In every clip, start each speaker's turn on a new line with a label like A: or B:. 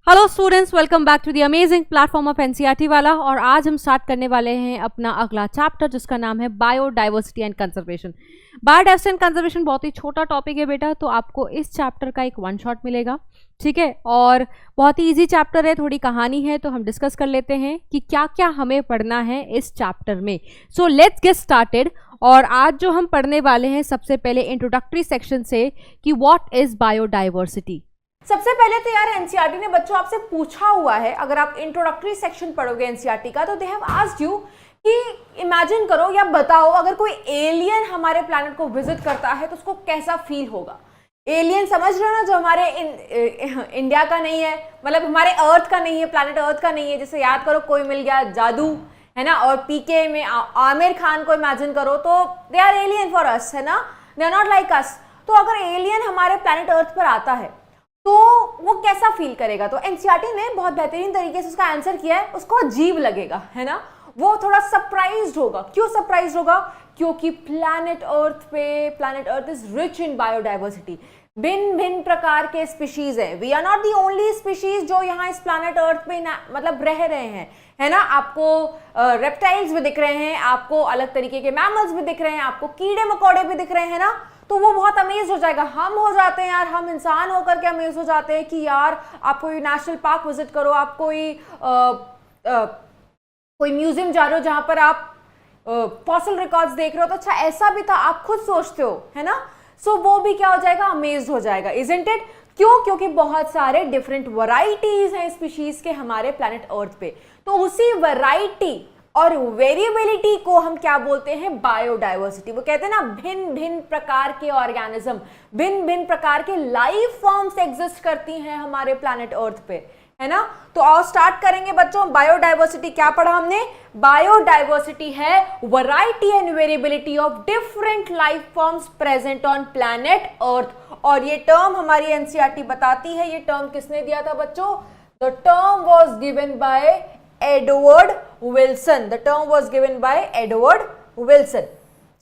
A: Hello students, welcome back to the amazing platform of NCERT वाला। और आज हम स्टार्ट करने वाले हैं अपना अगला चैप्टर जिसका नाम है biodiversity and conservation. Biodiversity and conservation बहुत ही छोटा टॉपिक है बेटा, तो आपको इस चैप्टर का एक वन शॉट मिलेगा, ठीक है। और बहुत ही इजी चैप्टर है, थोड़ी कहानी है, तो हम डिस्कस कर लेते हैं कि क्या क्या हमें पढ़ना है इस चैप्टर में। So let's get started. और आज जो हम पढ़ने वाले हैं सबसे पहले इंट्रोडक्टरी सेक्शन से कि व्हाट इज बायोडाइवर्सिटी।
B: सबसे पहले तो यार एनसीईआरटी ने बच्चों आपसे पूछा हुआ है, अगर आप इंट्रोडक्टरी सेक्शन पढ़ोगे एनसीईआरटी का तो दे हैव आस्क्ड यू कि इमेजिन करो या बताओ अगर कोई एलियन हमारे प्लैनेट को विजिट करता है तो उसको कैसा फील होगा। एलियन समझ रहे हो ना, जो हमारे इंडिया का नहीं है, मतलब हमारे अर्थ का नहीं है, प्लैनेट अर्थ का नहीं है। जैसे याद करो कोई मिल गया जादू, है ना, और पीके में आमिर खान को इमेजिन करो तो they are alien for us, है ना, they are not like us. तो अगर एलियन हमारे प्लैनेट अर्थ पर आता है तो वो कैसा फील करेगा। तो एनसीईआरटी ने बहुत बेहतरीन तरीके से उसका आंसर किया है। उसको अजीब लगेगा, है ना, वो थोड़ा सरप्राइज्ड होगा। क्यों सरप्राइज्ड होगा? क्योंकि planet earth is rich in biodiversity. भिन्न भिन्न प्रकार के स्पीशीज हैं। We are not the only species जो यहाँ इस प्लैनेट अर्थ पे मतलब रह रहे हैं, है ना। आपको रेप्टाइल्स भी दिख रहे हैं, आपको अलग तरीके के मैमल्स भी दिख रहे हैं, आपको कीड़े मकोड़े भी दिख रहे हैं ना। तो वो बहुत अमेज हो जाएगा। हम हो जाते हैं यार, हम इंसान होकर के अमेज हो जाते हैं कि यार आप कोई नेशनल पार्क विजिट करो, आप कोई म्यूजियम जा रहे हो जहां पर आप फॉसिल रिकॉर्ड्स देख रहे हो, तो अच्छा ऐसा भी था, आप खुद सोचते हो, है ना। सो वो भी क्या हो जाएगा, अमेज हो जाएगा, इजंट इट। क्यों? क्योंकि बहुत सारे डिफरेंट वैरायटीज हैं स्पीशीज के हमारे प्लैनेट अर्थ पे। तो उसी वैरायटी और वेरिएबिलिटी को हम क्या बोलते हैं? बायोडाइवर्सिटी। वो कहते हैं ना, भिन्न भिन्न प्रकार के ऑर्गेनिज्म, भिन्न भिन्न प्रकार के लाइफ फॉर्म्स एग्जिस्ट करती हैं हमारे प्लैनेट अर्थ पे, है ना। तो आओ स्टार्ट करेंगे बच्चों। बायोडाइवर्सिटी क्या पढ़ा हमने? बायोडाइवर्सिटी है variety and variability of different life forms present on planet earth. और ये टर्म हमारी एनसीईआरटी बताती है। ये टर्म किसने दिया था बच्चों? The term was given by Edward Wilson. The term was given by Edward Wilson,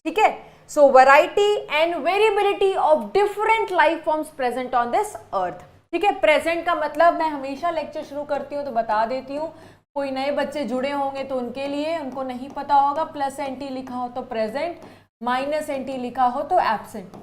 B: ठीक है। So variety and variability of different life forms present on this earth, ठीक है। प्रेजेंट का मतलब मैं हमेशा लेक्चर शुरू करती हूँ तो बता देती हूँ, कोई नए बच्चे जुड़े होंगे तो उनके लिए, उनको नहीं पता होगा, प्लस एनटी लिखा हो तो प्रेजेंट, माइनस एनटी लिखा हो तो एब्सेंट।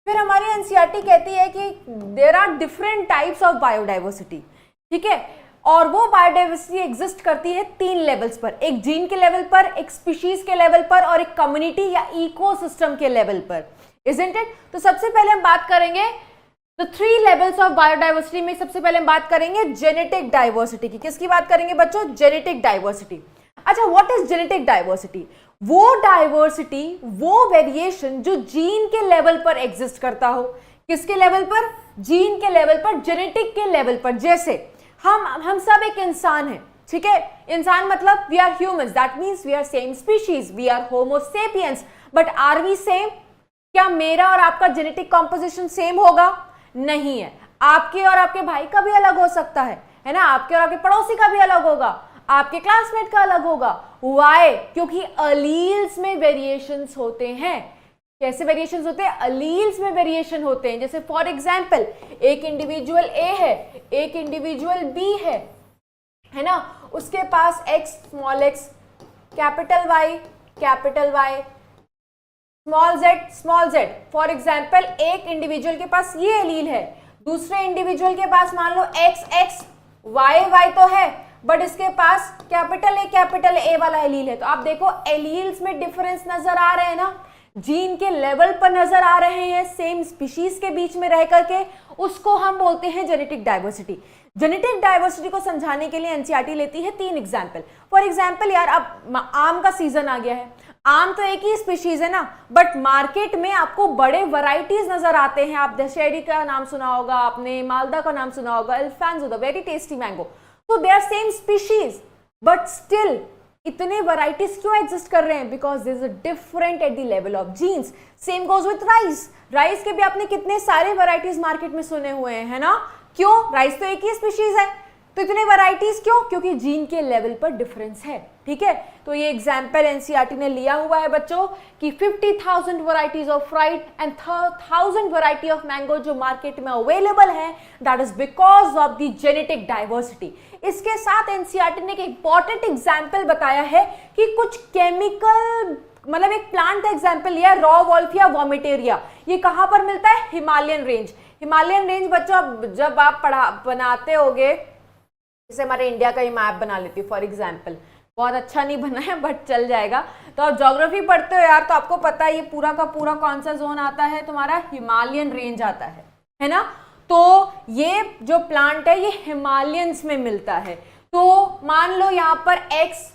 B: फिर हमारी एनसीईआरटी कहती है कि there are different types of biodiversity, ठीक है। और वो बायोडाइवर्सिटी एग्जिस्ट करती है 3 लेवल्स पर, एक जीन के लेवल पर, एक स्पीशीज के लेवल पर और एक कम्युनिटी या इकोसिस्टम के लेवल पर, इजंट इट। तो सबसे पहले हम बात करेंगे द 3 लेवल्स ऑफ बायोडाइवर्सिटी में। सबसे पहले हम बात करेंगे जेनेटिक डाइवर्सिटी की। किसकी बात करेंगे बच्चों? Genetic diversity. अच्छा, व्हाट इज जेनेटिक डाइवर्सिटी? वो डाइवर्सिटी, वो वेरिएशन जो जीन के लेवल पर एग्जिस्ट करता हो। किसके लेवल पर? जीन के लेवल पर, जेनेटिक के लेवल पर। जैसे हम सब एक इंसान हैं, ठीक है। इंसान मतलब we are humans, that means we are same species, we are homo sapiens. But are we same? क्या मेरा और आपका जेनेटिक कॉम्पोजिशन सेम होगा? नहीं है। आपके और आपके भाई का भी अलग हो सकता है ना। आपके और आपके पड़ोसी का भी अलग होगा, आपके क्लासमेट का अलग होगा। व्हाई? क्योंकि अलील्स में वेरिएशंस होते हैं। कैसे वेरिएशंस होते हैं? अलील्स में वेरिएशन होते हैं। जैसे फॉर एग्जांपल, एक इंडिविजुअल ए है, एक इंडिविजुअल बी है ना, उसके पास X, small X, capital Y, small Z. For example, एक इंडिविजुअल के पास ये एलील है, दूसरे इंडिविजुअल के पास मान लो एक्स, वाई तो है, बट इसके पास कैपिटल ए वाला एलील है। तो आप देखो एलील्स में डिफरेंस नजर आ रहे हैं ना, जीन के लेवल पर नजर आ रहे हैं, सेम स्पीशीज के बीच में रह करके। उसको हम बोलते हैं जेनेटिक डाइवर्सिटी। जेनेटिक डाइवर्सिटी को समझाने के लिए एनसीईआरटी लेती है 3 एग्जाम्पल। फॉर एग्जाम्पल यार, अब आम का सीजन आ गया है। आम तो एक ही स्पीशीज है ना, बट मार्केट में आपको बड़े वैरायटीज नजर आते हैं। आप दशहरी का नाम सुना होगा, आपने मालदा का नाम सुना होगा, Alphonso, the very tasty mango. तो they are same species, but still इतने वैरायटीज क्यों एग्जिस्ट कर रहे हैं? Because there is a different at the level of genes. Same goes with rice के भी आपने कितने सारे वैरायटीज मार्केट में सुने हुए हैं, है ना। क्यों? राइस तो एक ही स्पीशीज है, तो इतने वैरायटीज क्यों? क्योंकि जीन के लेवल पर डिफरेंस है, ठीक है। तो ये एग्जाम्पल एनसीईआरटी ने लिया हुआ है बच्चों कि 50,000 varieties of fried and 1000 variety of mango जो मार्केट में अवेलेबल है, that is because of the genetic diversity. इसके साथ एनसीईआरटी ने एक इंपॉर्टेंट एग्जाम्पल बताया है कि कुछ केमिकल, मतलब एक प्लांट का एग्जाम्पल लिया, रॉ वॉल्फिया वोमिटेरिया। ये कहां पर मिलता है? Himalayan range. हिमालयन रेंज बच्चों जब आप बनाते होगे, जैसे हमारे इंडिया का ही मैप बना लेती हूँ फॉर एग्जाम्पल, बहुत अच्छा नहीं बना है बट चल जाएगा। तो आप ज्योग्राफी पढ़ते हो यार, तो आपको पता है ये पूरा का पूरा कौन सा जोन आता है, तुम्हारा हिमालयन रेंज आता है ना। तो ये जो प्लांट है ये हिमालयंस में मिलता है। तो मान लो यहाँ पर X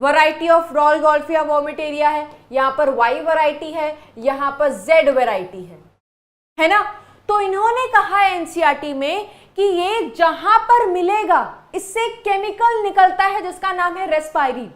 B: variety of raw Wolffia वोमिटेरिया है, यहाँ पर Y वैरायटी है, यहाँ पर Z वैरायटी है ना। तो इन्होंने कहा एनसीईआरटी में कि ये जहां पर मिलेगा इससे केमिकल निकलता है जिसका नाम है रेस्पायरिन।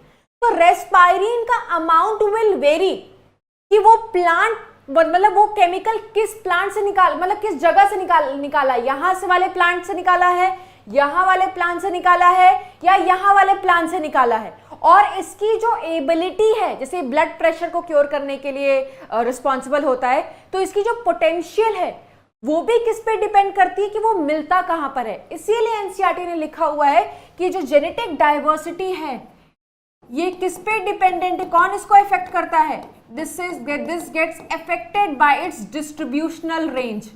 B: तो रेस्पायरिन का अमाउंट विल वेरी कि वो प्लांट, मतलब वो केमिकल किस प्लांट से मतलब किस जगह से निकाला, यहां से वाले प्लांट से निकाला है, यहां वाले प्लांट से निकाला है, या यहां वाले प्लांट से निकाला है। और इसकी जो एबिलिटी है, जैसे ब्लड प्रेशर को क्योर करने के लिए रिस्पॉन्सिबल होता है, तो इसकी जो पोटेंशियल है वो भी किस पे डिपेंड करती है कि वो मिलता कहां पर है। इसीलिए एनसीईआरटी ने लिखा हुआ है कि जो जेनेटिक डाइवर्सिटी है ये किस पे डिपेंडेंट है, कौन इसको इफेक्ट करता है? This gets affected by its distributional range,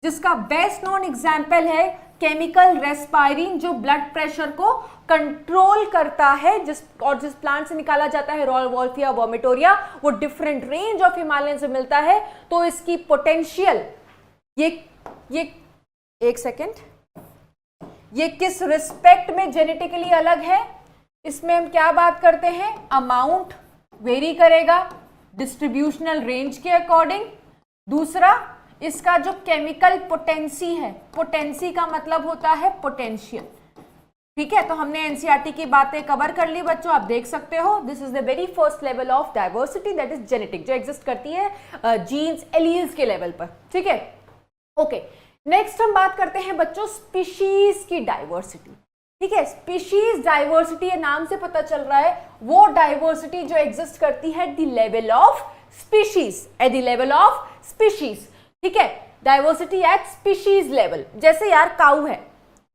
B: जिसका बेस्ट नोन एग्जांपल है केमिकल रेस्पायरिन, जो ब्लड प्रेशर को कंट्रोल करता है, जिस प्लांट से निकाला जाता है रॉ वॉल्फिया वोमिटोरिया, वो डिफरेंट रेंज ऑफ हिमालयन से मिलता है। तो इसकी पोटेंशियल, ये एक सेकेंड, ये किस रिस्पेक्ट में जेनेटिकली अलग है, इसमें हम क्या बात करते हैं? अमाउंट वेरी करेगा डिस्ट्रीब्यूशनल रेंज के अकॉर्डिंग। दूसरा, इसका जो केमिकल पोटेंसी है, पोटेंसी का मतलब होता है पोटेंशियल, ठीक है। तो हमने एनसीईआरटी की बातें कवर कर ली बच्चों, आप देख सकते हो। This is the very first level of diversity, that is genetic, जो एग्जिस्ट करती है जीन्स एलील्स के लेवल पर, ठीक है। ओके, नेक्स्ट हम बात करते हैं बच्चों स्पीशीज की डाइवर्सिटी, ठीक है। स्पीशीज डाइवर्सिटी, ये नाम से पता चल रहा है वो डाइवर्सिटी जो एग्जिस्ट करती है at the level of species, at the level of species, ठीक है। Diversity at species level. जैसे यार काऊ है,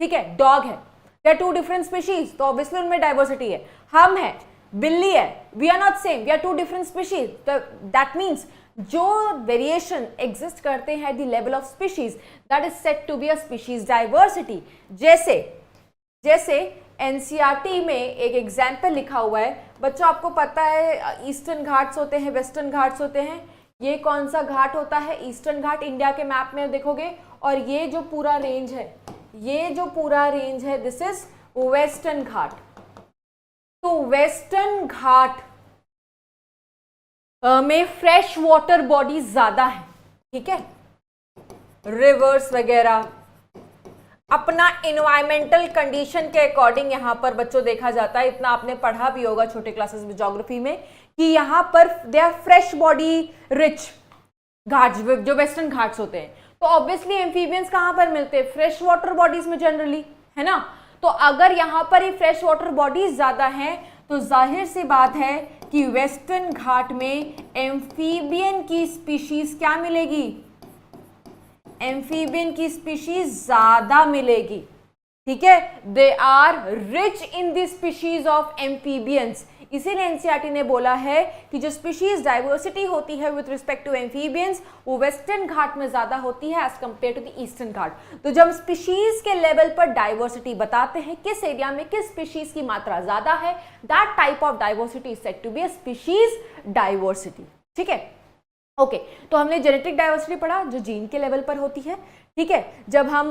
B: ठीक है, डॉग है, they are two different species, तो ऑब्वियसली उनमें डाइवर्सिटी है। हम है, बिल्ली है, we are not same, we are two different species, तो दैट मीन्स जो वेरिएशन एग्जिस्ट करते हैं the level of species, that is said to be a species diversity. जैसे एनसीईआरटी में एक एग्जाम्पल लिखा हुआ है बच्चों, आपको पता है ईस्टर्न घाट्स होते हैं, वेस्टर्न घाट्स होते हैं। ये कौन सा घाट होता है? ईस्टर्न घाट। इंडिया के मैप में देखोगे, और ये जो पूरा रेंज है, ये जो पूरा रेंज है, दिस इज वेस्टर्न घाट। तो वेस्टर्न घाट में फ्रेश वाटर बॉडीज ज्यादा है, ठीक है, रिवर्स वगैरह। अपना इन्वायरमेंटल कंडीशन के अकॉर्डिंग यहाँ पर बच्चों देखा जाता है, इतना आपने पढ़ा भी होगा छोटे क्लासेस में ज्योग्राफी में, कि यहाँ पर they are fresh body rich Ghats, जो वेस्टर्न घाट्स होते हैं। तो ऑब्वियसली एम्फीबियंस कहाँ पर मिलते हैं? फ्रेश वाटर बॉडीज में जनरली, है ना। तो अगर यहाँ पर ही फ्रेश वाटर बॉडीज ज्यादा हैं, तो जाहिर सी बात है कि वेस्टर्न घाट में एम्फीबियन की स्पीशीज क्या मिलेगी? एम्फीबियन की स्पीशीज ज्यादा मिलेगी, ठीक है। They are rich in the species of amphibians. इसीलिए एनसीईआरटी ने बोला है कि जो स्पीशीज डाइवर्सिटी होती है विद रिस्पेक्ट टू एम्फीबियंस, वो वेस्टर्न घाट में ज्यादा होती है as compare to the eastern Ghat. तो जब स्पीशीज के लेवल पर डाइवर्सिटी बताते हैं, किस एरिया में किस स्पीशीज की मात्रा ज्यादा है, that type of diversity is said to be a species diversity, ठीक है। ओके, तो हमने जेनेटिक डाइवर्सिटी पढ़ा जो जीन के लेवल पर होती है, ठीक है। जब हम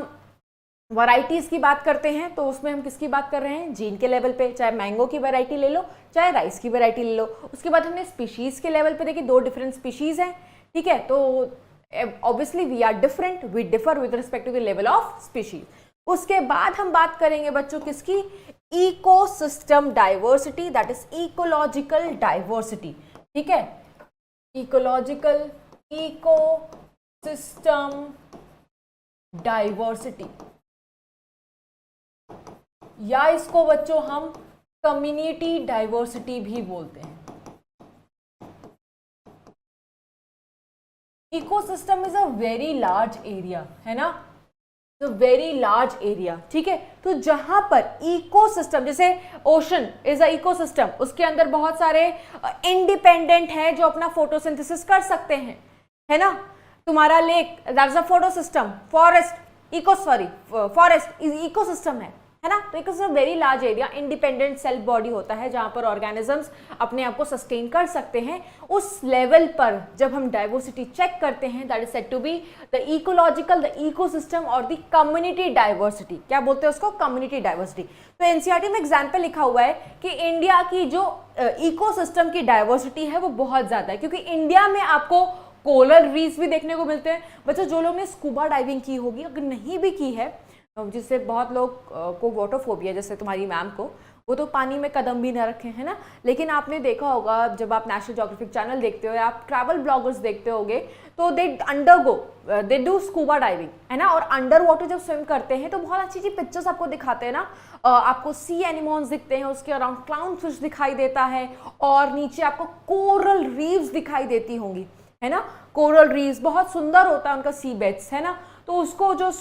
B: वैरायटीज की बात करते हैं तो उसमें हम किसकी बात कर रहे हैं? जीन के लेवल पे। चाहे मैंगो की वैरायटी ले लो, चाहे राइस की वैरायटी ले लो। उसके बाद हमने स्पीशीज के लेवल पे देखी, दो डिफरेंट स्पीशीज हैं, ठीक है। तो obviously we are different, we differ with respect to the level of species. उसके बाद हम बात करेंगे बच्चों किसकी? Ecosystem diversity, that is ecological diversity, ठीक है। Ecological, ecosystem diversity. या इसको बच्चों हम कम्युनिटी डाइवर्सिटी भी बोलते हैं। Ecosystem is a very large area, है ना, वेरी लार्ज एरिया, ठीक है। तो जहां पर इकोसिस्टम, जैसे ओशन इज अ इकोसिस्टम, उसके अंदर बहुत सारे इंडिपेंडेंट हैं जो अपना फोटोसिंथेसिस कर सकते हैं, है ना। तुम्हारा lake, that is a photosystem. Forest ecosystem है ना। तो ecosystem very large area, independent self body होता है जहां पर ऑर्गेनिजम्स अपने आप को सस्टेन कर सकते हैं। उस लेवल पर जब हम डाइवर्सिटी चेक करते हैं, that is said to be the ecological, the ecosystem और द कम्युनिटी डाइवर्सिटी। क्या बोलते हैं उसको? Community diversity. तो एनसीईआरटी में एग्जाम्पल लिखा हुआ है कि इंडिया की जो इकोसिस्टम की डाइवर्सिटी है वो बहुत ज्यादा है, क्योंकि इंडिया में आपको कोरल रीफ्स भी देखने को मिलते हैं। बच्चों, जो लोग ने स्कूबा डाइविंग की होगी, अगर नहीं भी की है, जिससे बहुत लोग को वाटरफोबिया, जैसे तुम्हारी मैम को, वो तो पानी में कदम भी ना रखे, है ना। लेकिन आपने देखा होगा जब आप नेशनल ज्योग्राफिक चैनल देखते हो या आप ट्रैवल ब्लॉगर्स देखते होगे, तो दे डू स्कूबा डाइविंग, है ना। और अंडर वाटर जब स्विम करते हैं तो बहुत अच्छी अच्छी पिक्चर्स आपको दिखाते हैं ना। आपको सी एनिमोन्स दिखते हैं, उसके अराउंड क्लाउन फिश दिखाई देता है, और नीचे आपको कोरल रीफ्स दिखाई देती होंगी, है ना। कोरल रीफ्स बहुत सुंदर होता है उनका सी बेड्स, है ना। तो उसको जो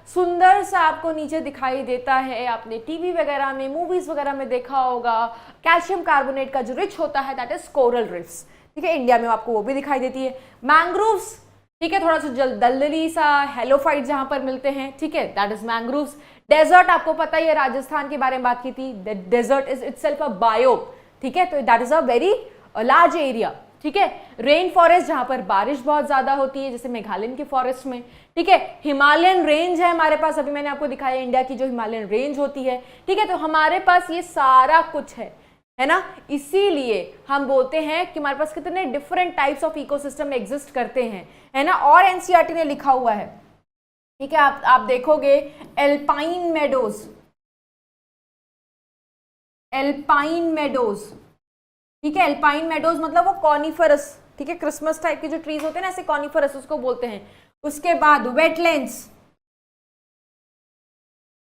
B: सुंदर सा आपको नीचे दिखाई देता है, आपने टीवी वगैरह में, मूवीज वगैरह में देखा होगा, कैल्शियम कार्बोनेट का जो रिच होता है, दैट इज कोरल रिफ्स, ठीक है। इंडिया में आपको वो भी दिखाई देती है। मैंग्रोव्स, ठीक है, थोड़ा सा दलदली सा हेलोफाइट जहां पर मिलते हैं, ठीक है, दैट इज मैंग्रोव्स। डेजर्ट, आपको पता ही है, राजस्थान के बारे में बात की थी, desert is itself a biome, ठीक है। तो that is a very large area, ठीक है। रेन फॉरेस्ट, जहां पर बारिश बहुत ज्यादा होती है, जैसे मेघालय के फॉरेस्ट में, ठीक है। हिमालयन रेंज है हमारे पास, अभी मैंने आपको दिखाया इंडिया की जो हिमालयन रेंज होती है, ठीक है। तो हमारे पास ये सारा कुछ है ना। इसीलिए हम बोलते हैं कि हमारे पास कितने different types of ecosystem exist करते हैं, है ना। और एनसीईआरटी ने लिखा हुआ है, ठीक है, आप देखोगे एल्पाइन मेडोज, ठीक है। एल्पाइन मेडोज मतलब वो कॉनिफरस, ठीक है, क्रिसमस टाइप के जो ट्रीज होते हैं ना, ऐसे कॉनिफरस उसको बोलते हैं। उसके बाद वेटलैंड्स,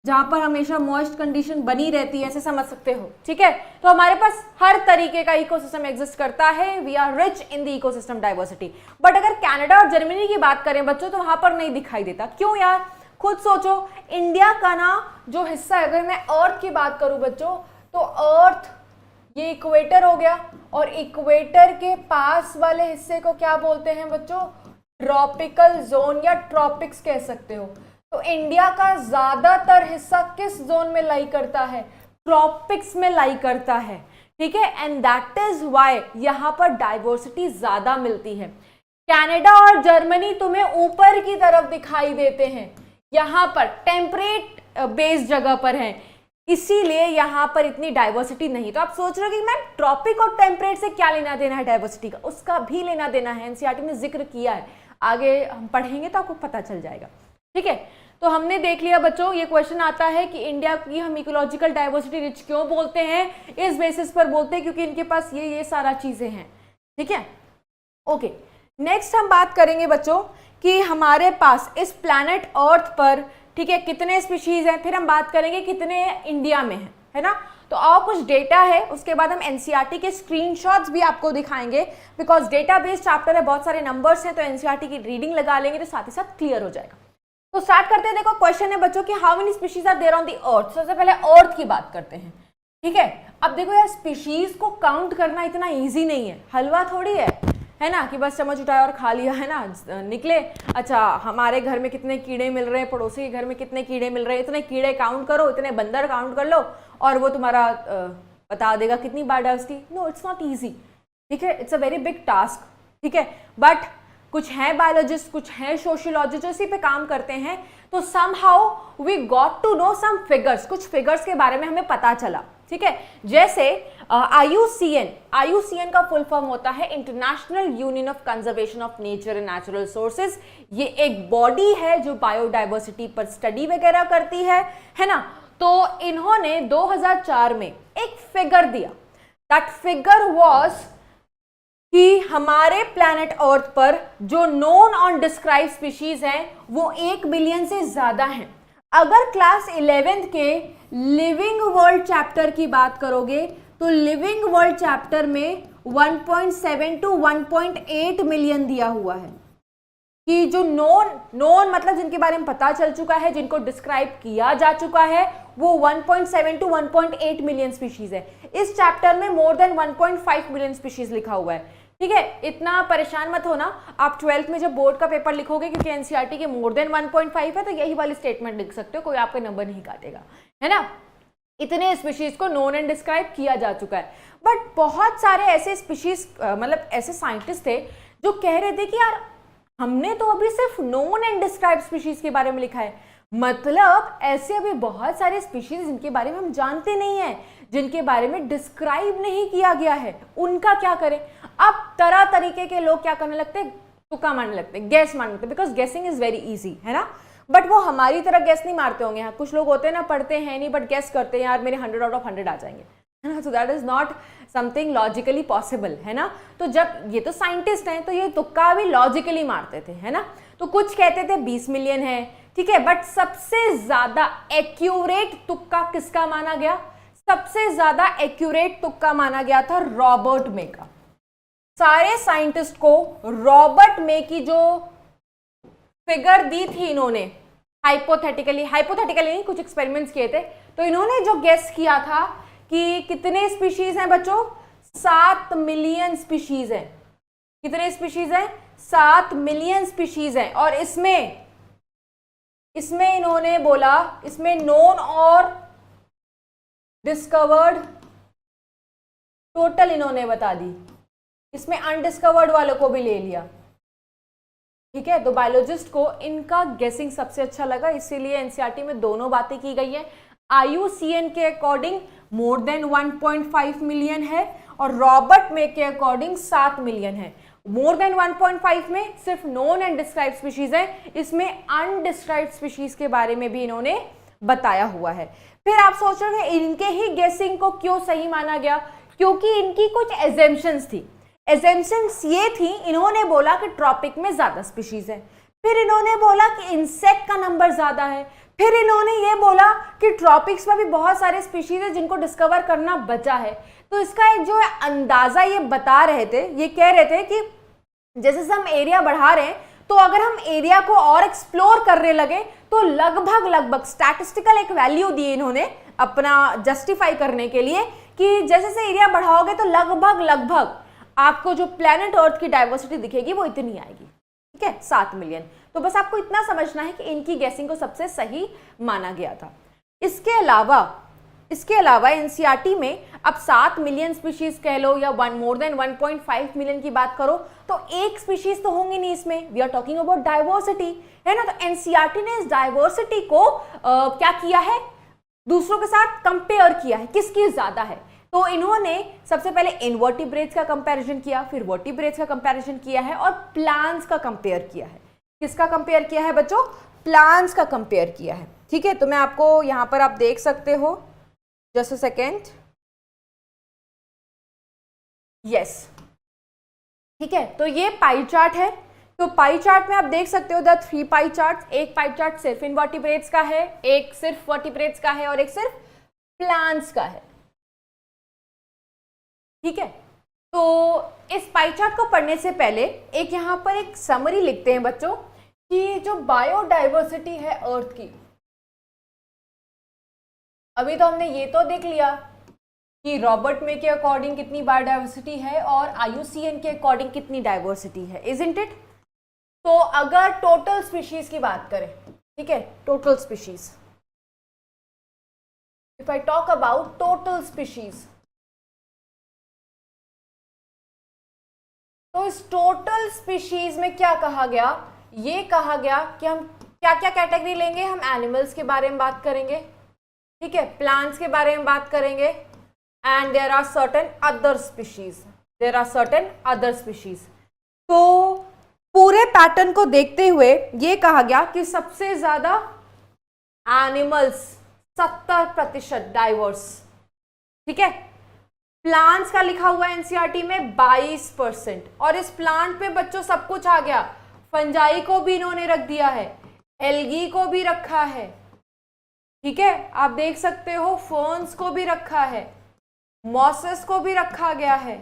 B: जहां पर हमेशा मॉइस्ट कंडीशन बनी रहती है, ऐसे समझ सकते हो, ठीक है। तो हमारे पास हर तरीके का इकोसिस्टम एग्जिस्ट करता है। We are rich in the ecosystem diversity. But अगर कनाडा और जर्मनी की बात करें बच्चों, तो वहां पर नहीं दिखाई देता। क्यों यार? खुद सोचो, इंडिया का ना जो हिस्सा है, अगर मैं अर्थ की बात करूं बच्चों, तो अर्थ ये इक्वेटर हो गया, और इक्वेटर के पास वाले हिस्से को क्या बोलते हैं बच्चों? ट्रॉपिकल जोन या ट्रॉपिक्स कह सकते हो। तो इंडिया का ज्यादातर हिस्सा किस जोन में लाई करता है? ट्रॉपिक्स में लाई करता है, ठीक है। एंड दैट इज व्हाई यहां पर डाइवर्सिटी ज्यादा मिलती है। कनाडा और जर्मनी तुम्हें ऊपर की तरफ दिखाई देते हैं, यहां पर टेम्परेट बेस्ड जगह पर है, इसीलिए यहां पर इतनी डाइवर्सिटी नहीं। तो आप सोच रहे हो कि मैम ट्रॉपिक और टेम्परेट से क्या लेना देना है डाइवर्सिटी का? उसका भी लेना देना है, एनसीईआरटी ने जिक्र किया है, आगे हम पढ़ेंगे तो आपको पता चल जाएगा, ठीक है। तो हमने देख लिया बच्चों, ये क्वेश्चन आता है कि इंडिया की हम इकोलॉजिकल डाइवर्सिटी रिच क्यों बोलते हैं? इस बेसिस पर बोलते हैं क्योंकि इनके पास ये सारा चीजें हैं, ठीक है। ओके, नेक्स्ट हम बात करेंगे बच्चों कि हमारे पास इस प्लैनेट अर्थ पर, ठीक है, कितने स्पीशीज हैं, फिर हम बात करेंगे कितने इंडिया में है ना। तो और कुछ डेटा है, उसके बाद हम एनसीईआरटी के स्क्रीनशॉट्स भी आपको दिखाएंगे, बिकॉज डेटा बेस्ड चैप्टर है, बहुत सारे नंबर्स हैं, तो एनसीईआरटी की रीडिंग लगा लेंगे तो साथ ही साथ क्लियर हो जाएगा। तो स्टार्ट करते हैं। देखो क्वेश्चन है बच्चों कि how many species are there on the earth. सबसे पहले अर्थ की बात करते हैं, ठीक है। अब देखो यार, स्पीशीज को काउंट करना इतना ईजी नहीं है, हलवा थोड़ी है ना, कि बस चम्मच उठाया और खा लिया, है ना, निकले। अच्छा, हमारे घर में कितने कीड़े मिल रहे हैं, पड़ोसी के घर में कितने कीड़े मिल रहे हैं, इतने कीड़े काउंट करो, इतने बंदर काउंट कर लो, और वो तुम्हारा बता देगा कितनी biodiversity. No, it's not easy, ठीक है, it's a very big task, ठीक है। बट कुछ हैं बायोलॉजिस्ट, कुछ हैं सोशियोलॉजिस्ट जो इसी पे काम करते हैं, तो somehow we got to know some figures, कुछ फिगर्स के बारे में हमें पता चला, ठीक है। जैसे IUCN का फुल फॉर्म होता है international union of conservation of nature and natural sources. ये एक बॉडी है जो बायोडाइवर्सिटी पर स्टडी वगैरह करती है ना। तो इन्होंने 2004 में एक फिगर दिया, दैट फिगर वाज कि हमारे प्लैनेट अर्थ पर जो नोन ऑन डिस्क्राइब स्पीशीज हैं वो 1 बिलियन से ज्यादा हैं। अगर क्लास 11th के लिविंग वर्ल्ड चैप्टर की बात करोगे तो लिविंग वर्ल्ड चैप्टर में 1.7 to 1.8 मिलियन दिया हुआ है कि जो नोन मतलब जिनके बारे में पता चल चुका है, जिनको डिस्क्राइब किया जा चुका है, वो 1.7 to 1.8 मिलियन स्पीशीज है। इस चैप्टर में मोर देन 1.5 मिलियन स्पीशीज लिखा हुआ है। ठीक है, इतना परेशान मत होना, आप 12th में जब बोर्ड का पेपर लिखोगे, क्योंकि एनसीईआरटी के मोर देन 1.5 है, तो यही वाली स्टेटमेंट लिख सकते हो, कोई आपका नंबर नहीं काटेगा, है ना। इतने स्पीशीज को नोन एंड डिस्क्राइब किया जा चुका है। बट बहुत सारे ऐसे स्पीशीज मतलब ऐसे साइंटिस्ट थे जो कह रहे थे कि यार हमने तो अभी सिर्फ नोन एंड डिस्क्राइब स्पीशीज के बारे में लिखा है, मतलब ऐसे अभी बहुत सारे स्पीशीज जिनके बारे में हम जानते नहीं है, जिनके बारे में डिस्क्राइब नहीं किया गया है, उनका क्या करें। अब तरह तरीके के लोग क्या करने लगते हैं, तुक्का मारने लगते हैं, गैस मारने लगते हैं, बिकॉज गेसिंग इज वेरी इजी, है ना। बट वो हमारी तरह गैस नहीं मारते होंगे। हाँ, कुछ लोग होते हैं ना, पढ़ते हैं नहीं बट गैस करते हैं, यार मेरे 100 out of 100 आ जाएंगे, है ना। So that is not something logically possible, है ना। तो जब ये तो साइंटिस्ट हैं तो ये तुक्का भी लॉजिकली मारते थे, है ना। तो कुछ कहते थे 20 मिलियन है, ठीक है, बट सबसे ज्यादा एक्यूरेट तुक्का किसका माना गया, सबसे ज्यादा एक्यूरेट तुक्का माना गया था रॉबर्ट मे का। सारे साइंटिस्ट को रॉबर्ट मे की जो फिगर दी थी इन्होंने, हाइपोथेटिकली नहीं, कुछ एक्सपेरिमेंट्स किए थे, तो इन्होंने जो गेस किया था कि कितने स्पीशीज हैं बच्चों, 7 मिलियन स्पीशीज हैं। कितने स्पीशीज हैं, 7 मिलियन स्पीशीज हैं। और इसमें इन्होंने बोला, इसमें नोन और डिस्कवर्ड टोटल इन्होंने बता दी, इसमें अनडिस्कवर्ड वालों को भी ले लिया, ठीक है। तो बायोलॉजिस्ट को इनका गेसिंग सबसे अच्छा लगा, इसीलिए एनसीईआरटी में दोनों बातें की गई है। IUCN के अकॉर्डिंग मोर देन 1.5 मिलियन है और रॉबर्ट मे के अकॉर्डिंग 7 मिलियन है। मोर देन 1.5 में सिर्फ नोन एंड डिस्क्राइब्ड स्पीशीज है, इसमें अनडिस्क्राइब्ड स्पीशीज के बारे में भी इन्होंने बताया हुआ है। फिर आप सोच रहे हैं इनके ही गेसिंग को क्यों सही माना गया, क्योंकि इनकी कुछ एजम्पशंस थी। एजम्पशंस ये थी, इन्होंने बोला कि ट्रॉपिक में ज्यादा स्पीशीज है, फिर इन्होंने बोला कि इंसेक्ट का नंबर ज्यादा है, फिर इन्होंने ये बोला कि ट्रॉपिक्स में भी बहुत सारे स्पीशीज है जिनको डिस्कवर करना बचा है। तो इसका एक जो है अंदाजा ये बता रहे थे, ये कह रहे थे कि जैसे हम एरिया बढ़ा रहे हैं, तो अगर हम एरिया को और एक्सप्लोर करने लगे तो लगभग स्टैटिस्टिकल एक वैल्यू दी इन्होंने अपना जस्टिफाई करने के लिए कि जैसे जैसे एरिया बढ़ाओगे तो लगभग आपको जो प्लेनेट अर्थ की डाइवर्सिटी दिखेगी वो इतनी आएगी, ठीक है, 7 मिलियन। तो बस आपको इतना समझना है कि इनकी गेसिंग को सबसे सही माना गया था। इसके अलावा एनसीईआरटी में अब 7 मिलियन स्पीशीज कह लो या मोर देन 1.5 मिलियन की बात करो तो एक स्पीशीज तो होंगी नहीं इसमें, we are talking about diversity, है ना। तो एनसीईआरटी ने इस डाइवर्सिटी को क्या किया है, दूसरों के साथ कंपेयर किया है, किसकी ज्यादा है। तो इन्होंने सबसे पहले इनवर्टिब्रेट्स का कंपैरिजन किया, फिर वर्टिब्रेट्स का कंपैरिजन किया है और प्लांट्स का कंपेयर किया है। किसका कंपेयर किया है बच्चों, प्लांट्स का कंपेयर किया है, ठीक है। तो मैं आपको यहां पर आप देख सकते हो, जस्ट अ सेकेंड, यस, ठीक है। तो ये पाई चार्ट है, तो पाई चार्ट में आप देख सकते हो द 3 पाई चार्ट। एक पाई चार्ट सिर्फ इनवर्टिब्रेट्स का है, एक सिर्फ वर्टिब्रेट्स का है और एक सिर्फ प्लांट्स का है, ठीक है। तो इस पाई चार्ट को पढ़ने से पहले एक यहां पर एक समरी लिखते हैं बच्चों कि जो बायोडाइवर्सिटी है अर्थ की, अभी तो हमने ये तो देख लिया कि रॉबर्ट मे के अकॉर्डिंग कितनी बायोडाइवर्सिटी है और IUCN के अकॉर्डिंग कितनी डाइवर्सिटी है, इजंट इट। तो अगर टोटल स्पीशीज की बात करें, ठीक है, total species, if I talk about total species, तो इस टोटल स्पीशीज में क्या कहा गया, ये कहा गया कि हम क्या क्या कैटेगरी लेंगे, हम एनिमल्स के बारे में बात करेंगे, ठीक है, प्लांट्स के बारे में बात करेंगे, and there are certain other species. तो पूरे पैटर्न को देखते हुए ये कहा गया कि सबसे ज्यादा एनिमल्स 70% डाइवर्स, ठीक है। प्लांट्स का लिखा हुआ है एनसीईआरटी में 22%, और इस प्लांट पे बच्चों सब कुछ आ गया, फंजाई को भी इन्होंने रख दिया है, एल्गी को भी रखा है, ठीक है, आप देख सकते हो फर्न्स को भी रखा है, मॉसेस को भी रखा गया है,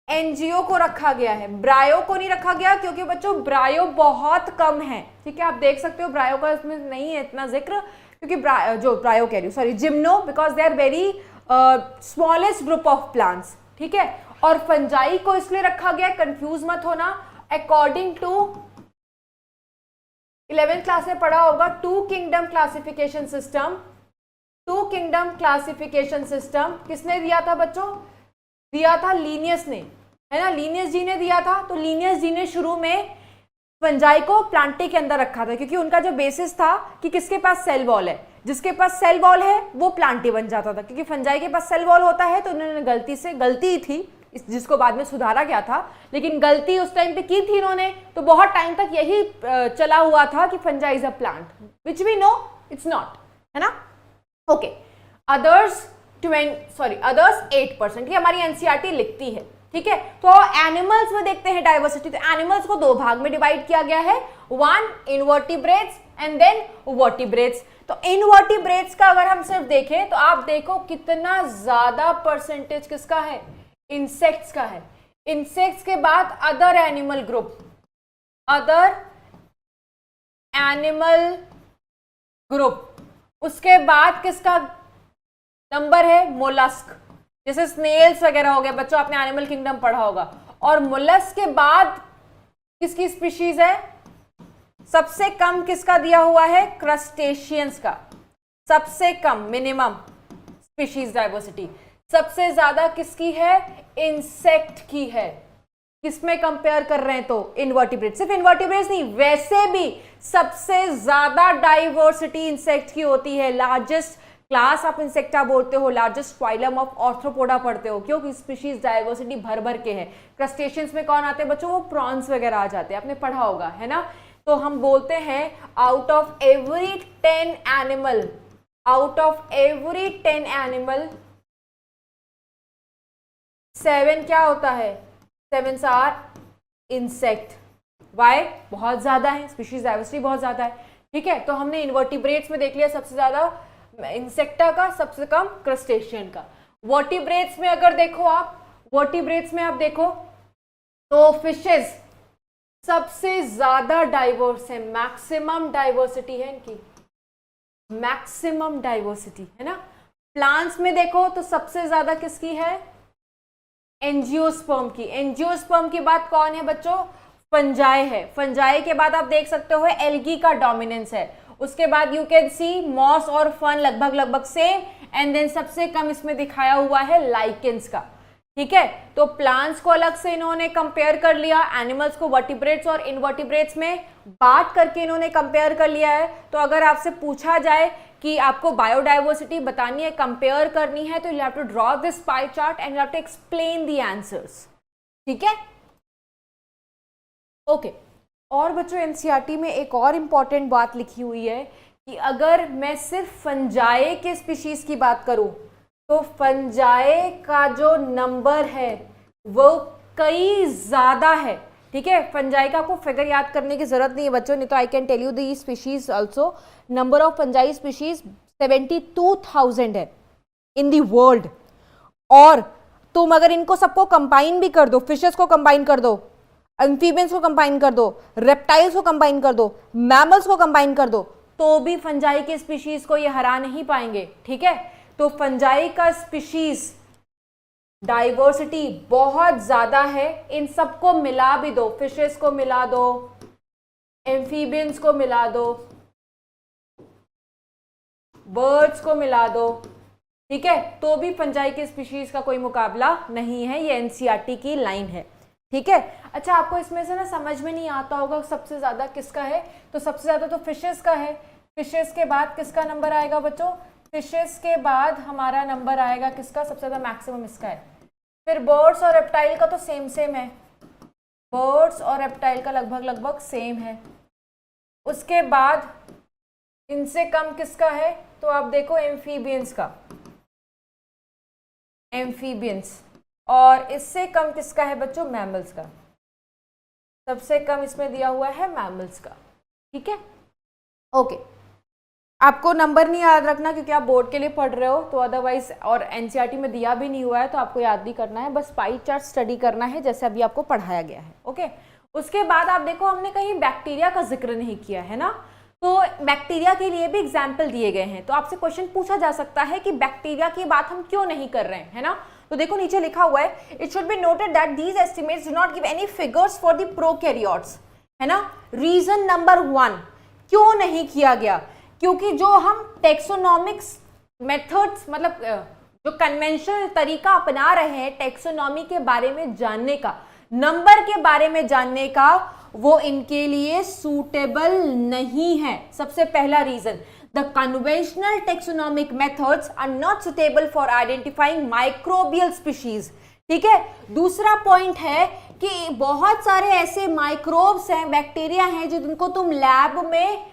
B: एनजीओ को रखा गया है, ब्रायो को नहीं रखा गया क्योंकि बच्चों ब्रायो बहुत कम है। ठीक है, आप देख सकते हो ब्रायो का इसमें नहीं है इतना जिक्र, क्योंकि ब्रायो कह रही हूँ, sorry, gymno, because they are very smallest group of plants. ठीक है, और फंजाई को इसलिए रखा गया, कंफ्यूज मत होना, अकॉर्डिंग टू 11th क्लास में पढ़ा होगा, two kingdom classification system. Two kingdom classification system किसने दिया था बच्चों? दिया था लीनियस ने, है ना, लीनियस जी ने दिया था। तो लीनियस जी ने शुरू में फंजाई को प्लांटे के अंदर रखा था, क्योंकि उनका जो बेसिस था कि किसके पास सेल वॉल है, जिसके पास सेल वॉल है वो प्लांटे बन जाता था, क्योंकि फंजाई के पास सेल वॉल होता है। तो उन्होंने गलती थी जिसको बाद में सुधारा गया था, लेकिन गलती उस टाइम पे की थी इन्होंने, तो बहुत टाइम तक यही चला हुआ था कि fungi is a plant, which we know it's not, है ना। ओके, अदर्स 8% ये हमारी एनसीईआरटी लिखती है। ठीक है, तो एनिमल्स में देखते हैं डाइवर्सिटी। तो एनिमल्स को दो भाग में डिवाइड किया गया है, one invertebrates and then vertebrates. तो इनवर्टिब्रेट्स का अगर हम सिर्फ देखें तो आप देखो कितना ज्यादा परसेंटेज किसका है, इंसेक्ट्स का है। इंसेक्ट्स के बाद other animal group, other animal group, उसके बाद किसका नंबर है, मोलस्क, जैसे स्नेल्स वगैरह हो गए, बच्चों आपने एनिमल किंगडम पढ़ा होगा। और मोलस्क के बाद किसकी स्पीशीज है, सबसे कम किसका दिया हुआ है, क्रस्टेशियंस का, सबसे कम मिनिमम स्पीशीज डाइवर्सिटी। सबसे ज्यादा किसकी है, इंसेक्ट की है। किसमें कंपेयर कर रहे हैं तो इनवर्टिब्रेट, सिर्फ इनवर्टिब्रेट्स नहीं, वैसे भी सबसे ज्यादा डाइवर्सिटी इंसेक्ट की होती है। लार्जेस्ट क्लास आप इंसेक्टा बोलते हो, लार्जेस्ट फाइलम ऑफ ऑर्थ्रोपोडा पढ़ते हो, क्योंकि स्पीशीज डाइवर्सिटी भर भर के है। क्रस्टेशियंस में कौन आते हैं बच्चों, वो प्रॉन्स वगैरह आ जाते हैं, आपने पढ़ा होगा, है ना। तो हम बोलते हैं out of every 10 animal, out of every 10 animal 7 क्या होता है, 7 आर इंसेक्ट। वाई, बहुत ज्यादा है, स्पीशीज डाइवर्सिटी बहुत ज्यादा है। ठीक है, तो हमने इनवर्टिब्रेट्स में देख लिया सबसे ज्यादा इंसेक्टा का, सबसे कम क्रस्टेशियन का। वर्टिब्रेट्स में अगर देखो आप, वर्टिब्रेट्स में आप देखो तो फिशेस सबसे ज्यादा डाइवर्स है, मैक्सिमम डाइवर्सिटी है इनकी, मैक्सिमम डाइवर्सिटी, है ना। प्लांट्स में देखो तो सबसे ज्यादा किसकी है, एंजियोस्पर्म की। एंजियोस्पर्म की बात कौन है बच्चों, फंजाई है। फंजाई के बाद आप देख सकते हो एल्गी का डोमिनेंस है। उसके बाद यू कैन सी मॉस और फन लगभग सेम, एंड देन सबसे कम इसमें दिखाया हुआ है लाइकेंस का। ठीक है, तो प्लांट्स को अलग से इन्होंने कंपेयर कर लिया, एनिमल्स को वर्टिब्रेट्स और इनवर्टिब्रेट्स में बांट करके इन्होंने कंपेयर कर लिया है। तो अगर आपसे पूछा जाए कि आपको बायोडाइवर्सिटी बतानी है, कंपेयर करनी है, तो you have to draw this pie chart and you have to explain the answers. ठीक है, ओके। और बच्चों एनसीईआरटी में एक और इम्पॉर्टेंट बात लिखी हुई है कि अगर मैं सिर्फ फंजाई के स्पीशीज की बात करूं तो फंजाई का जो नंबर है वो कई ज्यादा है। ठीक है, फंजाई का आपको फिगर याद करने की जरूरत नहीं है बच्चों, नहीं तो I can tell you the species also. Number of fungi species 72,000 है इन दी वर्ल्ड। और तुम अगर इनको सबको कंबाइन भी कर दो, फिशेस को कंबाइन कर दो, एम्फीबियंस को कंबाइन कर दो, रेप्टाइल्स को कंबाइन कर दो, मैमल्स को कंबाइन कर दो, तो भी फंजाई के स्पीशीज को ये हरा नहीं पाएंगे। ठीक है, तो फंजाई का स्पीशीज डाइवर्सिटी बहुत ज्यादा है। इन सबको मिला भी दो, फिशेस को मिला दो, एम्फीबियंस को मिला दो, बर्ड्स को मिला दो, ठीक है, तो भी फंजाई के स्पीशीज का कोई मुकाबला नहीं है। ये एनसीईआरटी की लाइन है। ठीक है, अच्छा आपको इसमें से ना समझ में नहीं आता होगा सबसे ज्यादा किसका है, तो सबसे ज्यादा तो फिशेस का है। फिशेस के बाद किसका नंबर आएगा बच्चों, फिशेस के बाद हमारा नंबर आएगा किसका, सबसे ज्यादा मैक्सिमम इसका है। फिर बर्ड्स और रेप्टाइल का तो सेम है, बर्ड्स और रेप्टाइल का लगभग सेम है। उसके बाद इनसे कम किसका है, तो आप देखो एम्फीबियंस का, एम्फीबियंस। और इससे कम किसका है बच्चों, मैमल्स का। सबसे कम इसमें दिया हुआ है मैमल्स का। ठीक है, ओके। आपको नंबर नहीं याद रखना क्योंकि आप बोर्ड के लिए पढ़ रहे हो, तो अदरवाइज और एनसीईआरटी में दिया भी नहीं हुआ है तो आपको याद नहीं करना है, बस पाई चार्ट स्टडी करना है जैसे अभी आपको पढ़ाया गया है। ओके, उसके बाद आप देखो हमने कहीं बैक्टीरिया का जिक्र नहीं किया है ना, तो बैक्टीरिया के लिए भी एग्जाम्पल दिए गए हैं, तो आपसे क्वेश्चन पूछा जा सकता है कि बैक्टीरिया की बात हम क्यों नहीं कर रहे हैं, है ना। तो देखो नीचे लिखा हुआ है, it should be noted that these estimates do not give any figures for the prokaryotes, है ना। रीजन नंबर 1 क्यों नहीं किया गया, क्योंकि जो हम टेक्सोनॉमिक्स मेथड्स मतलब जो कन्वेंशनल तरीका अपना रहे हैं टेक्सोनॉमी के बारे में जानने का, नंबर के बारे में जानने का, वो इनके लिए सूटेबल नहीं है। सबसे पहला reason, the conventional taxonomic methods are not suitable for identifying microbial species. ठीक है, दूसरा पॉइंट है कि बहुत सारे ऐसे माइक्रोब्स हैं, बैक्टीरिया हैं जिनको तुम लैब में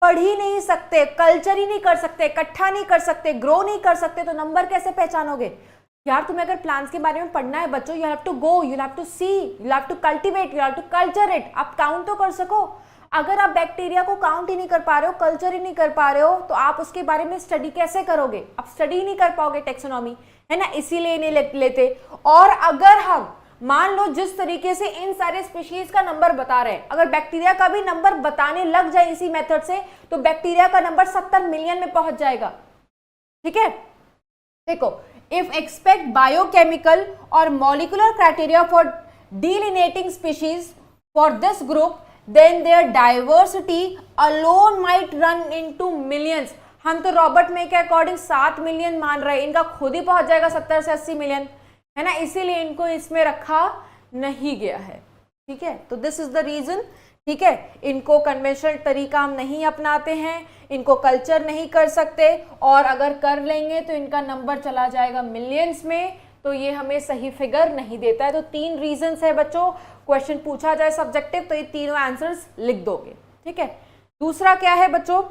B: पढ़ ही नहीं सकते, कल्चर ही नहीं कर सकते, इकट्ठा नहीं कर सकते, ग्रो नहीं कर सकते, तो नंबर कैसे पहचानोगे यार। तुम्हें अगर प्लांट्स के बारे में पढ़ना है बच्चों, you have to go, you have to see, you have to cultivate, you have to culture it, आप काउंट तो कर सको। अगर आप बैक्टीरिया को काउंट ही नहीं कर पा रहे हो, कल्चर ही नहीं कर पा रहे हो, तो आप उसके बारे में स्टडी कैसे करोगे, आप स्टडी ही नहीं कर पाओगे टेक्सोनॉमी, है ना, इसीलिए नहीं लेते। और अगर हम मान लो जिस तरीके से इन सारे स्पीशीज का नंबर बता रहे हैं, अगर बैक्टीरिया का भी नंबर बताने लग जाए इसी मेथड से, तो बैक्टीरिया का नंबर 70 मिलियन में पहुंच जाएगा। ठीक है, देखो, इफ एक्सपेक्ट बायोकेमिकल और molecular criteria for delineating species for this group, then their diversity alone might run into millions. हम तो रॉबर्ट मे के अकॉर्डिंग 7 मिलियन मान रहे हैं, इनका खुद ही पहुंच जाएगा 70 से 80 मिलियन, है ना, इसीलिए इनको इसमें रखा नहीं गया है। ठीक है, तो दिस इज द रीजन। ठीक है, इनको कन्वेंशनल तरीका हम नहीं अपनाते हैं, इनको कल्चर नहीं कर सकते, और अगर कर लेंगे तो इनका नंबर चला जाएगा मिलियंस में, तो ये हमें सही फिगर नहीं देता है। तो 3 रीजंस है बच्चों, क्वेश्चन पूछा जाए सब्जेक्टिव तो ये तीनों आंसर्स लिख दोगे। ठीक है, दूसरा क्या है बच्चों,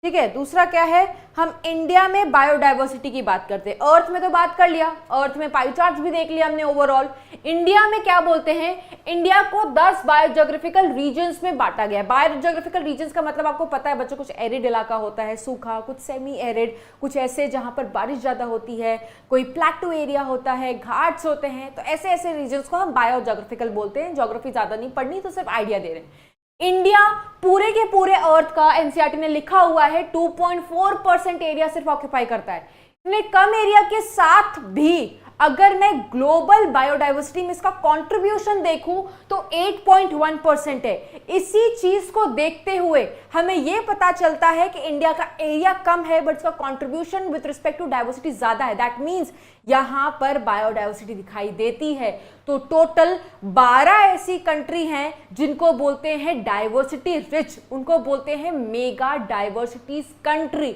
B: ठीक है, दूसरा क्या है, हम इंडिया में बायोडाइवर्सिटी की बात करते हैं। अर्थ में तो बात कर लिया, अर्थ में पाई चार्ट भी देख लिया हमने ओवरऑल। इंडिया में क्या बोलते हैं, इंडिया को 10 बायोजियोग्राफिकल रीजन्स में बांटा गया है। बायोजियोग्राफिकल रीजन्स का मतलब आपको पता है बच्चों, कुछ एरिड इलाका होता है सूखा, कुछ सेमी एरिड, कुछ ऐसे जहां पर बारिश ज्यादा होती है, कोई प्लेटू एरिया होता है, घाट्स होते हैं, तो ऐसे ऐसे रीजन्स को हम बायोजियोग्राफिकल बोलते हैं। ज्योग्राफी ज्यादा नहीं पढ़नी, तो सिर्फ आइडिया दे रहे हैं। इंडिया पूरे के पूरे अर्थ का एनसीईआरटी ने लिखा हुआ है 2.4% एरिया सिर्फ ऑक्यूपाई करता है। इतने कम एरिया के साथ भी अगर मैं ग्लोबल बायोडाइवर्सिटी में इसका कंट्रीब्यूशन देखूं तो 8.1% है। इसी चीज को देखते हुए हमें यह पता चलता है कि इंडिया का एरिया कम है बट इसका contribution with respect to diversity ज्यादा है। दैट मींस यहां पर बायोडाइवर्सिटी दिखाई देती है। तो टोटल 12 ऐसी कंट्री हैं जिनको बोलते हैं डाइवर्सिटी रिच, उनको बोलते हैं मेगा डाइवर्सिटीज कंट्री,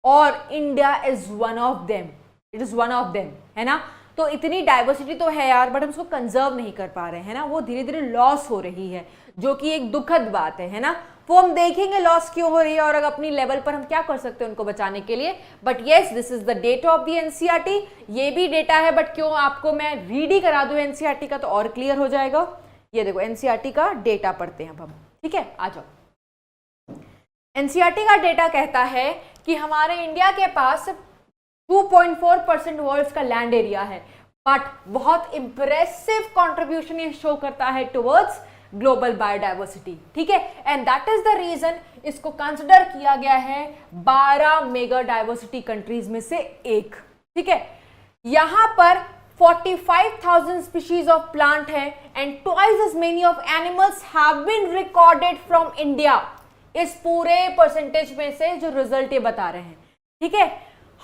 B: और India is one of them. It is one of them, है ना। तो इतनी डाइवर्सिटी तो है यार, बट हम उसको कंजर्व नहीं कर पा रहे हैं ना, वो धीरे धीरे लॉस हो रही है, जो कि एक दुखद बात है ना। वो हम देखेंगे लॉस क्यों हो रही है और अगर अपनी लेवल पर हम क्या कर सकते हैं उनको बचाने के लिए। But yes, this is the data of the NCERT. ये भी डेटा है बट क्यों आपको मैं रीड ही करा दूं एनसीईआरटी का तो और क्लियर हो जाएगा। ये देखो एनसीईआरटी का डेटा पढ़ते हैं अब हम, ठीक है, आ जाओ। एनसीईआरटी का डेटा कहता है कि हमारे इंडिया के पास 2.4% वर्ल्ड का लैंड एरिया है, बट बहुत इंप्रेसिव कंट्रीब्यूशन ये शो करता है टुवर्ड्स ग्लोबल बायोडाइवर्सिटी। ठीक है, and that is the reason इसको कंसिडर किया गया है 12 मेगा डाइवर्सिटी कंट्रीज में से एक। ठीक है, यहां पर 45,000 स्पीशीज ऑफ प्लांट है and twice as many of animals have been recorded from India. इस पूरे परसेंटेज में से जो रिजल्ट ये बता रहे हैं, ठीक है,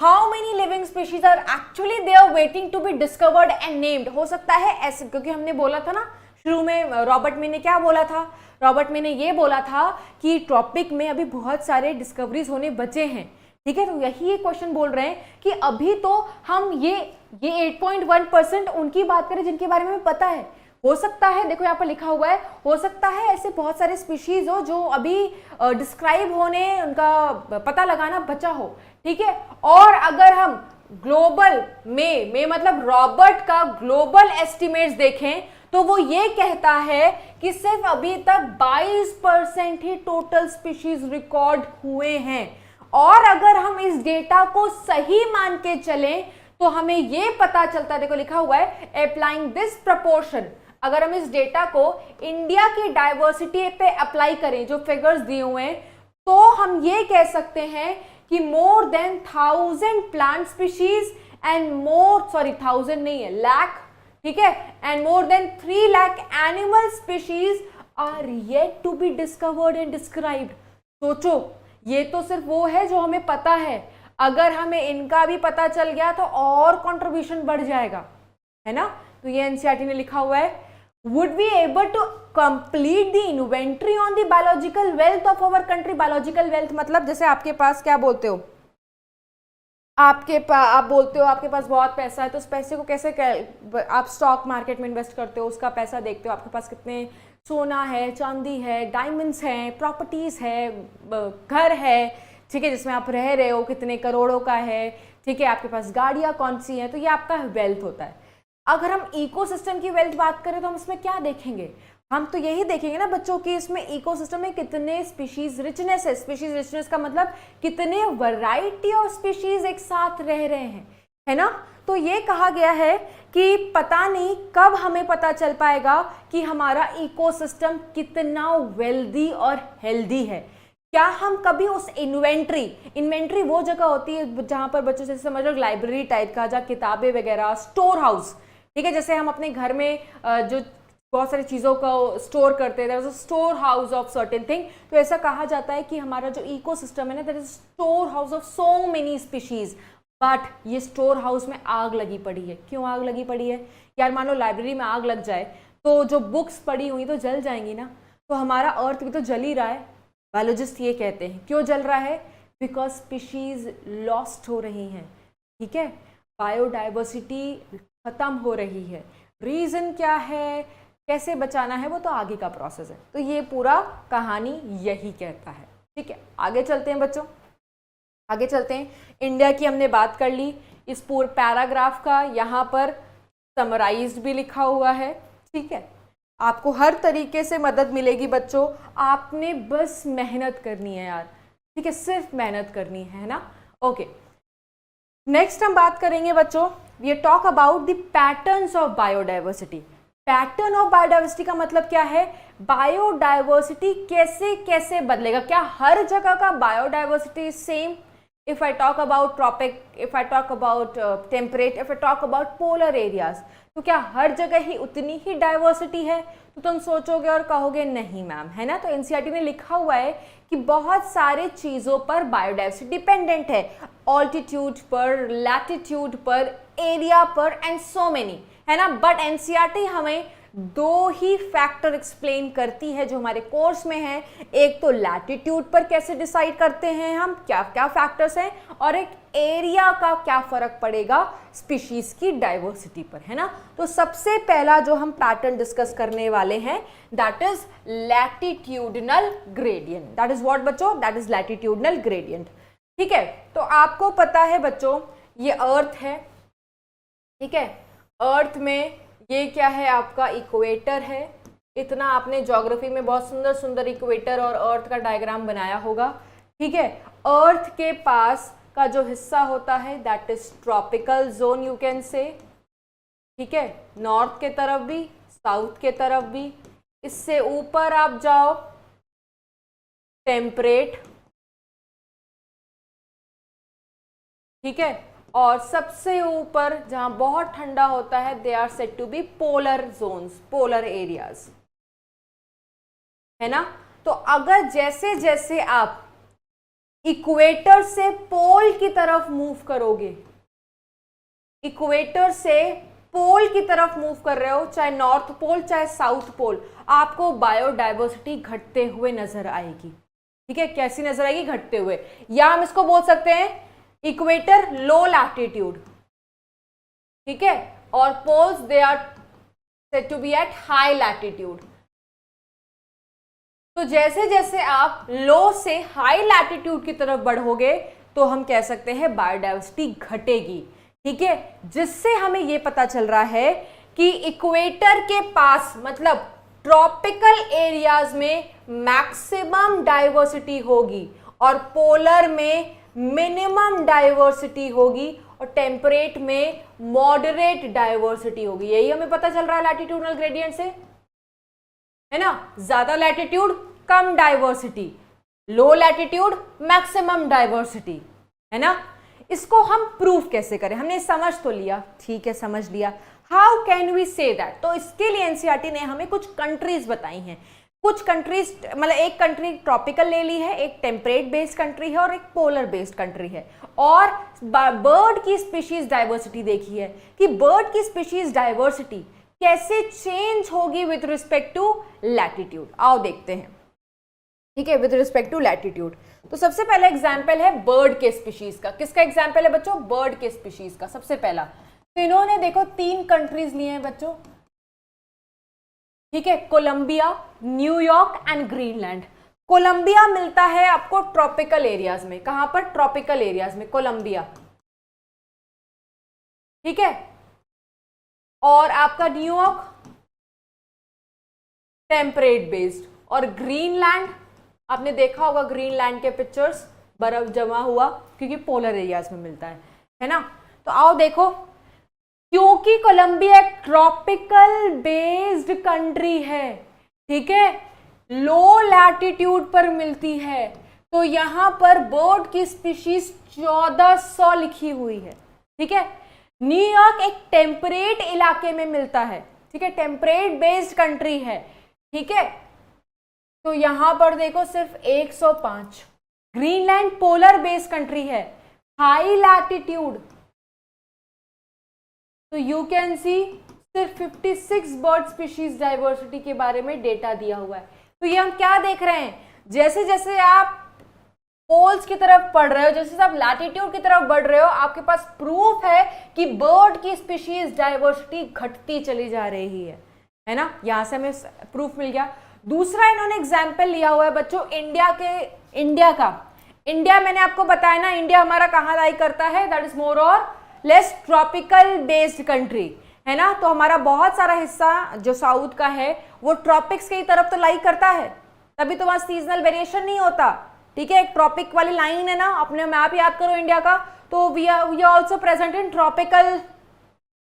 B: how many living species are actually they are waiting to be discovered and named. हो सकता है ऐसे, क्योंकि हमने बोला था ना शुरू में, रॉबर्ट मे ने क्या बोला था, रॉबर्ट मे ने ये बोला था कि ट्रॉपिक में अभी बहुत सारे डिस्कवरीज होने बचे हैं। ठीक है, तो यही ये क्वेश्चन बोल रहे हैं कि अभी तो हम ये 8.1% उनकी बात करें जिनके बारे में पता है। हो सकता है, देखो यहाँ पर लिखा हुआ है, हो सकता है ऐसे बहुत सारे स्पीशीज हो जो अभी डिस्क्राइब होने, उनका पता लगाना बचा हो। ठीक है, और अगर हम ग्लोबल में मतलब रॉबर्ट का ग्लोबल एस्टिमेट्स देखें तो वो ये कहता है कि सिर्फ अभी तक 22% ही टोटल स्पीशीज रिकॉर्ड हुए हैं और अगर हम इस डेटा को सही मान के चलें तो हमें यह पता चलता है, देखो लिखा हुआ है अप्लाइंग दिस प्रपोर्शन, अगर हम इस डेटा को इंडिया की डाइवर्सिटी पे अप्लाई करें जो फिगर्स दिए हुए हैं, तो हम ये कह सकते हैं कि more than 1000 plant species and more, sorry 1000 नहीं है, लाख, ठीक है, and more than 3 lakh animal species are yet to be discovered and described. सोचो, ये तो सिर्फ वो है जो हमें पता है, अगर हमें इनका भी पता चल गया तो और कंट्रीब्यूशन बढ़ जाएगा, है ना। तो ये एनसीईआरटी ने लिखा हुआ है, would be able to complete the inventory on the biological wealth of our country. Biological wealth मतलब जैसे आपके पास क्या बोलते हो, आप बोलते हो आपके पास बहुत पैसा है, तो उस पैसे को कैसे आप स्टॉक मार्केट में इन्वेस्ट करते हो, उसका पैसा देखते हो, आपके पास कितने सोना है, चांदी है, डायमंड्स हैं, प्रॉपर्टीज है, घर है, ठीक है, जिसमें आप रह रहे हो, कितने करोड़ों का है, ठीक है, आपके पास गाड़ियाँ कौन सी हैं, तो ये आपका वेल्थ होता है। अगर हम इकोसिस्टम की वेल्थ बात करें तो हम इसमें क्या देखेंगे, हम तो यही देखेंगे ना बच्चों की इसमें इकोसिस्टम में कितने स्पीशीज रिचनेस है। स्पीशीज रिचनेस का मतलब कितने वैरायटी ऑफ स्पीशीज एक साथ रह रहे हैं, है ना। तो ये कहा गया है कि पता नहीं कब हमें पता चल पाएगा कि हमारा इकोसिस्टम कितना वेल्दी और हेल्दी है। क्या हम कभी उस इन्वेंट्री वो जगह होती है जहां पर बच्चों से समझ लो लाइब्रेरी टाइप का, जहाँ किताबें वगैरह, स्टोर हाउस, ठीक है, जैसे हम अपने घर में जो बहुत सारी चीज़ों को स्टोर करते हैं, that is store house of certain thing. तो ऐसा कहा जाता है कि हमारा जो इकोसिस्टम है ना, that is store house of so many species. But ये स्टोर हाउस में आग लगी पड़ी है। क्यों आग लगी पड़ी है यार? मान लो लाइब्रेरी में आग लग जाए तो जो बुक्स पड़ी हुई तो जल जाएंगी ना, तो हमारा अर्थ भी तो जल ही रहा है। बायोलॉजिस्ट ये कहते हैं क्यों जल रहा है, बिकॉज स्पीशीज लॉस्ट हो रही हैं, ठीक है, बायोडाइवर्सिटी खत्म हो रही है। रीजन क्या है, कैसे बचाना है, वो तो आगे का प्रोसेस है। तो ये पूरा कहानी यही कहता है, ठीक है। आगे चलते हैं बच्चों, आगे चलते हैं। इंडिया की हमने बात कर ली, इस पूरे पैराग्राफ का यहाँ पर समराइज्ड भी लिखा हुआ है, ठीक है। आपको हर तरीके से मदद मिलेगी बच्चों, आपने बस मेहनत करनी है यार, ठीक है, सिर्फ मेहनत करनी है ना। ओके, नेक्स्ट हम बात करेंगे बच्चों, we talk about the patterns of biodiversity. Pattern of biodiversity का मतलब क्या है, बायोडाइवर्सिटी कैसे कैसे बदलेगा, क्या हर जगह का biodiversity same. If I talk about tropic, if I talk about temperate, if I talk about polar areas, तो क्या हर जगह ही उतनी ही डाइवर्सिटी है? तो तुम सोचोगे और कहोगे नहीं मैम, है ना। तो एनसीईआरटी ने लिखा हुआ है कि बहुत सारे चीज़ों पर बायोडाइवर्सिटी डिपेंडेंट है, ऑल्टीट्यूड पर, लैटिट्यूड पर, एरिया पर एंड सो मेनी, है ना। बट एनसीईआरटी हमें दो ही फैक्टर एक्सप्लेन करती है जो हमारे कोर्स में है। एक तो लैटिट्यूड पर कैसे डिसाइड करते हैं हम, क्या क्या फैक्टर्स हैं, और एक एरिया का क्या फर्क पड़ेगा स्पीशीज की डाइवर्सिटी पर, है ना। तो सबसे पहला जो हम पैटर्न डिस्कस करने वाले हैं that is latitudinal gradient. That is what बच्चों, दैट इज लैटिट्यूडनल ग्रेडियंट, ठीक है। तो आपको पता है बच्चों ये अर्थ है, ठीक है, अर्थ में ये क्या है आपका इक्वेटर है। इतना आपने ज्योग्राफी में बहुत सुंदर सुंदर इक्वेटर और अर्थ का डायग्राम बनाया होगा, ठीक है। अर्थ के पास का जो हिस्सा होता है that is tropical zone you can say, ठीक है, नॉर्थ के तरफ भी, साउथ के तरफ भी। इससे ऊपर आप जाओ टेम्परेट, ठीक है, और सबसे ऊपर जहां बहुत ठंडा होता है they are said to be polar zones, polar areas, है ना। तो अगर जैसे जैसे आप इक्वेटर से पोल की तरफ मूव करोगे, इक्वेटर से पोल की तरफ मूव कर रहे हो, चाहे नॉर्थ पोल चाहे साउथ पोल, आपको बायोडाइवर्सिटी घटते हुए नजर आएगी, ठीक है। कैसी नजर आएगी? घटते हुए। या हम इसको बोल सकते हैं इक्वेटर लो लैटिट्यूड, ठीक है, और poles they are said to be at high latitude. तो जैसे जैसे आप लो से हाई लैटिट्यूड की तरफ बढ़ोगे तो हम कह सकते हैं बायोडाइवर्सिटी घटेगी, ठीक है। जिससे हमें यह पता चल रहा है कि इक्वेटर के पास मतलब ट्रॉपिकल एरियाज में मैक्सिमम डाइवर्सिटी होगी और पोलर में मिनिमम डाइवर्सिटी होगी और टेम्परेट में मॉडरेट डाइवर्सिटी होगी। यही हमें पता चल रहा है लैटिट्यूडनल ग्रेडियंट से, है ना। ज्यादा लैटिट्यूड कम डाइवर्सिटी, लो लैटिट्यूड मैक्सिमम डाइवर्सिटी, है ना। इसको हम प्रूफ कैसे करें, हमने समझ तो लिया, ठीक है समझ लिया, how can we say that. तो इसके लिए एनसीईआरटी ने हमें कुछ कंट्रीज बताई हैं। कुछ कंट्रीज मतलब एक कंट्री ट्रॉपिकल ले ली है, एक टेम्परेट बेस्ड कंट्री है और एक पोलर बेस्ड कंट्री है। और बर्ड की स्पीशीज डाइवर्सिटी देखी है कि बर्ड की स्पीशीज डाइवर्सिटी कैसे चेंज होगी विथ रिस्पेक्ट टू लैटिट्यूड। आओ देखते हैं, ठीक है, विथ रिस्पेक्ट टू लैटिट्यूड। तो सबसे पहला एग्जाम्पल है बर्ड के स्पीशीज का। किसका एग्जाम्पल है बच्चों? बर्ड के स्पीशीज का। सबसे पहला तो इन्होंने देखो 3 कंट्रीज लिए हैं बच्चों, ठीक है, Colombia, New York and Greenland. Colombia मिलता है आपको ट्रॉपिकल एरियाज में। कहां पर? ट्रॉपिकल एरियाज में कोलंबिया, ठीक है। और आपका न्यूयॉर्क टेम्परेट बेस्ड, और ग्रीनलैंड आपने देखा होगा ग्रीनलैंड के पिक्चर्स, बर्फ जमा हुआ, क्योंकि पोलर एरियाज में मिलता है ना। तो आओ देखो, क्योंकि कोलंबिया एक ट्रॉपिकल बेस्ड कंट्री है, ठीक है, लो लैटिट्यूड पर मिलती है, तो यहां पर बर्ड की स्पीशीज 1400 लिखी हुई है, ठीक है। न्यूयॉर्क एक टेम्परेट इलाके में मिलता है, ठीक है, टेम्परेट बेस्ड कंट्री है, ठीक है, तो यहां पर देखो सिर्फ 105। ग्रीनलैंड पोलर बेस्ड कंट्री है, हाई लैटिट्यूड, तो यू कैन सी सिर्फ 56 बर्ड स्पीशीज डाइवर्सिटी के बारे में डेटा दिया हुआ है। तो ये हम क्या देख रहे हैं, जैसे जैसे आप पोल्स की तरफ बढ़ रहे हो, जैसे जैसे आप लैटिट्यूड की तरफ बढ़ रहे हो, आपके पास प्रूफ है कि बर्ड की स्पीशीज डाइवर्सिटी घटती चली जा रही है ना। यहां से हमें प्रूफ मिल गया। दूसरा इन्होंने एग्जाम्पल लिया हुआ है बच्चों इंडिया का। इंडिया मैंने आपको बताया ना, इंडिया हमारा कहाँ लाई करता है, दैट इज मोर और लेस ट्रॉपिकल बेस्ड कंट्री, है ना। तो हमारा बहुत सारा हिस्सा जो साउथ का है वो ट्रॉपिक्स की तरफ तो लाई करता है, तभी तो वहां सीजनल वेरिएशन नहीं होता, ठीक है। एक ट्रॉपिक वाली लाइन है ना, अपने मैप याद करो इंडिया का, तो we are also present in tropical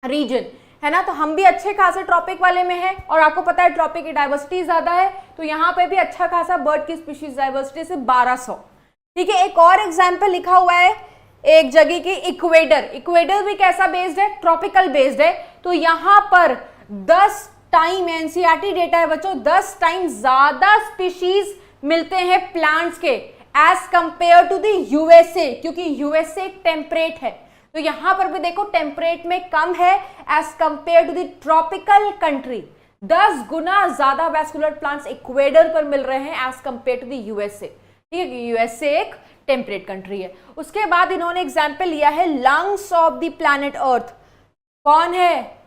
B: region, है ना। तो हम भी अच्छे खासे ट्रॉपिक वाले में है, और आपको पता है ट्रॉपिक की डाइवर्सिटी ज्यादा है, तो यहाँ पे भी अच्छा खासा बर्ड की स्पीशीज डाइवर्सिटी से 1200, ठीक है। एक और एग्जाम्पल लिखा हुआ है एक जगह की इक्वेडर। इक्वेडर भी कैसा बेस्ड है? ट्रॉपिकल बेस्ड है। तो यहां पर 10 टाइम एनसीईआरटी डेटा है बच्चों, 10 टाइम ज्यादा स्पीशीज मिलते हैं प्लांट्स के as compare to the USA, क्योंकि यूएसए एक टेम्परेट है, तो यहां पर भी देखो टेम्परेट में कम है as compare to the tropical country. 10 गुना ज्यादा वैस्कुलर प्लांट्स इक्वेडर पर मिल रहे हैं as compare to the USA, ठीक है। यूएसए एक टेम्परेट कंट्री है। उसके बाद इन्होंने एग्जाम्पल लिया है लंग्स ऑफ द प्लैनेट अर्थ। कौन है?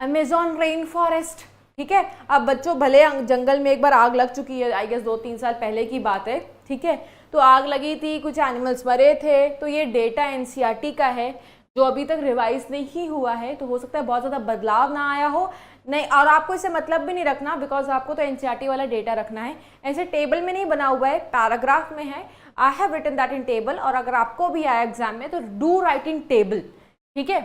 B: अमेज़न रेन फॉरेस्ट, ठीक है। अब बच्चों भले जंगल में एक बार आग लग चुकी है, आई गेस 2-3 साल पहले की बात है, ठीक है, तो आग लगी थी, कुछ एनिमल्स मरे थे, तो ये डेटा एनसीईआरटी का है जो अभी तक रिवाइज नहीं हुआ है, तो हो सकता है बहुत ज़्यादा बदलाव ना आया हो, नहीं, और आपको इससे मतलब भी नहीं रखना, बिकॉज आपको तो एनसीईआरटी वाला डेटा रखना है। ऐसे टेबल में नहीं बना हुआ है, पैराग्राफ में है, I have written that in table, और अगर आपको भी आया एग्जाम में तो डू राइट इन टेबल, ठीक है,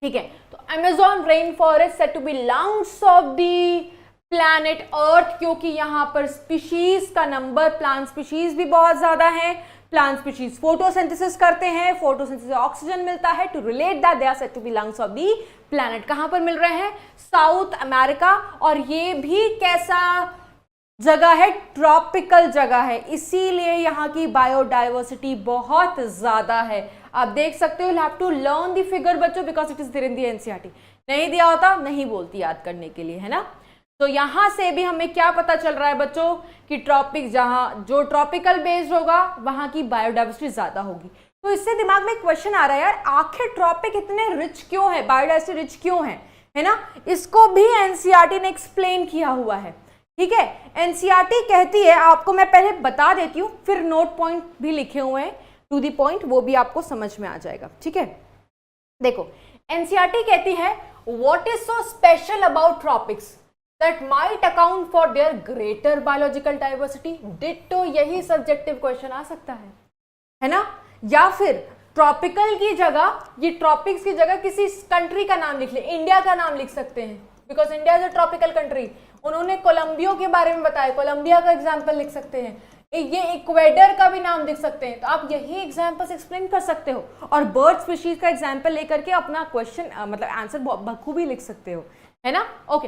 B: ठीक है। तो Amazon rain forest said to be lungs of the planet earth, क्योंकि यहाँ पर स्पीशीज का नंबर, प्लांट स्पीशीज भी बहुत ज्यादा है, प्लांट स्पीशीज फोटोसिंथेसिस करते हैं, फोटोसिंथेसिस से ऑक्सीजन मिलता है, to relate that they are said to be lungs of the planet. कहां पर मिल रहे हैं? साउथ अमेरिका, और ये भी कैसा जगह है? ट्रॉपिकल जगह है, इसीलिए यहाँ की बायोडाइवर्सिटी बहुत ज्यादा है। आप देख सकते हो, you have to learn the figure बच्चों, because it is there in the NCERT. नहीं दिया होता नहीं बोलती याद करने के लिए, है ना। तो यहां से भी हमें क्या पता चल रहा है बच्चों कि ट्रॉपिक जहां जो ट्रॉपिकल बेस्ड होगा वहां की बायोडाइवर्सिटी ज्यादा होगी। तो इससे दिमाग में एक क्वेश्चन आ रहा है, यार आखिर ट्रॉपिक इतने रिच क्यों है, बायोडाइवर्सिटी रिच क्यों है ना। इसको भी एनसीईआरटी ने एक्सप्लेन किया हुआ है, ठीक है। एनसीईआरटी कहती है, आपको मैं पहले बता देती हूँ, फिर नोट पॉइंट भी लिखे हुए हैं टू द पॉइंट, वो भी आपको समझ में आ जाएगा, ठीक है। देखो एनसीईआरटी कहती है what is so special about tropics that might account for their greater biological diversity. Ditto यही सब्जेक्टिव क्वेश्चन आ सकता है, है ना, या फिर ट्रॉपिकल की जगह, ये ट्रॉपिक्स की जगह किसी कंट्री का नाम लिख ले, इंडिया का नाम लिख सकते हैं because India is a tropical country. उन्होंने कोलंबिया के बारे में बताया, कोलंबिया का एग्जाम्पल लिख सकते हैं, ये इक्वेडर का भी नाम लिख सकते हैं। तो आप यही एग्जाम्पल्स एक्सप्लेन कर सकते हो और बर्ड स्पीशीज का एग्जाम्पल लेकर के अपना क्वेश्चन मतलब आंसर बखूबी लिख सकते हो, है ना। ओके,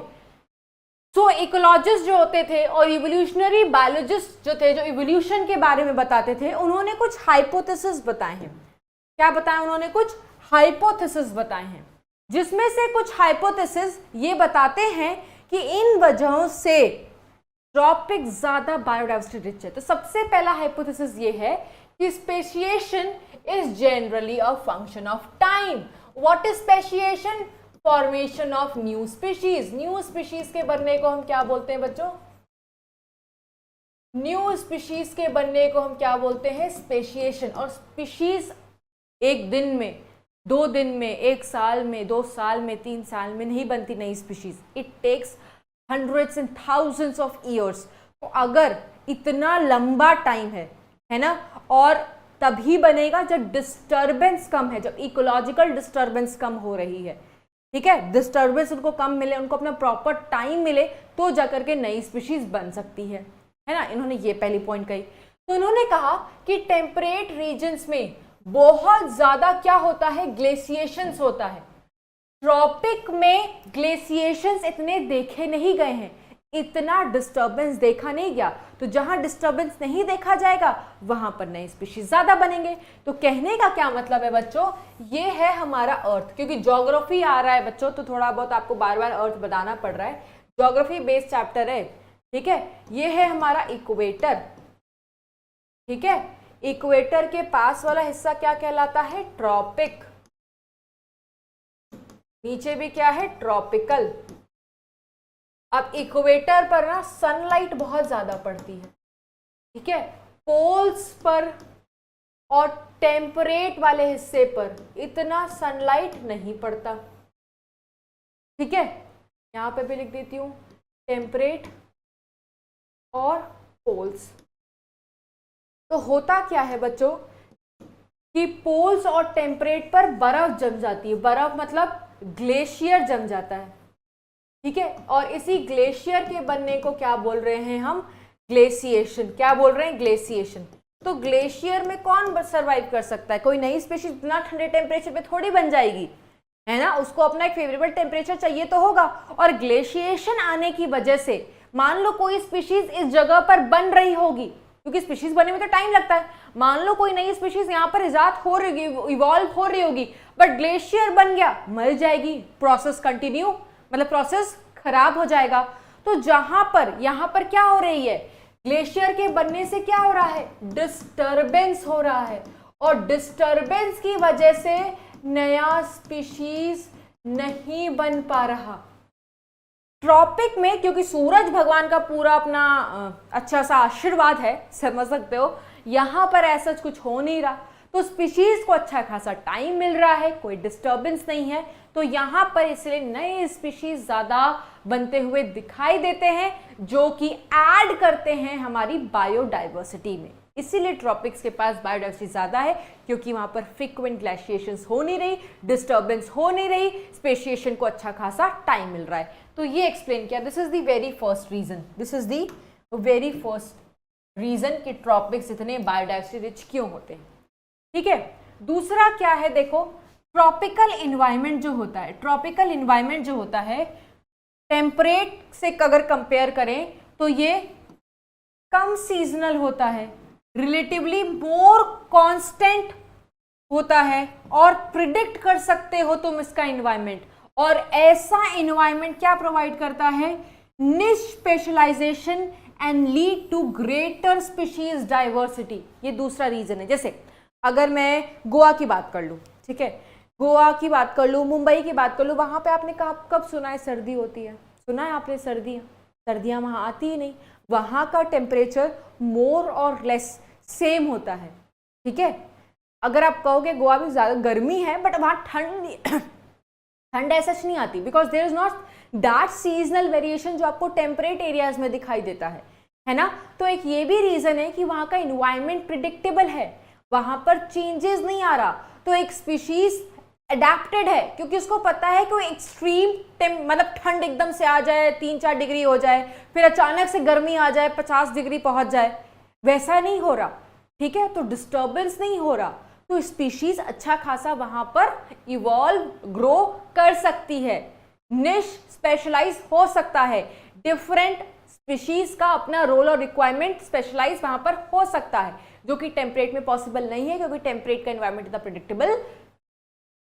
B: तो इकोलॉजिस्ट जो होते थे और इवोल्यूशनरी बायोलॉजिस्ट जो थे, जो इवोल्यूशन के बारे में बताते थे, उन्होंने कुछ हाइपोथेसिस बताए हैं। क्या बताया उन्होंने? कुछ हाइपोथेसिस बताए हैं, जिसमें से कुछ हाइपोथेसिस ये बताते हैं कि इन वजहों से ट्रॉपिक ज्यादा बायोडाइवर्सिटी रिच है। तो सबसे पहला हाइपोथेसिस ये है कि speciation is generally a function of time. What is speciation? Formation of new species. New species के बनने को हम क्या बोलते हैं बच्चों? न्यू स्पीशीज के बनने को हम क्या बोलते हैं? स्पेशिएशन। और स्पीशीज एक दिन में, 2 दिन में, 1 साल में, 2 साल में, 3 साल में नहीं बनती नई species. It takes hundreds and thousands of years। तो अगर इतना लंबा टाइम है ना, और तभी बनेगा जब डिस्टर्बेंस कम है, जब इकोलॉजिकल डिस्टर्बेंस कम हो रही है, ठीक है, डिस्टर्बेंस उनको कम मिले, उनको अपना प्रॉपर टाइम मिले, तो जाकर के नई स्पीशीज बन सकती है ना। इन्होंने ये पहली पॉइंट कही। तो इन्होंने कहा कि टेम्परेट रीजन्स में बहुत ज्यादा क्या होता है? ग्लेशिएशंस होता है। ट्रॉपिक में ग्लेशिएशंस इतने देखे नहीं गए हैं, इतना डिस्टर्बेंस देखा नहीं गया। तो जहां डिस्टर्बेंस नहीं देखा जाएगा वहां पर नए स्पीशीज ज्यादा बनेंगे। तो कहने का क्या मतलब है बच्चों? ये है हमारा अर्थ, क्योंकि ज्योग्राफी आ रहा है बच्चों, तो थोड़ा बहुत आपको बार बार अर्थ बताना पड़ रहा है। ज्योग्राफी बेस्ड चैप्टर है, ठीक है। ये है हमारा इक्वेटर, ठीक है। इक्वेटर के पास वाला हिस्सा क्या कहलाता है? ट्रॉपिक। नीचे भी क्या है? ट्रॉपिकल। अब इक्वेटर पर ना सनलाइट बहुत ज्यादा पड़ती है, ठीक है। पोल्स पर और टेम्परेट वाले हिस्से पर इतना सनलाइट नहीं पड़ता, ठीक है। यहां पे भी लिख देती हूं टेम्परेट और पोल्स। तो होता क्या है बच्चों कि पोल्स और टेम्परेट पर बर्फ जम जाती है। बर्फ मतलब ग्लेशियर जम जाता है, ठीक है। और इसी ग्लेशियर के बनने को क्या बोल रहे हैं हम? ग्लेशिएशन। क्या बोल रहे हैं? ग्लेशिएशन। तो ग्लेशियर में कौन सरवाइव कर सकता है? कोई नई स्पीशीज बिना ठंडे टेम्परेचर पे थोड़ी बन जाएगी, है ना। उसको अपना एक फेवरेबल टेम्परेचर चाहिए तो होगा। और ग्लेशिएशन आने की वजह से मान लो कोई स्पीशीज इस जगह पर बन रही होगी, क्योंकि स्पीशीज बनने में तो टाइम लगता है। मान लो कोई नई स्पीशीज यहाँ पर इजाद हो रही होगी, इवॉल्व हो रही होगी, बट ग्लेशियर बन गया, मर जाएगी। प्रोसेस कंटिन्यू, मतलब प्रोसेस खराब हो जाएगा। तो जहां पर यहाँ पर क्या हो रही है? ग्लेशियर के बनने से क्या हो रहा है? डिस्टर्बेंस हो रहा है। और डिस्टर्बेंस की वजह से नया स्पीशीज नहीं बन पा रहा। ट्रॉपिक में क्योंकि सूरज भगवान का पूरा अपना अच्छा सा आशीर्वाद है, समझ सकते हो, यहां पर ऐसा कुछ हो नहीं रहा, तो स्पीशीज को अच्छा खासा टाइम मिल रहा है, कोई डिस्टर्बेंस नहीं है। तो यहां पर इसलिए नए स्पीशीज ज्यादा बनते हुए दिखाई देते हैं, जो कि ऐड करते हैं हमारी बायोडाइवर्सिटी में। इसीलिए ट्रॉपिक्स के पास बायोडाइवर्सिटी ज्यादा है, क्योंकि वहां पर फ्रीक्वेंट ग्लेशिएशंस हो नहीं रही, डिस्टर्बेंस हो नहीं रही, स्पेशिएशन को अच्छा खासा टाइम मिल रहा है। तो ये एक्सप्लेन किया। This is the very first reason, this is the very first reason कि ट्रॉपिक्स इतने बायोडाइवर्सिटी रिच क्यों होते हैं, ठीक है। दूसरा क्या है? देखो, ट्रॉपिकल इन्वायरमेंट जो होता है, ट्रॉपिकल इन्वायरमेंट जो होता है टेम्परेट से अगर कंपेयर करें तो ये कम सीजनल होता है, रिलेटिवली मोर कांस्टेंट होता है, और प्रिडिक्ट कर सकते हो तुम इसका इन्वायरमेंट। और ऐसा इन्वायरमेंट क्या प्रोवाइड करता है? Niche specialization and lead to greater species diversity. ये दूसरा रीजन है। जैसे अगर मैं गोवा की बात कर लूँ, ठीक है, गोवा की बात कर लूँ, मुंबई की बात कर लूँ, वहाँ पे आपने कब सुना है सर्दी होती है? सुना है आपने सर्दियाँ वहाँ आती ही नहीं। वहाँ का टेम्परेचर मोर और लेस सेम होता है, ठीक है। अगर आप कहोगे गोवा में ज़्यादा गर्मी है, बट वहाँ ठंड ऐसा नहीं आती, because there is not that seasonal variation जो आपको टेम्परेट एरियाज में दिखाई देता है ना। तो एक ये भी रीजन है कि वहाँ का इन्वायरमेंट प्रिडिक्टेबल है, वहां पर चेंजेस नहीं आ रहा, तो एक स्पीशीज अडेप्टेड है क्योंकि उसको पता है कि वो एक्सट्रीम मतलब ठंड एकदम से आ जाए 3-4 डिग्री हो जाए, फिर अचानक से गर्मी आ जाए 50 डिग्री पहुंच जाए, वैसा नहीं हो रहा, ठीक है। तो डिस्टर्बेंस नहीं हो रहा, तो स्पीशीज अच्छा खासा वहां पर इवॉल्व ग्रो कर सकती है, निश स्पेशलाइज हो सकता है, डिफरेंट स्पीशीज का अपना रोल और रिक्वायरमेंट स्पेशलाइज वहां पर हो सकता है, जो कि टेम्परेट में पॉसिबल नहीं है क्योंकि टेम्परेट का एनवायरमेंट इतना प्रेडिक्टेबल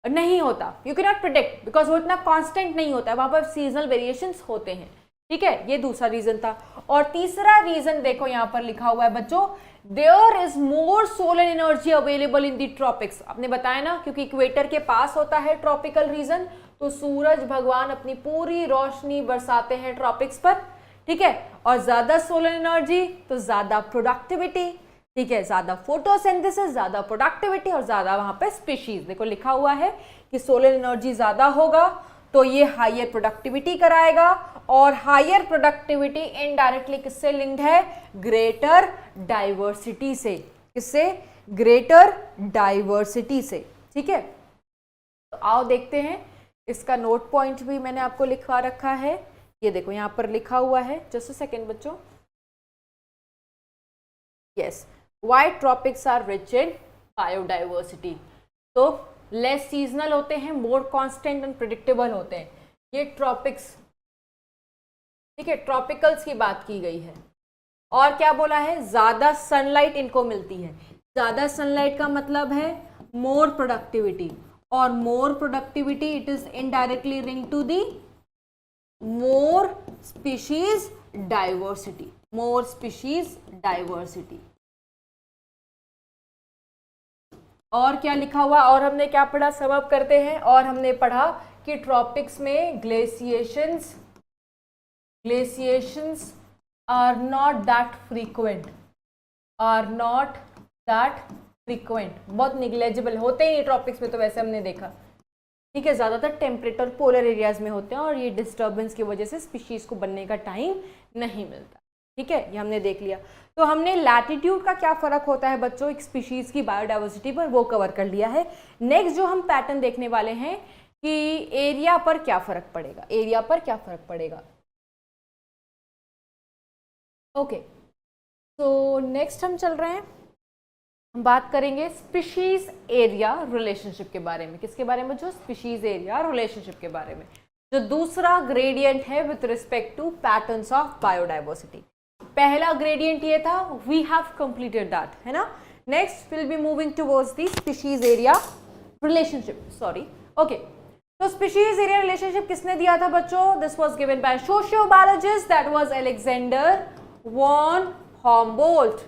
B: नहीं होता, you can not predict because वो इतना कांस्टेंट नहीं होता है, वहां पर सीजनल वेरिएशंस होते हैं, ठीक है। ये दूसरा रीजन था। और तीसरा रीजन देखो यहां पर लिखा हुआ है बच्चों, there is more solar energy available in the tropics. आपने बताया ना, क्योंकि इक्वेटर के पास होता है ट्रॉपिकल रीजन, तो सूरज भगवान अपनी पूरी रोशनी बरसाते हैं ट्रॉपिक्स पर, ठीक है। और ज्यादा सोलर एनर्जी तो ज्यादा प्रोडक्टिविटी, ठीक है, ज्यादा फोटोसिंथेसिस, ज्यादा प्रोडक्टिविटी और ज्यादा वहां पे स्पीशीज। देखो लिखा हुआ है कि सोलर एनर्जी ज्यादा होगा तो ये हायर प्रोडक्टिविटी कराएगा, और हायर प्रोडक्टिविटी इनडायरेक्टली किससे लिंक्ड है, ग्रेटर डाइवर्सिटी से। किससे, ग्रेटर डाइवर्सिटी से, ठीक है। तो आओ देखते हैं, इसका नोट पॉइंट भी मैंने आपको लिखवा रखा है, ये देखो यहां पर लिखा हुआ है, जस्ट अ सेकेंड बच्चों, yes, why tropics are rich in biodiversity. तो लेस सीजनल होते हैं, मोर कांस्टेंट एंड प्रिडिक्टेबल होते हैं ये ट्रॉपिक्स, ठीक है, ट्रॉपिकल्स की बात की गई है। और क्या बोला है, ज्यादा सनलाइट इनको मिलती है, ज्यादा सनलाइट का मतलब है मोर प्रोडक्टिविटी, और more productivity it is indirectly linked to the more species diversity, more species diversity. और क्या लिखा हुआ, और हमने क्या पढ़ा, सम अप करते हैं, और हमने पढ़ा कि ट्रॉपिक्स में ग्लेशिएशंस आर नॉट दैट फ्रीक्वेंट, बहुत निग्लेजिबल होते हैं ये ट्रॉपिक्स में, तो वैसे हमने देखा, ठीक है, ज्यादातर टेम्परेट और पोलर एरियाज में होते हैं, और ये डिस्टर्बेंस की वजह से स्पीशीज को बनने का टाइम नहीं मिलता, ठीक है, ये हमने देख लिया। तो हमने लैटिट्यूड का क्या फर्क होता है बच्चों एक स्पीशीज की बायोडाइवर्सिटी पर, वो कवर कर लिया है। नेक्स्ट जो हम पैटर्न देखने वाले हैं कि एरिया पर क्या फर्क पड़ेगा, एरिया पर क्या फर्क पड़ेगा। ओके, तो नेक्स्ट हम चल रहे हैं, हम बात करेंगे स्पीशीज एरिया रिलेशनशिप के बारे में। किसके बारे में, जो स्पीशीज एरिया रिलेशनशिप के बारे में, जो दूसरा ग्रेडियंट है with respect to patterns of biodiversity. पहला ग्रेडियंट ये था, वी हैव कंप्लीटेड दैट, है ना। Next will be moving towards the species area relationship, sorry, okay. तो स्पीशीज एरिया रिलेशनशिप किसने दिया था बच्चों, this was given by sociobiologist, that was Alexander von Humboldt,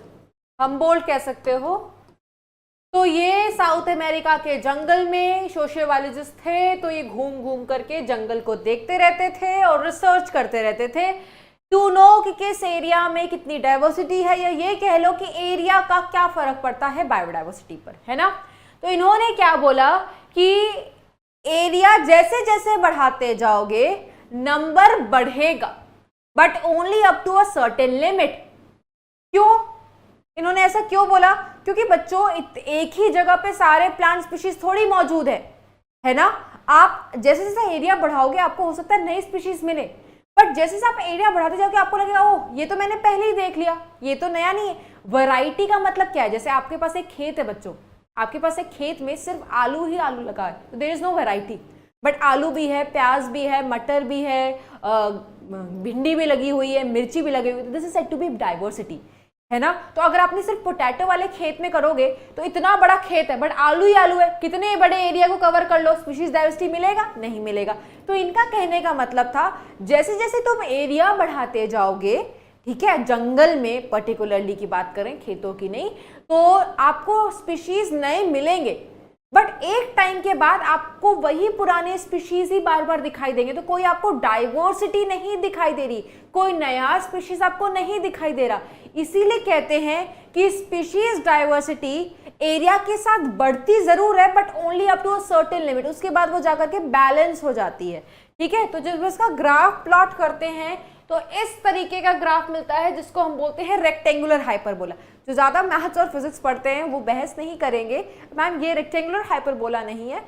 B: Humboldt कह सकते हो। तो ये साउथ अमेरिका के जंगल में सोशियोबायोलॉजिस्ट थे, तो ये घूम घूम करके जंगल को देखते रहते थे और रिसर्च करते रहते थे टू नो कि किस एरिया में कितनी डाइवर्सिटी है, या ये कह लो कि एरिया का क्या फर्क पड़ता है बायोडाइवर्सिटी पर, है ना। तो इन्होंने क्या बोला कि एरिया जैसे जैसे बढ़ाते जाओगे नंबर बढ़ेगा, but only up to a certain limit. क्यों, इन्होंने ऐसा क्यों बोला, क्योंकि बच्चों एक ही जगह पे सारे प्लांट स्पीशीज थोड़ी मौजूद है ना। आप जैसे जैसे एरिया बढ़ाओगे आपको हो सकता है नई स्पीशीज मिले, बट जैसे जैसे आप एरिया बढ़ाते जाओगे आपको लगेगा ओह ये तो मैंने पहले ही देख लिया, ये तो नया नहीं है। वैरायटी का मतलब क्या है, जैसे आपके पास एक खेत है बच्चों, आपके पास एक खेत में सिर्फ आलू ही आलू लगा है, तो there is no variety, but आलू भी है, प्याज भी है, मटर भी है, भिंडी भी लगी हुई है, मिर्ची भी लगी हुई है, this is said to be diversity, है ना। तो अगर आपने सिर्फ पोटैटो वाले खेत में करोगे तो इतना बड़ा खेत है बट आलू ही आलू है, कितने बड़े एरिया को कवर कर लो, स्पीशीज डाइवर्सिटी मिलेगा, नहीं मिलेगा। तो इनका कहने का मतलब था जैसे जैसे तुम एरिया बढ़ाते जाओगे, ठीक है, जंगल में पर्टिकुलरली की बात करें, खेतों की नहीं, तो आपको स्पीशीज नए मिलेंगे, बट एक टाइम के बाद आपको वही पुराने स्पीशीज ही बार बार दिखाई देंगे, तो कोई आपको डाइवर्सिटी नहीं दिखाई दे रही, कोई नया स्पीशीज आपको नहीं दिखाई दे रहा। इसीलिए कहते हैं कि स्पीशीज डाइवर्सिटी एरिया के साथ बढ़ती जरूर है but only up to a certain limit, उसके बाद वो जाकर के बैलेंस हो जाती है, ठीक है। तो जब इसका ग्राफ प्लॉट करते हैं तो इस तरीके का ग्राफ मिलता है जिसको हम बोलते हैं रेक्टेंगुलर हाइपरबोला। जो ज़्यादा मैथ्स और फिजिक्स पढ़ते हैं वो बहस नहीं करेंगे, मैम ये रेक्टेंगुलर हाइपरबोला नहीं है,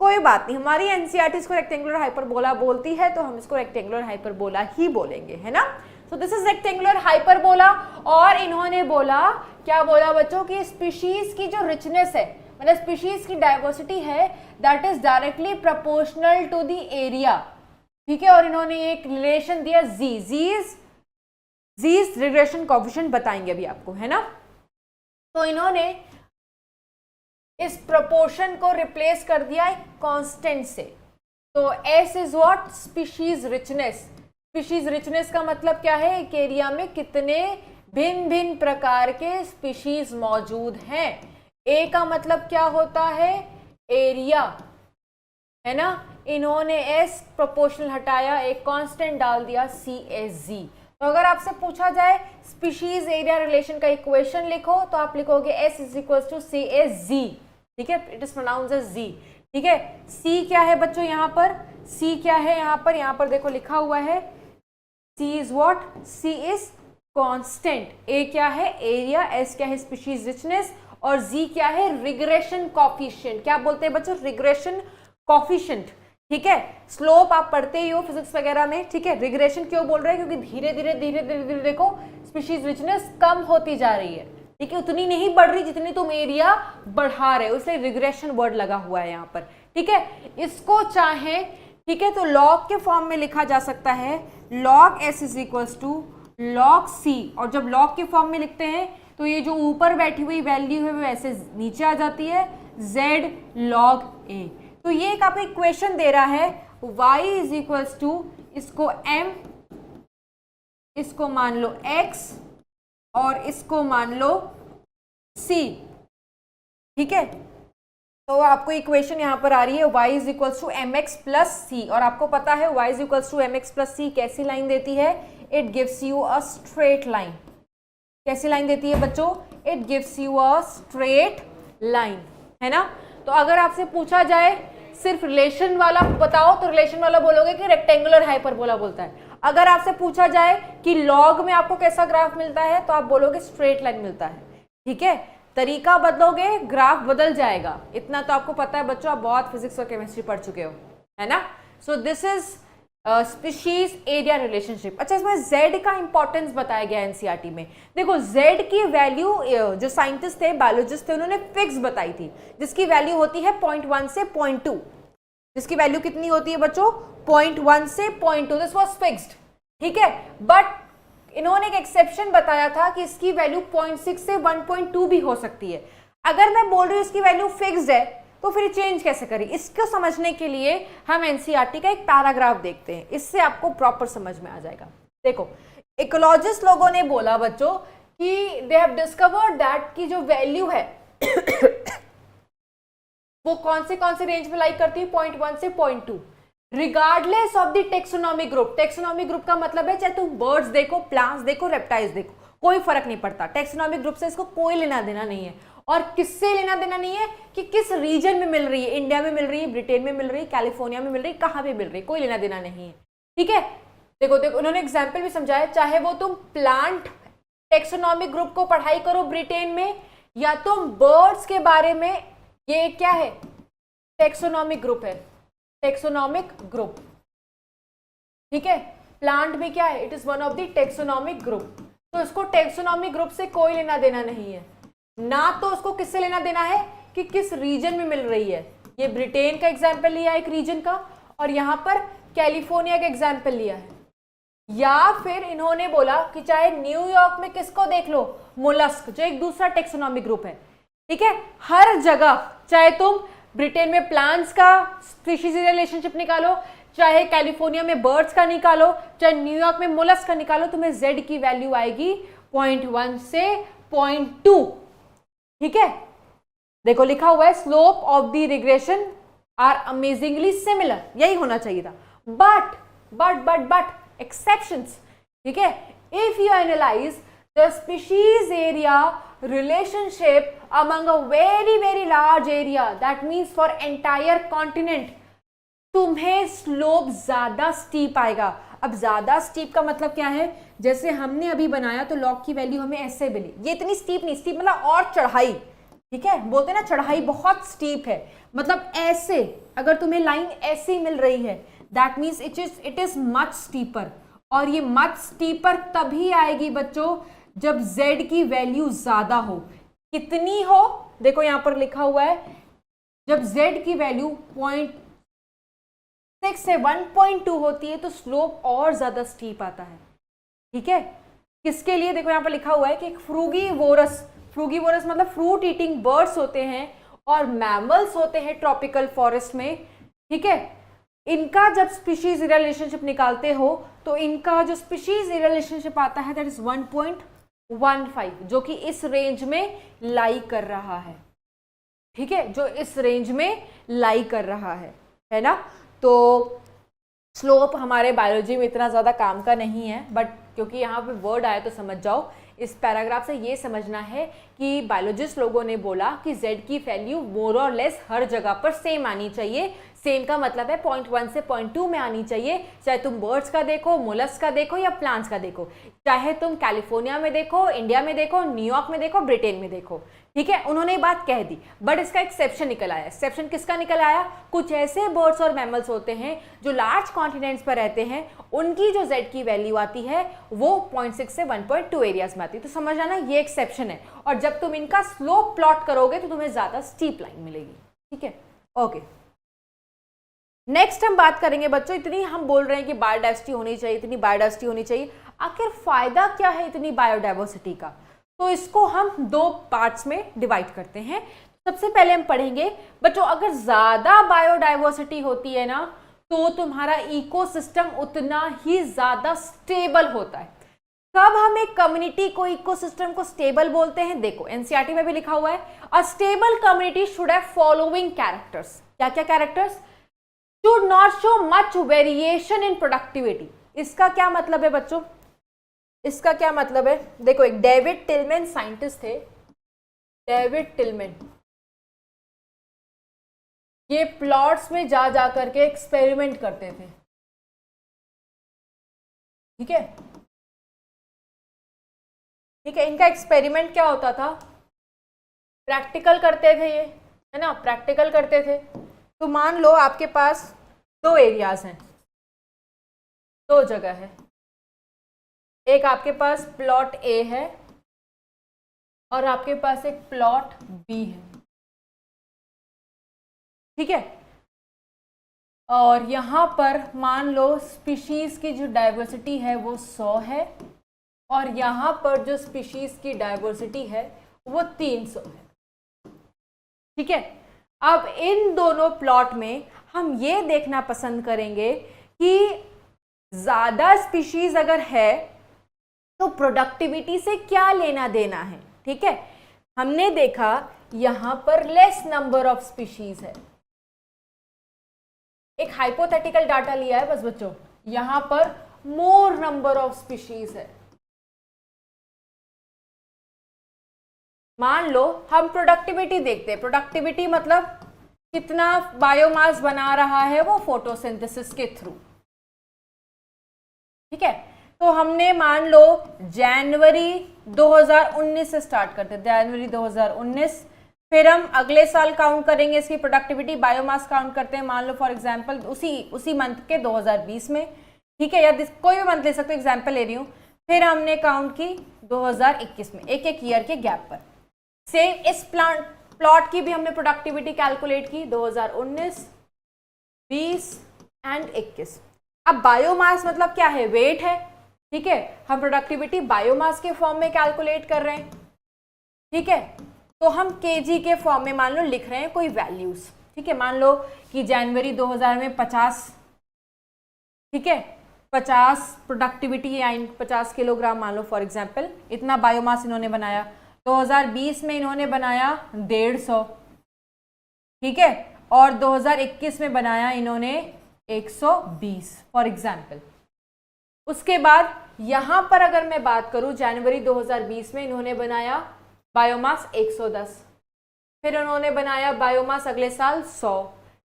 B: कोई बात नहीं, हमारी एनसीईआरटी इसको रेक्टेंगुलर हाइपरबोला बोलती है तो हम इसको रेक्टेंगुलर हाइपरबोला ही बोलेंगे, है ना। सो दिस इज रेक्टेंगुलर हाइपरबोला। और इन्होंने बोला, क्या बोला बच्चों, कि स्पीशीज की जो रिचनेस है, मतलब स्पीशीज की डाइवर्सिटी है, that is directly proportional to the area, ठीक है। और इन्होंने एक रिलेशन दिया जीज रिग्रेशन कोएफिशिएंट बताएंगे अभी आपको, है ना। तो इन्होंने इस प्रोपोर्शन को रिप्लेस कर दिया एक कांस्टेंट से। तो S is what, species richness. Species richness का मतलब क्या है, एक एरिया में कितने भिन्न भिन्न प्रकार के स्पीशीज मौजूद हैं। A का मतलब क्या होता है, एरिया, है ना। इन्होंने S प्रोपोर्शनल हटाया, एक कांस्टेंट डाल दिया CSG। तो अगर आपसे पूछा जाए स्पीशीज एरिया रिलेशन का इक्वेशन लिखो तो आप लिखोगे S is equal to CSG, ठीक है, it is pronounce as Z, ठीक है। C क्या है बच्चों यहाँ पर, C क्या है यहाँ पर देखो लिखा हुआ है, C is what, C is constant, A क्या है एरिया, S क्या है स्पीशीज रिचनेस, और Z क्या है रिग्रेशन कोएफिशिएंट। क्या बोलते हैं बच्चों, रिग्रेशन कोएफिशिएंट, ठीक है। स्लोप आप पढ़ते ही हो फिजिक्स वगैरह में, ठीक है। रिग्रेशन क्यों बोल रहे हैं, क्योंकि धीरे धीरे देखो स्पीशीज रिचनेस कम होती जा रही है, ठीक है, उतनी नहीं बढ़ रही जितनी तुम एरिया बढ़ा रहे हो, इसलिए रिग्रेशन वर्ड लगा हुआ है यहाँ पर, ठीक है। इसको चाहे, ठीक है, तो लॉग के फॉर्म में लिखा जा सकता है, log S is equals to log C, और जब लॉग के फॉर्म में लिखते हैं तो ये जो ऊपर बैठी हुई वैल्यू है वो ऐसे नीचे आ जाती है, Z log A। तो ये एक आपको इक्वेशन दे रहा है, y इज इक्वल्स टू, इसको m, इसको मान लो x और इसको मान लो c, ठीक है। तो आपको इक्वेशन यहां पर आ रही है y is equals to M X plus C, और आपको पता है y is equals to M X plus C कैसी लाइन देती है, it gives you a straight line. कैसी लाइन देती है बच्चों, it gives you a straight line, है ना। तो अगर आपसे पूछा जाए सिर्फ रिलेशन वाला बताओ तो रिलेशन वाला बोलोगे कि रेक्टेंगुलर हाइपरबोला बोलता है। अगर आपसे पूछा जाए कि लॉग में आपको कैसा ग्राफ मिलता है तो आप बोलोगे स्ट्रेट लाइन मिलता है, ठीक है। तरीका बदलोगे ग्राफ बदल जाएगा, इतना तो आपको पता है बच्चों, आप बहुत फिजिक्स और केमिस्ट्री पढ़ चुके हो, है ना। सो this is species area relationship. अच्छा, इसमें Z का इंपॉर्टेंस बताया गया एनसीईआरटी में। देखो Z की वैल्यू जो साइंटिस्ट थे, बायोलॉजिस्ट थे, उन्होंने फिक्स बताई थी, जिसकी वैल्यू होती है 0.1 से 0.2। जिसकी वैल्यू कितनी होती है बच्चों, 0.1 से 0.2, दिस वाज फिक्स्ड, ठीक है। बट इन्होंने एक एक्सेप्शन बताया था कि इसकी वैल्यू 0.6 से 1.2 भी हो सकती है। अगर मैं बोल रही हूँ इसकी वैल्यू फिक्स्ड है तो फिर चेंज कैसे करें, इसको समझने के लिए हम एनसीईआरटी का एक पैराग्राफ देखते हैं, इससे आपको प्रॉपर समझ में आ जाएगा। देखो, इकोलॉजिस्ट लोगों ने बोला बच्चों कि दे हैव डिस्कवर्ड दैट की जो वैल्यू है वो कौन से रेंज में लाइक करती है, 0.1 से 0.2, regardless of the taxonomic group. Taxonomic group का मतलब है चाहे तुम बर्ड्स देखो, प्लांट्स देखो, रेप्टाइल्स देखो, कोई फर्क नहीं पड़ता, टेक्सोनॉमिक ग्रुप से इसको कोई लेना देना नहीं है। और किससे लेना देना नहीं है कि किस रीजन में मिल रही है, इंडिया में मिल रही है, ब्रिटेन में मिल रही है, कैलिफोर्निया में मिल रही है, कहाँ पे मिल रही है, कोई लेना देना नहीं है, ठीक है। देखो उन्होंने एग्जाम्पल भी समझाया, चाहे वो तुम प्लांट टेक्सोनॉमिक ग्रुप को पढ़ाई करो ब्रिटेन में, या तुम बर्ड्स के बारे में, ये क्या है, टेक्सोनॉमिक ग्रुप है, टेक्सोनॉमिक ग्रुप, ठीक है। प्लांट में क्या है, it is one of the taxonomic group. तो इसको टेक्सोनॉमिक ग्रुप से कोई लेना देना नहीं है, ना तो उसको किससे लेना देना है कि किस रीजन में मिल रही है। ये ब्रिटेन का एग्जाम्पल लिया एक रीजन का, और यहां पर कैलिफोर्निया का एग्जाम्पल लिया है। या फिर इन्होंने बोला कि चाहे न्यूयॉर्क में किसको देख लो, मोलस्क, जो एक दूसरा टेक्सोनॉमिक ग्रुप है, ठीक है। हर जगह, चाहे तुम ब्रिटेन में प्लांट्स का स्पीशीज रिलेशनशिप निकालो, चाहे कैलिफोर्निया में बर्ड्स का निकालो, चाहे न्यूयॉर्क में मोलस्क का निकालो, तुम्हें Z की वैल्यू आएगी 0.1 से 0.2, ठीक है। देखो लिखा हुआ है, slope of the regression are amazingly similar, यही होना चाहिए था। बट एक्सेप्शंस, ठीक है। If you analyse the species area relationship among a very large area, that means for entire continent, तुम्हें स्लोप ज्यादा स्टीप आएगा। अब ज्यादा स्टीप का मतलब क्या है, जैसे हमने अभी बनाया तो लॉग की वैल्यू हमें ऐसे मिली, ये इतनी स्टीप नहीं, स्टीप मतलब और चढ़ाई, ठीक है, बोलते ना चढ़ाई बहुत स्टीप है, मतलब ऐसे अगर तुम्हें लाइन ऐसी मिल रही है that means it is much steeper. और ये मच स्टीपर तभी आएगी बच्चों जब z की वैल्यू ज्यादा हो। कितनी हो, देखो यहां पर लिखा हुआ है, जब z की वैल्यू 0.6 से 1.2 होती है तो स्लोप और ज्यादा स्टीप आता है, ठीक है। किसके लिए, देखो यहां पर लिखा हुआ है कि फ्रूगीवोरस, फ्रूगीवोरस मतलब फ्रूट ईटिंग बर्ड्स होते हैं और मैमल्स होते हैं ट्रॉपिकल फॉरेस्ट में, ठीक है। इनका जब स्पीशीज रिलेशनशिप निकालते हो तो इनका जो स्पीशीज रिलेशनशिप आता है दैट इज 1.15, जो कि इस रेंज में लाई कर रहा है, ठीक है, जो इस रेंज में लाई कर रहा है ना। तो स्लोप हमारे बायोलॉजी में इतना ज़्यादा काम का नहीं है, बट क्योंकि यहाँ पे वर्ड आया तो समझ जाओ। इस पैराग्राफ से ये समझना है कि बायोलॉजिस्ट लोगों ने बोला कि z की वैल्यू मोर और लेस हर जगह पर सेम आनी चाहिए। सेम का मतलब है 0.1 से 0.2 में आनी चाहिए, चाहे तुम बर्ड्स का देखो, मोलस्क का देखो या प्लांट्स का देखो, चाहे तुम कैलिफोर्निया में देखो, इंडिया में देखो, न्यूयॉर्क में देखो, ब्रिटेन में देखो, ठीक है। उन्होंने बात कह दी, बट इसका एक्सेप्शन निकल आया। एक्सेप्शन किसका निकल आया, कुछ ऐसे बर्ड्स और मैमल्स होते हैं जो लार्ज कॉन्टिनेंट्स पर रहते हैं, उनकी जो z की वैल्यू आती है वो 0.6 से 1.2 एरियाज में आती है। तो समझ आना ये एक्सेप्शन है, और जब तुम इनका स्लोप प्लॉट करोगे तो तुम्हें ज्यादा स्टीप लाइन मिलेगी, ठीक है। ओके, नेक्स्ट हम बात करेंगे बच्चों, इतनी हम बोल रहे हैं कि बायोडाइवर्सिटी होनी चाहिए, इतनी बायोडाइवर्सिटी होनी चाहिए, आखिर फायदा क्या है इतनी बायोडाइवर्सिटी का। तो इसको हम दो पार्ट्स में डिवाइड करते हैं। सबसे पहले हम पढ़ेंगे बच्चों, अगर ज्यादा बायोडाइवर्सिटी होती है ना तो तुम्हारा इकोसिस्टम उतना ही ज्यादा स्टेबल होता है। कब हम एक कम्युनिटी को, इकोसिस्टम को स्टेबल बोलते हैं, देखो एनसीईआरटी में भी लिखा हुआ है, a stable community should have following characters. क्या क्या characters, should not show much variation in productivity। इसका क्या मतलब है बच्चों, इसका क्या मतलब है, देखो एक डेविड टिलमैन साइंटिस्ट थे, डेविड टिलमैन, ये प्लॉट्स में जा जा करके एक्सपेरिमेंट करते थे, ठीक है, ठीक है। इनका एक्सपेरिमेंट क्या होता था, प्रैक्टिकल करते थे ये, है ना, प्रैक्टिकल करते थे। तो मान लो आपके पास दो एरियाज हैं, दो जगह है, एक आपके पास प्लॉट ए है और आपके पास एक प्लॉट बी है, ठीक है। और यहां पर मान लो स्पीशीज की जो डाइवर्सिटी है वो 100 है और यहां पर जो स्पीशीज की डाइवर्सिटी है वो 300 है, ठीक है। अब इन दोनों प्लॉट में हम ये देखना पसंद करेंगे कि ज्यादा स्पीशीज अगर है तो प्रोडक्टिविटी से क्या लेना देना है, ठीक है। हमने देखा यहां पर लेस नंबर ऑफ स्पीशीज है, एक हाइपोथेटिकल डाटा लिया है बस बच्चों, यहां पर मोर नंबर ऑफ स्पीशीज है। मान लो हम प्रोडक्टिविटी देखते हैं, प्रोडक्टिविटी मतलब कितना बायोमास बना रहा है वो फोटोसिंथेसिस के थ्रू, ठीक है। तो हमने मान लो जनवरी 2019 से स्टार्ट करते हैं, जनवरी 2019, फिर हम अगले साल काउंट करेंगे इसकी प्रोडक्टिविटी, बायोमास काउंट करते हैं मान लो फॉर एग्जांपल उसी मंथ के 2020 में, ठीक है, या कोई भी मंथ ले सकते हो, एग्जांपल ले रही हूँ। फिर हमने काउंट की 2021 में, एक एक ईयर के गैप पर। सेम इस प्लॉट की भी हमने प्रोडक्टिविटी कैलकुलेट की 2019, 20 एंड 21। अब बायोमास मतलब क्या है, वेट है, ठीक है, हम प्रोडक्टिविटी बायोमास के फॉर्म में कैलकुलेट कर रहे हैं, ठीक है। तो हम केजी के फॉर्म में मान लो लिख रहे हैं कोई वैल्यूज, ठीक है। मान लो कि जनवरी 2000 में 50, ठीक है, 50 प्रोडक्टिविटी या 50 किलोग्राम मान लो फॉर एग्जांपल, इतना बायोमास इन्होंने बनाया। 2020 में इन्होंने बनाया 150, ठीक है, और 2021 में बनाया इन्होंने 120 फॉर एग्जांपल। उसके बाद यहां पर अगर मैं बात करूं, जनवरी 2020 में इन्होंने बनाया बायोमास 110, फिर उन्होंने बनाया बायोमास अगले साल 100,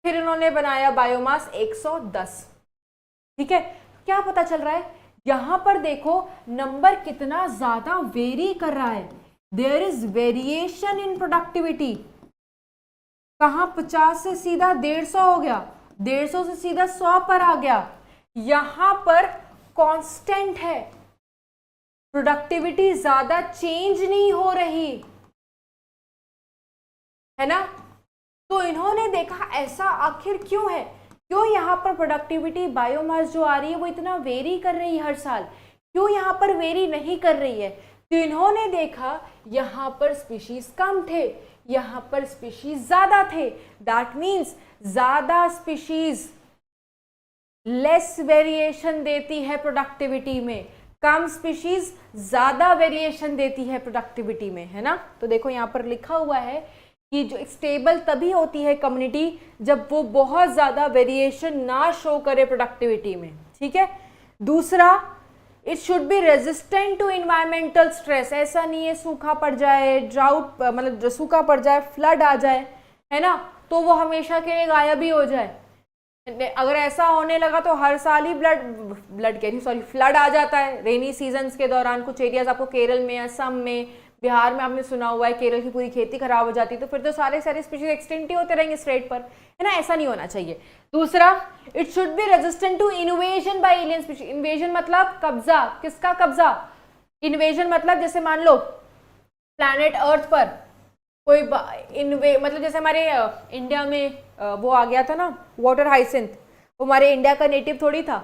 B: फिर उन्होंने बनाया बायोमास 110, ठीक है। क्या पता चल रहा है, यहां पर देखो नंबर कितना ज्यादा वेरी कर रहा है, there is variation in productivity. कहां 50 से सीधा 150 हो गया, 150 से सीधा 100 पर आ गया, यहां पर कांस्टेंट है, प्रोडक्टिविटी ज्यादा चेंज नहीं हो रही है ना। तो इन्होंने देखा ऐसा आखिर क्यों है, क्यों यहाँ पर प्रोडक्टिविटी बायोमास जो आ रही है वो इतना वेरी कर रही है हर साल, क्यों यहाँ पर वेरी नहीं कर रही है। तो इन्होंने देखा यहाँ पर स्पीशीज कम थे, यहाँ पर स्पीशीज ज्यादा थे, दैट मीन्स ज्यादा स्पीशीज लेस वेरिएशन देती है प्रोडक्टिविटी में, कम स्पीशीज ज्यादा वेरिएशन देती है प्रोडक्टिविटी में, है ना। तो देखो यहाँ पर लिखा हुआ है कि जो स्टेबल तभी होती है कम्युनिटी जब वो बहुत ज्यादा वेरिएशन ना शो करे प्रोडक्टिविटी में, ठीक है। दूसरा, it should be resistant to environmental stress, ऐसा नहीं है सूखा पड़ जाए, ड्राउट मतलब सूखा पड़ जाए, फ्लड आ जाए, है ना, तो वो हमेशा के लिए गायब ही हो जाए। अगर ऐसा होने लगा तो हर साल ही फ्लड आ जाता है रेनी सीजन्स के दौरान। कुछ एरियाज आपको केरल में, असम में, बिहार में आपने सुना हुआ है केरल की पूरी खेती खराब हो जाती है, तो फिर तो सारे स्पीशीज एक्सटिंक्ट ही होते रहेंगे स्ट्रेट पर, है ना, ऐसा नहीं होना चाहिए। दूसरा, it should be resistant to invasion by alien species. Invasion मतलब कब्जा, किसका कब्जा, इन्वेजन मतलब जैसे मान लो प्लैनेट अर्थ पर कोई मतलब जैसे हमारे इंडिया में वो आ गया था ना वाटर हाइसिंथ, वो हमारे इंडिया का नेटिव थोड़ी था,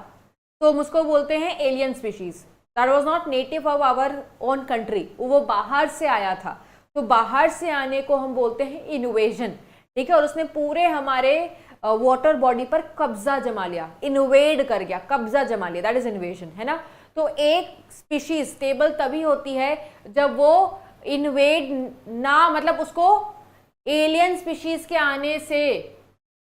B: तो हम उसको बोलते हैं alien species, that was not native of our own country, वो बाहर से आया था, तो बाहर से आने को हम बोलते हैं इन्वेजन, ठीक है। और उसने पूरे हमारे वाटर बॉडी पर कब्जा जमा लिया, इन्वेड कर गया, कब्जा जमा लिया, दैट इज इन्वेजन, है ना। तो एक स्पीशीज स्टेबल तभी होती है जब वो इन्वेड ना, मतलब उसको एलियन स्पीशीज के आने से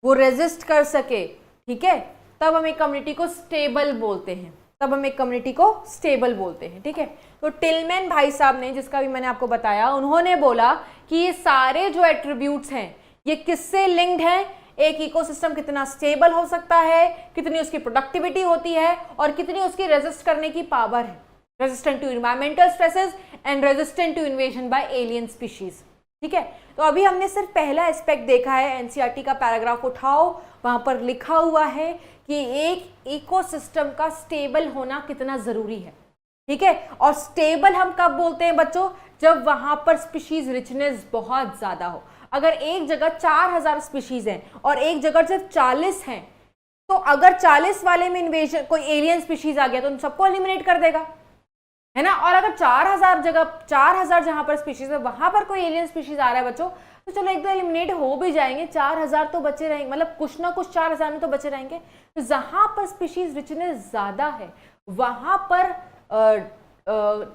B: वो रेजिस्ट कर सके, ठीक है, तब हम एक कम्युनिटी को स्टेबल बोलते हैं, तब हम एक कम्युनिटी को स्टेबल बोलते हैं, ठीक है। तो टिलमैन भाई साहब ने, जिसका भी मैंने आपको बताया, उन्होंने बोला कि ये सारे जो एट्रीब्यूट्स हैं ये किससे लिंक्ड हैं, एक इकोसिस्टम कितना स्टेबल हो सकता है, कितनी उसकी प्रोडक्टिविटी होती है और कितनी उसकी रेजिस्ट करने की पावर है, resistant to environmental stresses and resistant to invasion by alien species, ठीक है। तो अभी हमने सिर्फ पहला एस्पेक्ट देखा है, एनसीईआरटी का पैराग्राफ उठाओ, वहां पर लिखा हुआ है कि एक इकोसिस्टम का स्टेबल होना कितना जरूरी है, ठीक है। और स्टेबल हम कब बोलते हैं बच्चों, जब वहां पर स्पीशीज रिचनेस बहुत ज्यादा हो। अगर एक जगह 4000 स्पीशीज हैं और एक जगह सिर्फ 40 हैं, तो अगर 40 वाले में इन्वेजन कोई एलियन स्पीशीज आ गया तो उन सबको एलिमिनेट कर देगा, है ना। और अगर 4000 जहां पर स्पीशीज है वहां पर कोई एलियन स्पीशीज आ रहा है बच्चों, तो चलो एक दो एलिमिनेट हो भी जाएंगे, 4000 तो बचे रहेंगे, मतलब कुछ ना कुछ 4000 में तो बचे रहेंगे। तो जहां पर स्पीशीज रिचनेस ज्यादा है वहां पर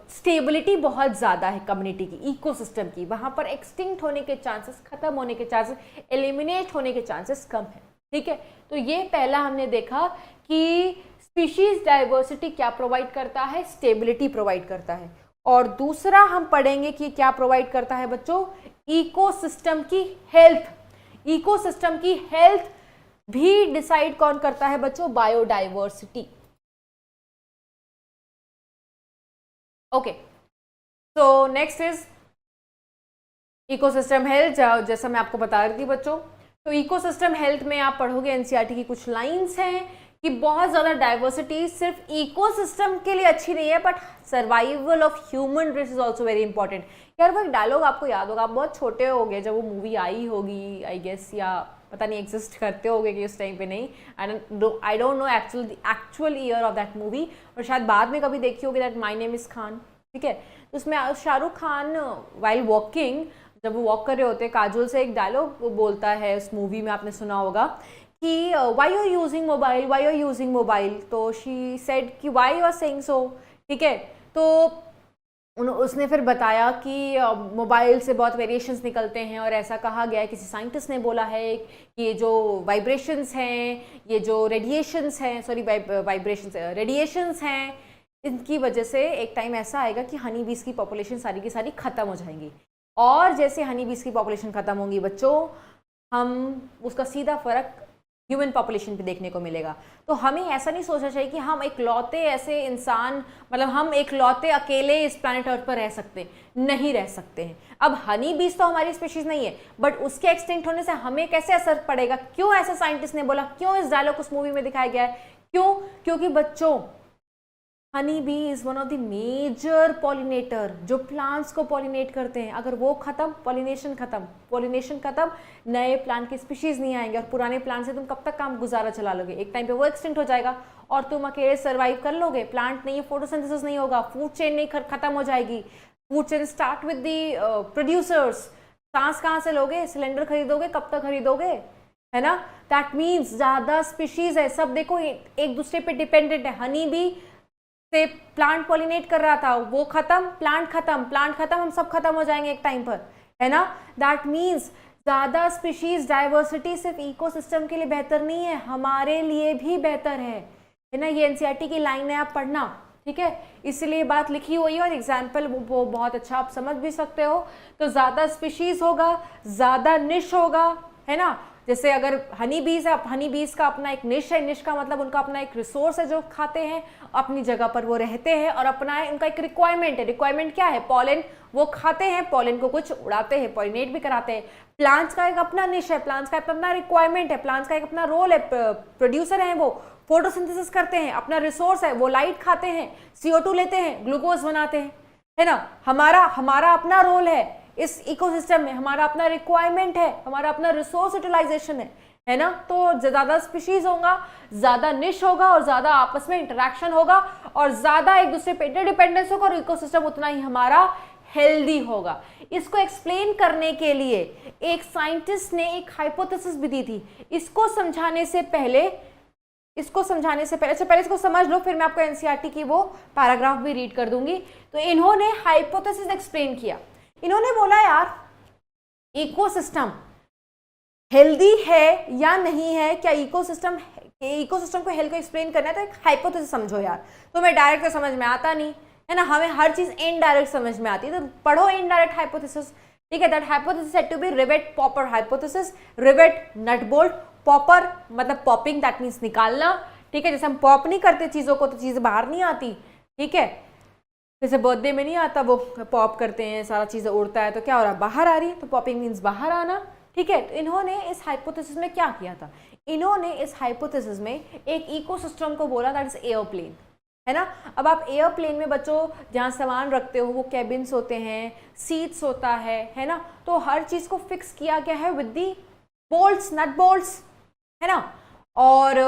B: स्टेबिलिटी बहुत ज्यादा है कम्युनिटी की, इकोसिस्टम की, वहां पर एक्सटिंक्ट होने के चांसेस, खत्म होने के चांसेस, एलिमिनेट होने के चांसेस कम है, ठीक है। तो ये पहला हमने देखा कि स्पीशीज डाइवर्सिटी क्या प्रोवाइड करता है, स्टेबिलिटी प्रोवाइड करता है। और दूसरा हम पढ़ेंगे कि क्या प्रोवाइड करता है बच्चों, इकोसिस्टम की हेल्थ। इकोसिस्टम की हेल्थ भी डिसाइड कौन करता है बच्चों, biodiversity. Okay, so next is ecosystem health, जैसा मैं आपको बता रही थी बच्चों। तो इकोसिस्टम हेल्थ में आप पढ़ोगे, एनसीईआरटी की कुछ लाइंस हैं कि बहुत ज़्यादा डाइवर्सिटी सिर्फ इकोसिस्टम के लिए अच्छी नहीं है, but survival of human race is also very important. यार वो एक डायलॉग आपको याद होगा, आप बहुत छोटे हो गए जब वो मूवी आई होगी आई गेस, या पता नहीं एग्जिस्ट करते होगे कि उस टाइम पे नहीं, I don't know actual year of that movie, और शायद बाद में कभी देखी होगी, that my name is Khan, ठीक है। तो उसमें शाहरुख खान वाइल वॉकिंग, जब वो वॉक कर रहे होते हैं, काजोल से एक डायलॉग बोलता है उस मूवी में, आपने सुना होगा कि why you using mobile, why you using mobile, तो शी सेड कि why you are saying so, ठीक है। तो उसने फिर बताया कि मोबाइल से बहुत वेरिएशंस निकलते हैं, और ऐसा कहा गया है, किसी साइंटिस्ट ने बोला है कि ये जो वाइब्रेशंस हैं, ये जो रेडिएशंस हैं, सॉरी वाइब्रेशंस रेडिएशंस हैं, इनकी वजह से एक टाइम ऐसा आएगा कि हनी बीज की पॉपुलेशन सारी की सारी ख़त्म हो जाएंगी। और जैसे हनी बीज की पॉपुलेशन ख़त्म होंगी बच्चों, हम उसका सीधा फ़र्क ह्यूमन पॉपुलेशन पे देखने को मिलेगा। तो हमें ऐसा नहीं सोचना चाहिए कि हम एक लौते ऐसे इंसान, मतलब हम एक लौते अकेले इस प्लैनेट अर्थ पर रह सकते हैं, नहीं रह सकते हैं। अब हनी बीज तो हमारी स्पीशीज नहीं है, बट उसके एक्सटिंक्ट होने से हमें कैसे असर पड़ेगा, क्यों ऐसा साइंटिस्ट ने बोला, क्यों इस डायलॉग उस मूवी में दिखाया गया है, क्यों? क्योंकि बच्चों honey bee is one of the major pollinator जो प्लांट्स को पॉलिनेट करते हैं। अगर वो खत्म, पॉलिनेशन खत्म, नए प्लांट की स्पीशीज नहीं आएंगे, और पुराने प्लांट से तुम कब तक काम गुजारा चला लोगे? एक टाइम पे वो एक्सटिंक्ट हो जाएगा और तुम अकेले सर्वाइव कर लोगे। प्लांट नहीं है, फोटोसिंथेसिस नहीं होगा, फूड चेन नहीं खत्म हो जाएगी। Food chain start with the producers. सांस कहाँ से लोगे? सिलेंडर खरीदोगे, कब तक खरीदोगे, है ना? दैट मीन्स ज्यादा स्पीशीज है, सब देखो एक दूसरे पे डिपेंडेंट है। हनी बी से प्लांट पॉलिनेट कर रहा था, वो खत्म, प्लांट खत्म, हम सब खत्म हो जाएंगे एक टाइम पर, है ना? दैट मीन्स ज्यादा स्पीशीज डाइवर्सिटी सिर्फ इकोसिस्टम के लिए बेहतर नहीं है, हमारे लिए भी बेहतर है ना? ये एनसीईआरटी की लाइन है, आप पढ़ना, ठीक है? इसलिए बात लिखी हुई है और एग्जाम्पल वो बहुत अच्छा आप समझ भी सकते हो। तो ज्यादा स्पीशीज होगा, ज्यादा निश होगा, है ना? जैसे अगर हनी बीज है, हनी बीज का अपना एक निश है, निश का मतलब उनका अपना एक रिसोर्स है जो खाते हैं, अपनी जगह पर वो रहते हैं, और अपना उनका एक रिक्वायरमेंट है। रिक्वायरमेंट क्या है? पॉलन वो खाते हैं, पॉलन को कुछ उड़ाते हैं, पॉलिनेट भी कराते हैं। प्लांट्स का एक अपना निश है, प्लांट्स का अपना रिक्वायरमेंट है, प्लांट्स का एक अपना रोल है, प्रोड्यूसर है, वो फोटोसिंथेसिस करते हैं, अपना रिसोर्स है, वो लाइट खाते हैं, CO2 लेते हैं, ग्लूकोज बनाते हैं, है ना? हमारा अपना रोल है इस इकोसिस्टम में, हमारा अपना रिक्वायरमेंट है, हमारा अपना रिसोर्स यूटिलाइजेशन है ना? तो ज्यादा स्पीशीज होगा, ज्यादा निश होगा, और ज्यादा आपस में इंटरेक्शन होगा, और ज्यादा एक दूसरे पे इंटरडिपेंडेंस होगा, और इकोसिस्टम उतना ही हमारा हेल्दी होगा। इसको एक्सप्लेन करने के लिए एक साइंटिस्ट ने एक हाइपोथेसिस भी दी थी। इसको समझाने से पहले अच्छा पहले इसको समझ लो, फिर मैं आपको एनसीईआरटी की वो पैराग्राफ भी रीड कर दूंगी। तो इन्होंने हाइपोथेसिस एक्सप्लेन किया। इन्होंने बोला यार इकोसिस्टम हेल्दी है या नहीं है, क्या इकोसिस्टम को हेल्थ को एक्सप्लेन करना है तो एक हाइपोथेसिस समझो यार। तो मैं डायरेक्ट तो समझ में आता नहीं, है ना? हमें हर चीज इनडायरेक्ट समझ में आती है, तो पढ़ो इनडायरेक्ट हाइपोथेसिस, ठीक है? That hypothesis said to be rivet popper hypothesis. Rivet nut bolt, popper मतलब पॉपिंग, दैट मीन्स निकालना, ठीक है? जैसे हम पॉप नहीं करते चीजों को तो चीजें बाहर नहीं आती, ठीक है? जैसे बर्थडे में नहीं आता, वो पॉप करते हैं, सारा चीज़ उड़ता है, तो क्या हो रहा है? बाहर आ रही है, तो पॉपिंग मीन्स बाहर आना, ठीक है? तो इन्होंने इस हाइपोथेसिस में क्या किया था? इन्होंने इस हाइपोथेसिस में एक इकोसिस्टम को बोला, दैट इज एयरप्लेन, है ना? अब आप एयरप्लेन में बच्चों जहाँ सामान रखते हो वो कैबिन्स होते हैं, सीट्स होता है ना? तो हर चीज़ को फिक्स किया गया है with the bolts, nut bolts, है ना? और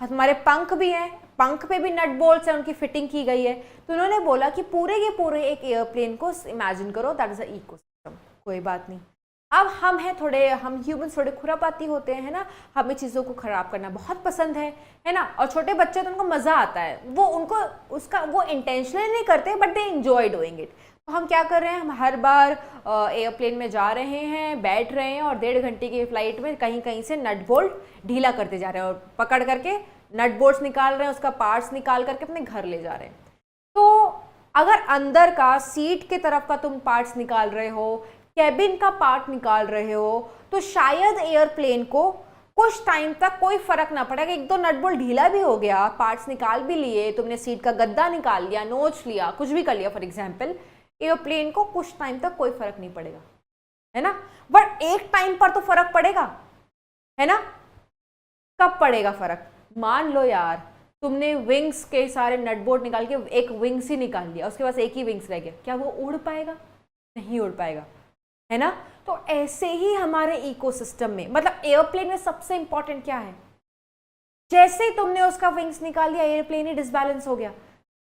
B: हमारे पंख भी हैं, पंख पे भी नट बोल्ट्स है, उनकी फिटिंग की गई है। तो उन्होंने बोला कि पूरे एक एयरप्लेन को इमेजिन करो, दैट इज अ इकोसिस्टम। कोई बात नहीं, अब हम ह्यूमंस थोड़े खुरापाती होते हैं ना, हमें चीज़ों को खराब करना बहुत पसंद है ना? और छोटे बच्चे तो उनको मज़ा आता है, वो इंटेंशनली नहीं करते, but they enjoy doing it. तो हम क्या कर रहे हैं? हम हर बार एयरप्लेन में जा रहे हैं, बैठ रहे हैं, और 1.5 घंटे की फ्लाइट में कहीं से नट बोल्ट ढीला करते जा रहे हैं, और पकड़ करके नट बोल्ट्स निकाल रहे हैं, उसका पार्ट्स निकाल करके अपने घर ले जा रहे हैं। तो अगर अंदर का सीट के तरफ का तुम पार्ट्स निकाल रहे हो, कैबिन का पार्ट निकाल रहे हो, तो शायद एयरप्लेन को कुछ टाइम तक कोई फर्क ना पड़ेगा। एक दो नट बोल्ट ढीला भी हो गया, पार्ट्स निकाल भी लिए, तुमने सीट का गद्दा निकाल लिया, नोच लिया, कुछ भी कर लिया फॉर एग्जाम्पल, एयरप्लेन को कुछ टाइम तक कोई फर्क नहीं पड़ेगा, है ना? बट एक टाइम पर तो फर्क पड़ेगा, है ना? कब पड़ेगा फर्क? मान लो यार तुमने विंग्स के सारे नट बोल्ट निकाल के एक विंग्स ही निकाल लिया, उसके पास एक ही विंग्स रह गया, क्या वो उड़ पाएगा? नहीं उड़ पाएगा, है ना? तो ऐसे ही हमारे इकोसिस्टम में, मतलब एयरप्लेन में सबसे इंपॉर्टेंट क्या है? जैसे ही तुमने उसका विंग्स निकाल लिया, एयरप्लेन ही डिसबैलेंस हो गया,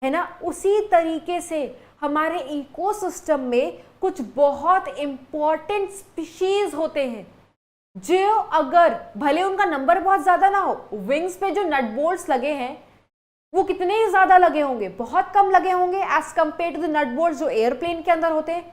B: है ना? उसी तरीके से हमारे इकोसिस्टम में कुछ बहुत इंपॉर्टेंट स्पीशीज होते हैं जो अगर भले उनका नंबर बहुत ज्यादा ना हो, विंग्स पे जो नट बोल्ट्स लगे हैं वो कितने ही ज्यादा लगे होंगे? बहुत कम लगे होंगे as compare to the nut bolts जो एयरप्लेन के अंदर होते हैं,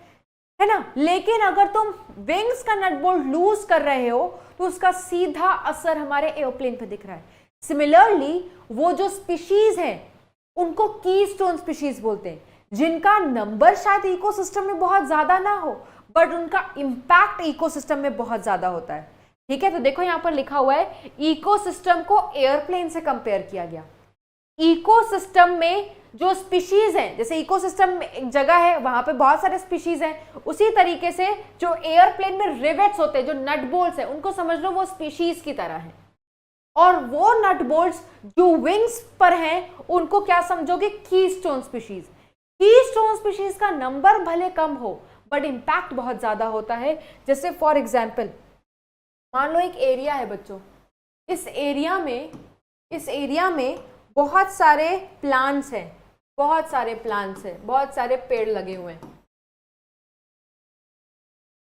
B: है ना? लेकिन अगर तुम विंग्स का नट बोल्ट लूज कर रहे हो तो उसका सीधा असर हमारे एयरप्लेन पे दिख रहा है। सिमिलरली वो जो स्पीशीज हैं उनको कीस्टोन स्पीशीज बोलते हैं, जिनका नंबर शायद इकोसिस्टम में बहुत ज्यादा ना हो, बट उनका इंपैक्ट इकोसिस्टम में बहुत ज्यादा होता है, ठीक है, तो देखो यहां पर लिखा हुआ है इकोसिस्टम को एयरप्लेन से कंपेयर किया गया। इकोसिस्टम में जो स्पीशीज हैं, जैसे इकोसिस्टम में एक जगह है वहां पे बहुत सारे स्पीशीज हैं, उसी तरीके से जो एयरप्लेन में रिवेट्स होते हैं, जो नट बोल्ट्स हैं, उनको समझ लो वो स्पीशीज की तरह है। और वो नट बोल्ट्स जो विंग्स पर हैं उनको क्या समझोगे, कीस्टोन स्पीशीज। कीस्टोन स्पीशीज का नंबर भले कम हो बट इंपैक्ट बहुत ज्यादा होता है। जैसे फॉर एग्जाम्पल मान लो एक एरिया है बच्चों, इस एरिया में बहुत सारे प्लांट्स हैं, बहुत सारे पेड़ लगे हुए हैं,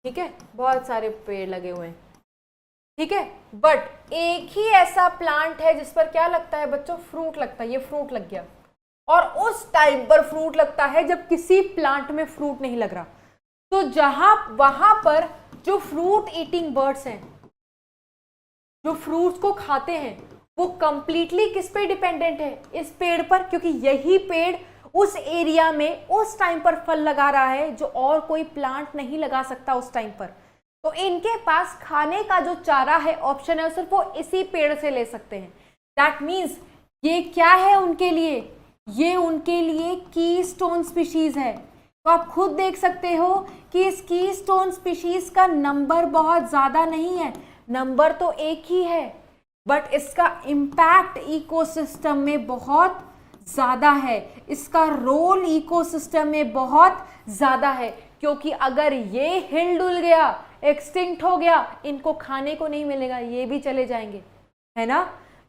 B: ठीक है, बहुत सारे पेड़ लगे हुए हैं, ठीक है, बट एक ही ऐसा प्लांट है जिस पर क्या लगता है बच्चों, फ्रूट लगता है। ये फ्रूट लग गया और उस टाइम पर फ्रूट लगता है जब किसी प्लांट में फ्रूट नहीं लग रहा। तो वहां पर जो फ्रूट ईटिंग बर्ड्स हैं, जो फ्रूट्स को खाते हैं, वो कंप्लीटली किस पे डिपेंडेंट है, इस पेड़ पर, क्योंकि यही पेड़ उस एरिया में उस टाइम पर फल लगा रहा है जो और कोई प्लांट नहीं लगा सकता उस टाइम पर। तो इनके पास खाने का जो चारा है, ऑप्शन है, सिर्फ वो इसी पेड़ से ले सकते हैं। दैट मीन्स ये क्या है उनके लिए, ये उनके लिए कीस्टोन स्पीशीज है। तो आप खुद देख सकते हो कि इस कीस्टोन स्पीशीज का नंबर बहुत ज्यादा नहीं है, नंबर तो एक ही है, बट इसका इम्पैक्ट इकोसिस्टम में बहुत ज्यादा है, इसका रोल इकोसिस्टम में बहुत ज्यादा है। क्योंकि अगर ये हिल डुल गया, एक्सटिंक्ट हो गया, इनको खाने को नहीं मिलेगा, ये भी चले जाएंगे, है ना।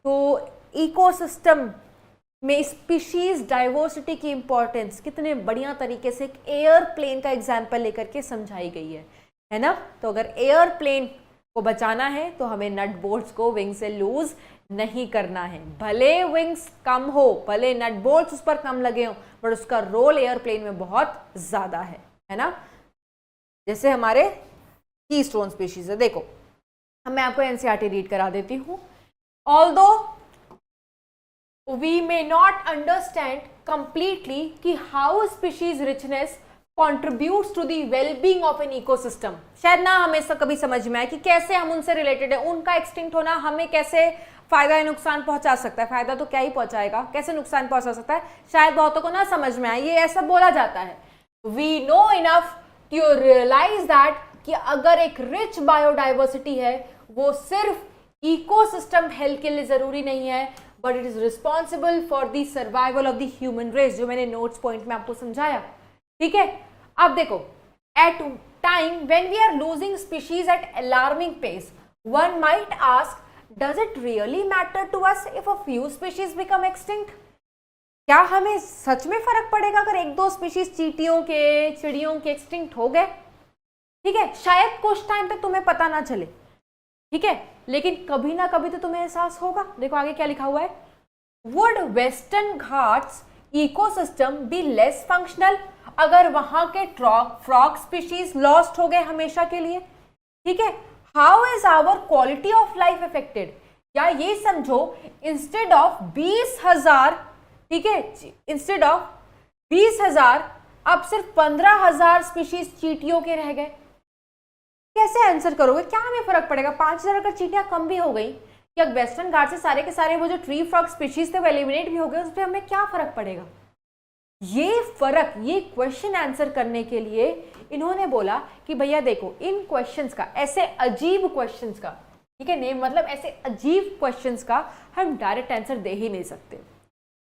B: तो इकोसिस्टम में स्पीशीज डाइवर्सिटी की इंपॉर्टेंस कितने बढ़िया तरीके से एक एयरप्लेन का एग्जाम्पल लेकर के समझाई गई है ना। तो अगर एयरप्लेन को बचाना है तो हमें नट बोल्ट्स को विंग से लूज नहीं करना है। भले विंग्स कम हो, भले नट बोल्ट्स उस पर कम लगे हो, बट उसका रोल एयरप्लेन में बहुत ज्यादा है ना। जैसे हमारे कीस्टोन स्पीशीज है, देखो मैं आपको एनसीईआरटी रीड करा देती हूँ। Although we may not understand completely कि how species richness contributes to the well-being of an ecosystem, शायद ना हमें कभी समझ में आए कि कैसे हम उनसे रिलेटेड है, उनका एक्सटिंक्ट होना हमें कैसे फायदा या नुकसान पहुंचा सकता है। फायदा तो क्या ही पहुंचाएगा, कैसे नुकसान पहुंचा सकता है, शायद बहुतों को ना समझ में आए, ये ऐसा बोला जाता है। We know enough to realise that कि अगर एक रिच बायोडाइवर्सिटी है वो सिर्फ इकोसिस्टम हेल्थ के लिए जरूरी नहीं है, but it is responsible for the survival of the human race, जो मैंने नोट्स पॉइंट में आपको समझाया, ठीक है। अब देखो, at time when we are losing species at alarming pace, one might ask, does it really matter to us if a few species become extinct? क्या हमें सच में फर्क पड़ेगा अगर एक दो स्पीशीज चींटियों के, चिड़ियों के एक्सटिंक्ट हो गए? ठीक है, शायद कुछ टाइम तक तुम्हें पता ना चले, ठीक है, लेकिन कभी ना कभी तो तुम्हें एहसास होगा। देखो आगे क्या लिखा हुआ है, would western Ghats ecosystem be less functional अगर वहां के फ्रॉग स्पीशीज लॉस्ट हो गए हमेशा के लिए, ठीक है। How is our quality of life affected? या ये समझो, इंस्टेड ऑफ 20,000, ठीक है, इंस्टेड ऑफ 20,000 अब सिर्फ 15,000 स्पीशीज चींटियों के रह गए। कैसे आंसर करोगे, क्या हमें फर्क पड़ेगा? 5,000 अगर चींटियां कम भी हो गई, या वेस्टर्न घाट से सारे के सारे वो जो ट्री फ्रॉग स्पीशीज थे वो एलिमिनेट भी हो गए, उस पर हमें क्या फर्क पड़ेगा? ये फर्क, ये क्वेश्चन आंसर करने के लिए इन्होंने बोला कि भैया देखो, इन क्वेश्चंस का, ऐसे अजीब क्वेश्चंस का, ठीक है, नेम मतलब ऐसे अजीब क्वेश्चंस का हम डायरेक्ट आंसर दे ही नहीं सकते।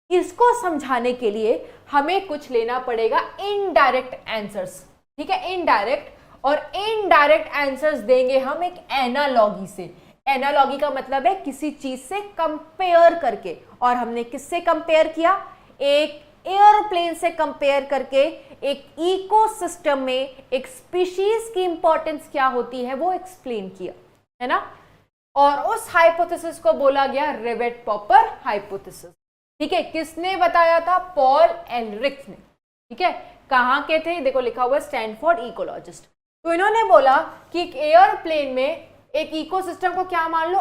B: इसको समझाने के लिए हमें कुछ लेना पड़ेगा इनडायरेक्ट आंसर्स, ठीक है, इनडायरेक्ट, और इनडायरेक्ट आंसर्स देंगे हम एक एनालॉजी से। एनालॉजी का मतलब है किसी चीज से कंपेयर करके, और हमने किससे कंपेयर किया? एक एयरप्लेन से कंपेयर करके एक इकोसिस्टम में एक स्पीशीज की इंपॉर्टेंस क्या होती है वो एक्सप्लेन किया, है ना। और उस हाइपोथेसिस को बोला गया रिवेट पॉपर हाइपोथेसिस, ठीक है। किसने बताया था? पॉल एलरिक्स ने, ठीक है। कहां के थे? देखो लिखा हुआ है, स्टैनफोर्ड इकोलॉजिस्ट। तो इन्होंने बोला कि एक एयरप्लेन में एक इकोसिस्टम को क्या मान लो?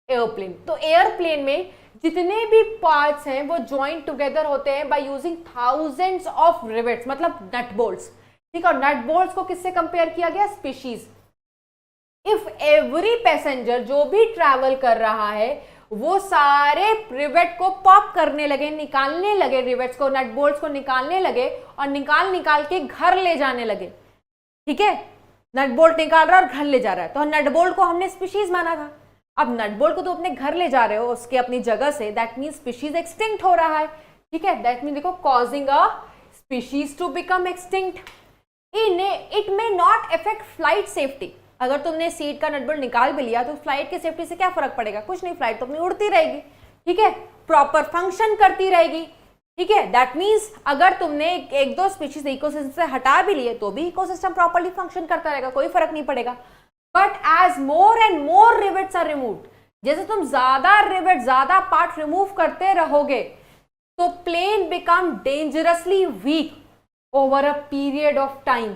B: एयरप्लेन। तो एयरप्लेन में जितने भी पार्ट्स हैं वो ज्वाइन टुगेदर होते हैं by using thousands of rivets, मतलब नट बोल्ट्स, ठीक है। और नट बोल्ट्स को किससे कंपेयर किया गया? स्पीशीज। इफ एवरी पैसेंजर जो भी ट्रैवल कर रहा है वो सारे रिवेट को पॉप करने लगे, निकालने लगे, रिवेट्स को, नट बोल्ट्स को निकालने लगे और निकाल के घर ले जाने लगे, ठीक है, नट बोल्ट निकाल रहा है और घर ले जा रहा है, तो नट बोल्ट को हमने स्पीशीज माना था। अब नट बोल्ट को तो अपने घर ले जा रहे हो उसके अपनी जगह से, दैट मीन्स स्पीशीज एक्सटिंक्ट हो रहा है, ठीक है, दैट मीन देखो causing a species to become extinct. It may not affect flight safety. अगर तुमने सीट का नट बोल्ट निकाल भी लिया तो फ्लाइट की सेफ्टी से क्या फर्क पड़ेगा, कुछ नहीं, फ्लाइट तो अपनी उड़ती रहेगी, ठीक है, प्रॉपर फंक्शन करती रहेगी, ठीक है, दैट मीन्स अगर तुमने एक दो स्पीशीज इकोसिस्टम से हटा भी लिए तो भी इकोसिस्टम प्रॉपर्ली फंक्शन करता रहेगा, कोई फर्क नहीं पड़ेगा। But as more and more rivets are removed, जैसे तुम ज्यादा रिवेट, ज्यादा पार्ट रिमूव करते रहोगे तो plane become dangerously weak over a period of time.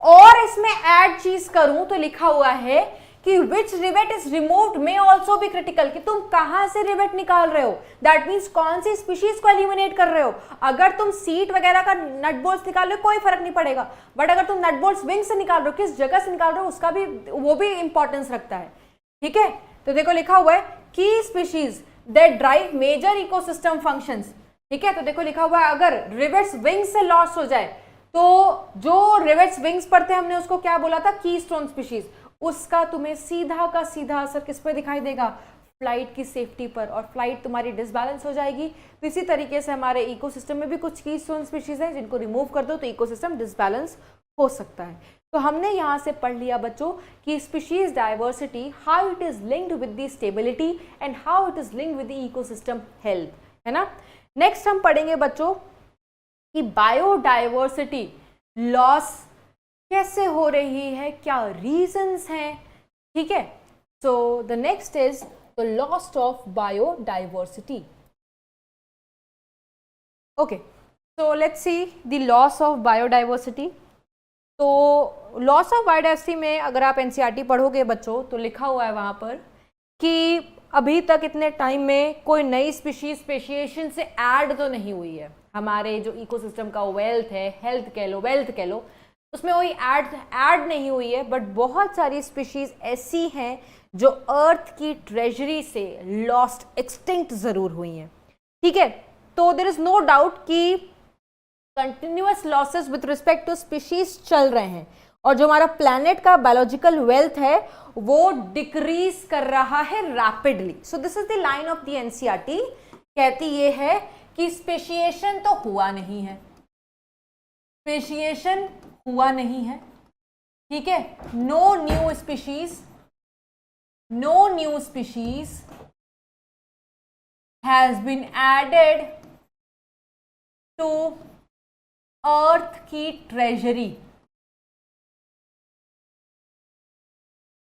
B: और इसमें ऐड चीज करूं तो लिखा हुआ है कि which rivet is removed may also be critical, कि तुम कहां से रिवेट निकाल रहे हो, दैट मीन्स कौन सी स्पीशीज को एलिमिनेट कर रहे हो। अगर तुम सीट वगैरह का नट बोल्ट्स निकाल रहे हो कोई फर्क नहीं पड़ेगा, बट अगर तुम नट बोल्ट्स विंग से निकाल रहे हो, किस जगह से निकाल रहे हो, उसका भी वो भी इंपॉर्टेंस रखता है, ठीक है। तो देखो लिखा हुआ है की species that drive major ecosystem functions, ठीक है, तो देखो लिखा हुआ है अगर रिवेट्स विंग से लॉस हो जाए तो जो रिवेट्स विंग्स पर थे हमने उसको क्या बोला था, कीस्टोन स्पीशीज, उसका तुम्हें सीधा का सीधा असर किस पर दिखाई देगा, फ्लाइट की सेफ्टी पर, और फ्लाइट तुम्हारी डिसबैलेंस हो जाएगी। तो इसी तरीके से हमारे इकोसिस्टम में भी कुछ कीस्टोन स्पीशीज हैं जिनको रिमूव कर दो तो इकोसिस्टम डिसबैलेंस हो सकता है। तो हमने यहाँ से पढ़ लिया बच्चों कि species diversity, how it is linked with the stability and how it is linked with the ecosystem health, है ना। नेक्स्ट हम पढ़ेंगे बच्चों कि बायोडाइवर्सिटी लॉस कैसे हो रही है, क्या रीजंस हैं, ठीक है। So the next is the loss of biodiversity. Okay, so let's see the loss of biodiversity. तो लॉस ऑफ बायोडाइवर्सिटी में अगर आप एनसीईआरटी पढ़ोगे बच्चों तो लिखा हुआ है वहां पर कि अभी तक इतने टाइम में कोई नई स्पीशीज स्पेशिएशन से ऐड तो नहीं हुई है। हमारे जो इकोसिस्टम का वेल्थ है, हेल्थ कह लो, वेल्थ कह लो, उसमें कोई ऐड नहीं हुई है, बट बहुत सारी स्पीशीज ऐसी हैं जो अर्थ की ट्रेजरी से लॉस्ट, एक्सटिंक्ट जरूर हुई हैं, ठीक है। तो देयर इज नो डाउट कि continuous losses with respect to species चल रहे हैं और जो हमारा प्लैनेट का बायोलॉजिकल वेल्थ है वो डिक्रीज कर रहा है rapidly. So this is the line of the NCERT, कहती ये है कि स्पेशिएशन तो हुआ नहीं है, स्पेशिएशन हुआ नहीं है, ठीक है, no new species has been added to earth की ट्रेजरी,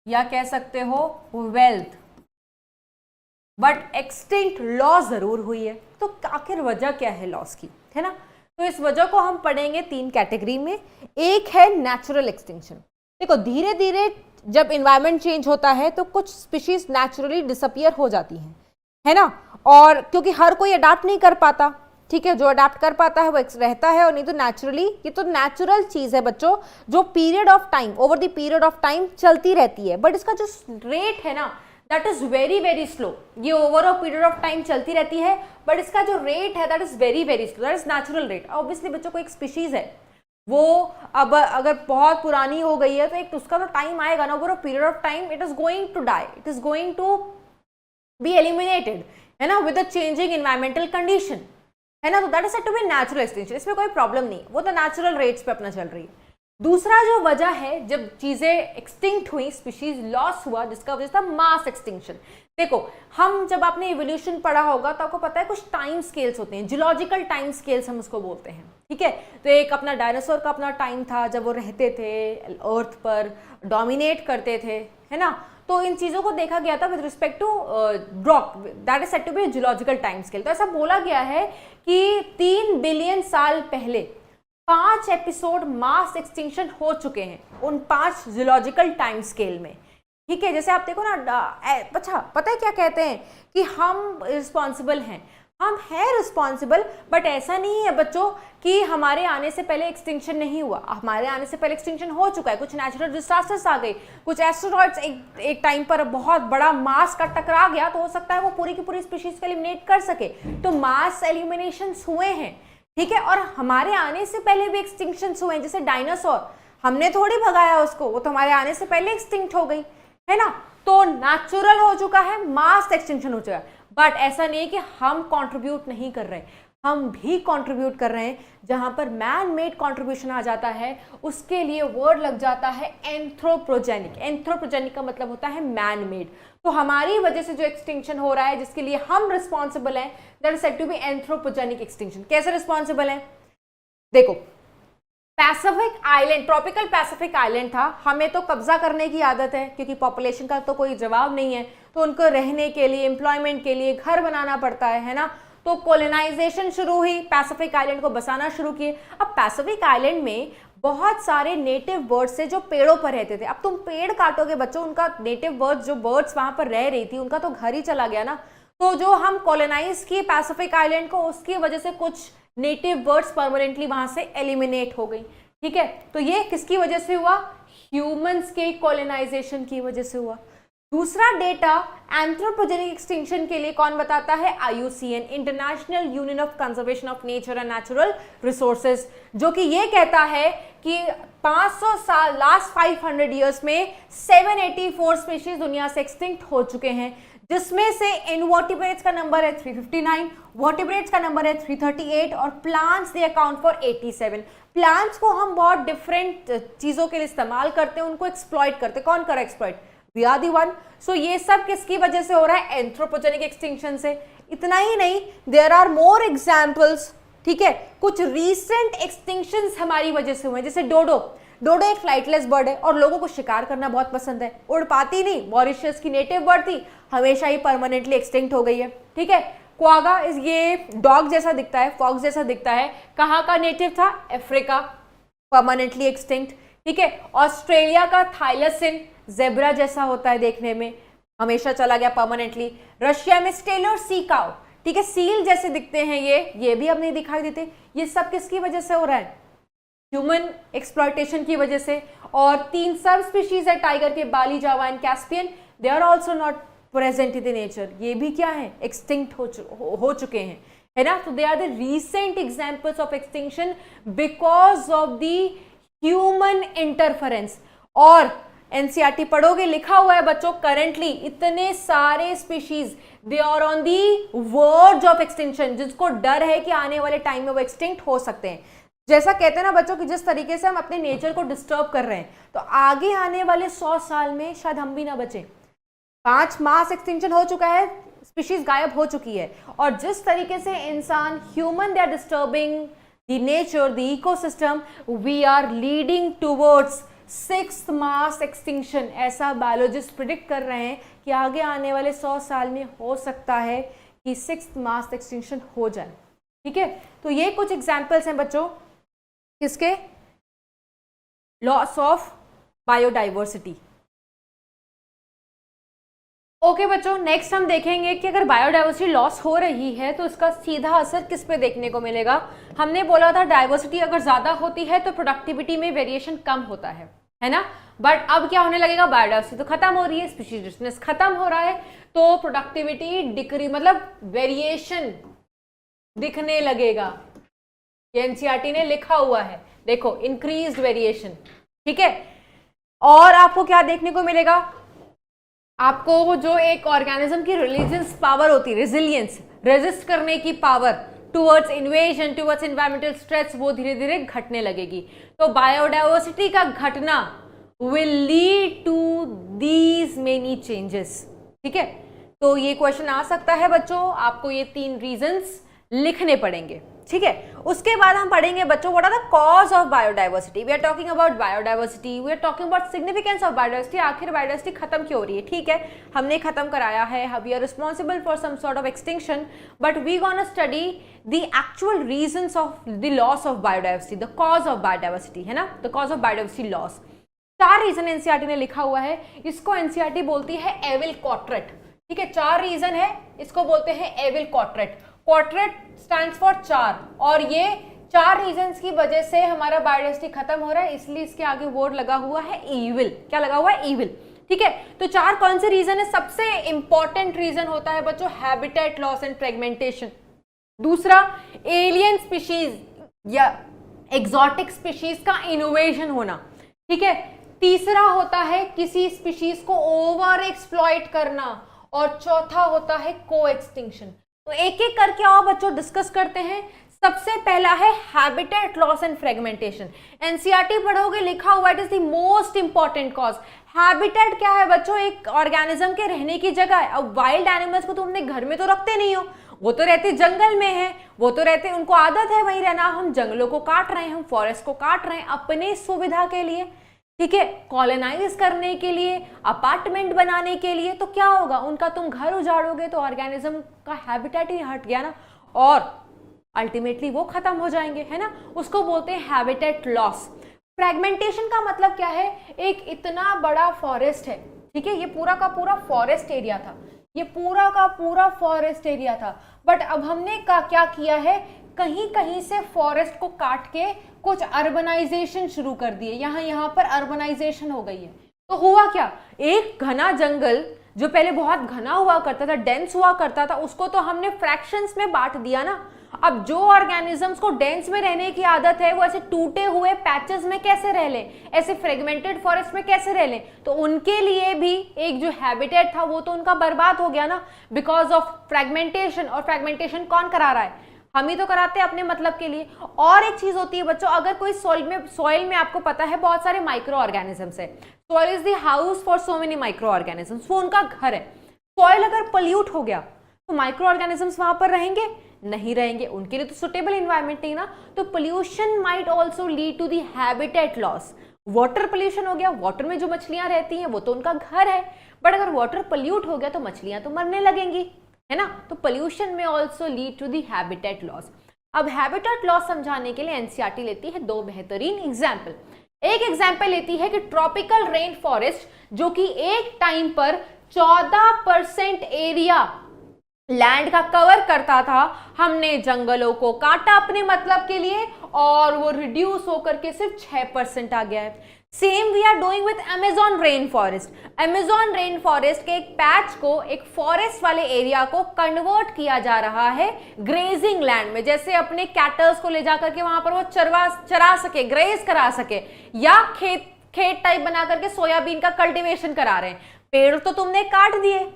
B: या कह सकते हो वेल्थ, बट एक्सटिंक्ट लॉस जरूर हुई है। तो आखिर वजह क्या है लॉस की, है ना। तो इस वजह को हम पढ़ेंगे तीन कैटेगरी में। एक है नेचुरल एक्सटिंक्शन। देखो धीरे धीरे जब इन्वायरमेंट चेंज होता है तो कुछ स्पीशीज नेचुरली डिसअपियर हो जाती हैं, है ना, और क्योंकि हर कोई अडाप्ट नहीं कर पाता, ठीक है, जो अडाप्ट कर पाता है वो रहता है, और नहीं तो नेचुरली, ये तो नेचुरल चीज है बच्चों जो period of time, over the period of time चलती रहती है, बट इसका जो रेट है ना that is very very slow. ये over a period of time चलती रहती है बट इसका जो रेट है that is very very slow, that is natural rate. Obviously बच्चों को एक स्पीशीज है वो अब अगर बहुत पुरानी हो गई है तो एक उसका तो टाइम आएगा ना, over a period of time it is going to die, it is going to be eliminated, है ना, with the changing environmental condition, है ना। तो that is said to be natural extinction, इसमें कोई प्रॉब्लम नहीं, वो तो नेचुरल रेट्स पे अपना चल रही है। दूसरा जो वजह है जब चीजें एक्सटिंक्ट हुई, स्पीशीज लॉस हुआ, जिसका वजह था मास एक्सटिंक्शन। देखो हम जब आपने इवोल्यूशन पढ़ा होगा तो आपको पता है कुछ टाइम स्केल्स होते हैं, जियोलॉजिकल टाइम स्केल्स हम उसको बोलते हैं, ठीक है। तो एक अपना डायनासोर का अपना टाइम था जब वो रहते थे अर्थ पर, डोमिनेट करते थे, है ना। तो इन चीजों को देखा गया था with respect to rock, that is said to be geological time scale. तो ऐसा बोला गया है कि 3 बिलियन साल पहले 5 एपिसोड मास एक्सटिंक्शन हो चुके हैं उन 5 जियोलॉजिकल टाइम स्केल में, ठीक है। जैसे आप देखो ना, अच्छा पता है क्या कहते हैं कि हम रिस्पॉन्सिबल हैं हम हैं रिस्पॉन्सिबल, बट ऐसा नहीं है बच्चों कि हमारे आने से पहले एक्सटिंक्शन नहीं हुआ। हमारे आने से पहले एक्सटिंक्शन हो चुका है, कुछ नेचुरल डिजास्टर्स आ गए, कुछ एस्टेरॉइड्स एक टाइम पर बहुत बड़ा मास का टकरा गया, तो हो सकता है वो पूरी की पूरी स्पीशीज को एलिमिनेट कर सके, तो मास एलिमिनेशन हुए हैं, ठीक है। और हमारे आने से पहले भी एक्सटिंक्शन हुए हैं, जैसे डायनासोर, हमने थोड़ी भगाया उसको, वो तो हमारे आने से पहले एक्सटिंक्ट हो गई, है ना। तो नेचुरल हो चुका है, मास एक्सटिंक्शन हो चुका है, बट ऐसा नहीं है कि हम कंट्रीब्यूट नहीं कर रहे, हम भी कंट्रीब्यूट कर रहे हैं। जहां पर मैन मेड कंट्रीब्यूशन आ जाता है उसके लिए वर्ड लग जाता है एंथ्रोपोजेनिक। एंथ्रोपोजेनिक का मतलब होता है मैन मेड। तो हमारी वजह से जो एक्सटिंक्शन हो रहा है, जिसके लिए हम रिस्पॉन्सिबल हैं, that is said to be anthropogenic extinction. कैसे रिस्पॉन्सिबल है? देखो, Pacific island, tropical Pacific island था, हमें तो कब्जा करने की आदत है क्योंकि पॉपुलेशन का तो कोई जवाब नहीं है, तो उनको रहने के लिए, एम्प्लॉयमेंट के लिए घर बनाना पड़ता है ना। तो कोलोनाइजेशन शुरू हुई, पैसिफिक आइलैंड को बसाना शुरू किए। अब पैसिफिक आइलैंड में बहुत सारे नेटिव बर्ड्स थे जो पेड़ों पर रहते थे। अब तुम पेड़ काटोगे बच्चों, उनका नेटिव बर्ड्स, जो बर्ड्स वहां पर रह रही थी, उनका तो घर ही चला गया ना। तो जो हम कोलोनाइज किए पैसिफिक आइलैंड को, उसकी वजह से कुछ नेटिव बर्ड्स परमानेंटली वहां से एलिमिनेट हो गई, ठीक है। तो ये किसकी वजह से हुआ? ह्यूमंस के कोलोनाइजेशन की वजह से हुआ। दूसरा डेटा एंथ्रोपोजेनिक एक्सटिंक्शन के लिए कौन बताता है? IUCN, international union of conservation of nature and natural resources, जो कि ये कहता है कि 500 साल, लास्ट 500 ईयर्स में 784 स्पीशीज दुनिया से एक्सटिंक्ट हो चुके हैं, जिसमें से इनवर्टिब्रेट्स का नंबर है 359, वर्टिब्रेट्स का नंबर है 338 और plants they account for 87। Plants को हम बहुत डिफरेंट चीजों के लिए इस्तेमाल करते हैं, उनको एक्सप्लॉइट करते हैं। कौन कर exploit? We are the one. So ये सब किसकी वजह से हो रहा है? एंथ्रोपोजेनिक एक्सटिंक्शन से। इतना ही नहीं, देयर आर मोर एग्जाम्पल्स, ठीक है। कुछ रीसेंट एक्सटिंक्शंस हमारी वजह से हुए, जैसे डोडो। डोडो एक फ्लाइटलेस बर्ड है और लोगों को शिकार करना बहुत पसंद है, उड़ पाती नहीं, मॉरिशस की नेटिव बर्ड थी, हमेशा ही परमानेंटली एक्सटिंक्ट हो गई है, ठीक है। क्वागा इस ये डॉग जैसा दिखता है, फॉक्स जैसा दिखता है, कहाँ का नेटिव था? अफ्रीका, परमानेंटली एक्सटिंक्ट, ठीक है। ऑस्ट्रेलिया का थाइलसिन जेब्रा जैसा होता है देखने में, हमेशा चला गया परमानेंटली। रशिया में स्टेलर सी काउ, ठीक है, सील जैसे दिखते हैं ये भी अब नहीं दिखाई देते। ये सब किसकी वजह से हो रहा है? ह्यूमन एक्सप्लॉयटेशन की वजह से। और 3 सब स्पीशीज है टाइगर के, Bali, Java and Caspian, they are also not present in the nature, ये भी क्या है? एक्सटिंक्ट हो चुके हैं, है ना। तो they are the recent examples of extinction because of the human interference. और एनसीईआरटी पढ़ोगे, लिखा हुआ है बच्चों, करंटली इतने सारे species they are on the verge of extinction, जिसको डर है कि आने वाले टाइम में वो एक्सटिंक्ट हो सकते हैं। जैसा कहते हैं ना बच्चों कि जिस तरीके से हम अपने नेचर को डिस्टर्ब कर रहे हैं, तो आगे आने वाले 100 साल में शायद हम भी ना बचें। 5 मास एक्सटिंक्शन हो चुका है, स्पीशीज गायब हो चुकी है, और जिस तरीके से इंसान, human, they are disturbing the nature, the ecosystem, we are leading towards 6th mass extinction. ऐसा बायोलॉजिस्ट प्रिडिक्ट कर रहे हैं कि आगे आने वाले 100 साल में हो सकता है कि 6th मास एक्सटिंक्शन हो जाए, ठीक है। तो ये कुछ एग्जाम्पल्स हैं बच्चों किसके? Loss of biodiversity. ओके बच्चों, नेक्स्ट हम देखेंगे कि अगर बायोडाइवर्सिटी लॉस हो रही है तो इसका सीधा असर किस पे देखने को मिलेगा। हमने बोला था डाइवर्सिटी अगर ज्यादा होती है तो प्रोडक्टिविटी में वेरिएशन कम होता है ना। बट अब क्या होने लगेगा? बायोडाइवर्सिटी तो खत्म हो रही है, स्पीशीज रिचनेस खत्म हो रहा है, तो प्रोडक्टिविटी डिक्री, मतलब वेरिएशन दिखने लगेगा। एनसीईआरटी ने लिखा हुआ है, देखो, इंक्रीज्ड वेरिएशन, ठीक है। और आपको क्या देखने को मिलेगा? आपको जो एक ऑर्गेनिज्म की रिलीजियस पावर होती है, रेजिलियंस, रेजिस्ट करने की power towards invasion, towards environmental stress, वो धीरे धीरे घटने लगेगी। तो बायोडाइवर्सिटी का घटना will lead to these many changes, ठीक है। तो ये क्वेश्चन आ सकता है बच्चों, आपको ये 3 रीजंस लिखने पड़ेंगे, ठीक है। उसके बाद हम पढ़ेंगे बच्चों what are the cause of biodiversity. We are talking about biodiversity, we are talking about significance of biodiversity. आखिर बायोडाइवर्सिटी खत्म क्यों हो रही है? ठीक है, हमने खत्म कराया है, we are responsible for some sort of extinction, but we gonna study the actual reasons of the loss of biodiversity, the cause of biodiversity, है ना, the cause of biodiversity loss. 4 reason NCERT ने लिखा हुआ है, इसको NCERT बोलती है evil quadrant, ठीक है। 4 रीजन है, इसको बोलते हैं evil quadrant. Quadrat stands for 4, और ये 4 रीजंस की वजह से हमारा बायोडाइवर्सिटी खत्म हो रहा है, इसलिए इसके आगे वर्ड लगा हुआ है ईविल। क्या लगा हुआ है? ईविल। ठीक है, तो 4 कौन से रीजन है? सबसे इंपॉर्टेंट रीजन होता है बच्चों हैबिटेट लॉस एंड फ्रेगमेंटेशन। दूसरा, एलियन स्पीशीज या एक्सोटिक स्पीशीज का इनोवेशन होना। ठीक है, तीसरा होता है किसी स्पीशीज को ओवर एक्सप्लॉइट करना, और चौथा होता है को एक्सटिंक्शन। तो एक एक करके आओ बच्चों डिस्कस करते हैं। सबसे पहला है habitat loss and fragmentation. NCERT पढ़ोगे, लिखा हुआ it is the most important cause. Habitat क्या है बच्चों? एक ऑर्गेनिज्म के रहने की जगह है। अब वाइल्ड एनिमल्स को तुम अपने घर में तो रखते नहीं हो, वो तो रहते जंगल में है, वो तो रहते, उनको आदत है वहीं रहना। हम जंगलों को काट रहे हैं, हम फॉरेस्ट को काट रहे हैं अपने सुविधा के लिए, ठीक है, कॉलोनाइज करने के लिए, अपार्टमेंट बनाने के लिए। तो क्या होगा? उनका तुम घर उजाड़ोगे तो ऑर्गेनिज्म का हैबिटेट ही हट गया ना, और अल्टीमेटली वो खत्म हो जाएंगे, है ना। उसको बोलते हैं हैबिटेट लॉस। फ्रेगमेंटेशन का मतलब क्या है? एक इतना बड़ा फॉरेस्ट है, ठीक है, ये पूरा का पूरा फॉरेस्ट एरिया था, ये पूरा का पूरा फॉरेस्ट एरिया था, बट अब हमने क्या किया है, कहीं कहीं से फॉरेस्ट को काट के कुछ अर्बनाइजेशन शुरू कर दिए। यहाँ पर अर्बनाइजेशन हो गई है। तो हुआ क्या? एक घना जंगल जो पहले बहुत घना हुआ करता था, डेंस हुआ करता था, उसको तो हमने फ्रैक्शंस में बांट दिया ना। अब जो ऑर्गेनिजम्स को डेंस में रहने की आदत है, वो ऐसे टूटे हुए पैचेस में कैसे रह ले, ऐसे फ्रेगमेंटेड फॉरेस्ट में कैसे रह ले? तो उनके लिए भी एक जो हैबिटेट था वो तो उनका बर्बाद हो गया ना, बिकॉज ऑफ फ्रेगमेंटेशन। और फ्रेगमेंटेशन कौन करा रहा है? हम ही तो कराते हैं अपने मतलब के लिए। और एक चीज होती है बच्चों, अगर कोई सॉइल में आपको पता है बहुत सारे माइक्रो ऑर्गेनिजम्स है, soil is the house for so many micro organisms, वो उनका घर है। सॉइल अगर पोल्यूट हो गया तो माइक्रो ऑर्गेनिजम्स वहां पर रहेंगे? नहीं रहेंगे, उनके लिए तो सुटेबल एनवायरनमेंट नहीं ना। तो pollution might also lead to the habitat loss. Water pollution हो गया, वाटर में जो मछलियां रहती हैं वो तो उनका घर है, बट अगर वाटर पोल्यूट हो गया तो मछलियां तो मरने लगेंगी, है ना। तो पोल्यूशन में also lead to the habitat loss. अब हैबिटेट लॉस समझाने के लिए एनसीईआरटी लेती है 2 बेहतरीन एग्जाम्पल। एक एग्जाम्पल लेती है कि ट्रॉपिकल रेन फॉरेस्ट, जो कि एक टाइम पर 14% एरिया लैंड का कवर करता था, हमने जंगलों को काटा अपने मतलब के लिए और वो रिड्यूस होकर के सिर्फ 6% आ गया है। Same we are doing with Amazon rain forest. Amazon rain forest के एक पैच को, एक फॉरेस्ट वाले एरिया को कन्वर्ट किया जा रहा है ग्रेजिंग लैंड में, जैसे अपने कैटल्स को ले जाकर के वहां पर वो चरा सके, ग्रेज करा सके, या खेत टाइप बना करके सोयाबीन का कल्टीवेशन करा रहे हैं। पेड़ तो तुमने काट दिए,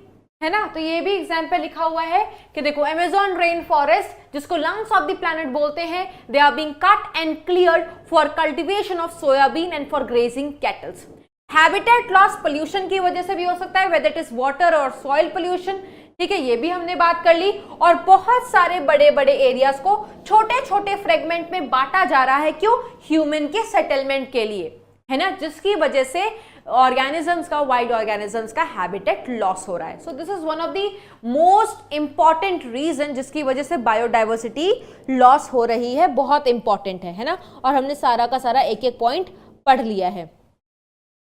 B: है ना। तो ये भी एग्जाम्पल लिखा हुआ है कि देखो अमेजॉन रेन फॉरेस्ट, जिसको लंग्स ऑफ द प्लैनेट बोलते हैं, they are being cut and cleared for cultivation of soybean and for grazing cattles. Habitat loss pollution की वजह से भी हो सकता है, वेदर इट इज वाटर और सॉइल पोल्यूशन, ठीक है, ये भी हमने बात कर ली। और बहुत सारे बड़े बड़े एरियाज को छोटे छोटे फ्रेगमेंट में बांटा जा रहा है, क्यों? ह्यूमन के सेटलमेंट के लिए, है ना, जिसकी वजह से ऑर्गेनिजम्स का, वाइल्ड ऑर्गेनिजम्स का हैबिटेट लॉस हो रहा है। So this is one of the most important reason जिसकी वजह से बायोडाइवर्सिटी लॉस हो रही है, बहुत इंपॉर्टेंट है ना। और हमने सारा का सारा एक एक पॉइंट पढ़ लिया है,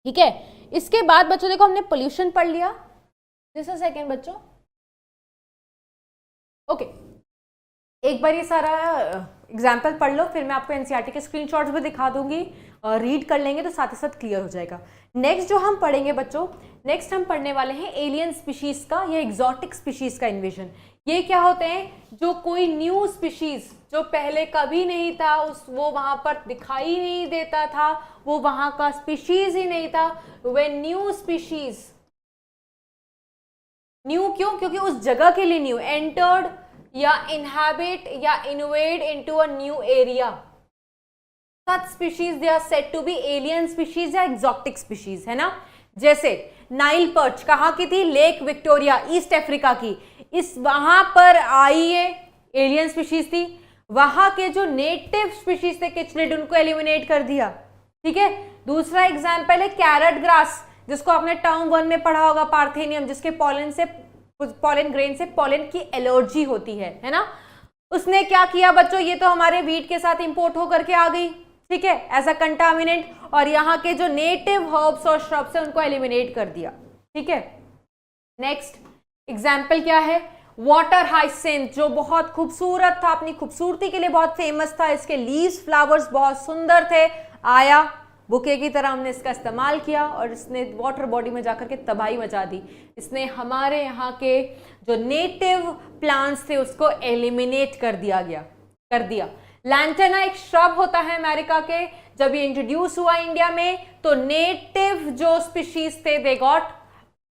B: ठीक है। इसके बाद बच्चों देखो हमने पोल्यूशन पढ़ लिया, दिस इज सेकेंड बच्चों, ओके। एक बार ये सारा एग्जाम्पल पढ़ लो, फिर मैं आपको एनसीईआरटी के स्क्रीनशॉट्स भी दिखा दूंगी, रीड कर लेंगे तो साथ ही साथ क्लियर हो जाएगा। नेक्स्ट जो हम पढ़ेंगे बच्चों, नेक्स्ट हम पढ़ने वाले हैं एलियन स्पीशीज का या एक्सोटिक स्पीशीज का इन्वेजन। ये क्या होते हैं? जो कोई न्यू स्पीशीज जो पहले कभी नहीं था, वो वहां पर दिखाई नहीं देता था, वो वहां का स्पीशीज ही नहीं था। व्हेन न्यू स्पीशीज, न्यू क्यों? क्योंकि उस जगह के लिए न्यू, एंटर्ड या इनहैबिट या invade into a new area, such species they are said to be alien species या exotic species, है ना। जैसे नाइल पर्च कहाँ की थी? लेक विक्टोरिया, ईस्ट अफ्रीका की, इस वहां पर आई है, एलियन स्पीशीज थी। वहां के जो नेटिव स्पीशीज थे किचनेड, उनको एलिमिनेट कर दिया, ठीक है। दूसरा एग्जाम्पल है कैरेट ग्रास, जिसको आपने टर्म 1 में पढ़ा होगा, पार्थेनियम, जिसके पॉलन ग्रेन से पॉलन की एलर्जी होती है ना। उसने क्या किया बच्चों? ये तो हमारे वीट के साथ इंपोर्ट होकर के आ गई, ठीक है, एज अ कंटामिनेंट, और यहाँ के जो नेटिव हर्ब्स और श्रब्स है उनको एलिमिनेट कर दिया, ठीक है। नेक्स्ट एग्जाम्पल क्या है? वाटर हाइसिंथ जो बहुत खूबसूरत था, अपनी खूबसूरती के लिए बहुत फेमस था, इसके लीव्स फ्लावर्स बहुत सुंदर थे, आया बुके की तरह हमने इसका इस्तेमाल किया और इसने वाटर बॉडी में जाकर के तबाही मचा दी। इसने हमारे यहाँ के जो नेटिव प्लांट्स थे उसको एलिमिनेट कर दिया। लैंटेना एक श्रब होता है अमेरिका के, जब ये इंट्रोड्यूस हुआ इंडिया में तो नेटिव जो स्पीशीज थे दे गॉट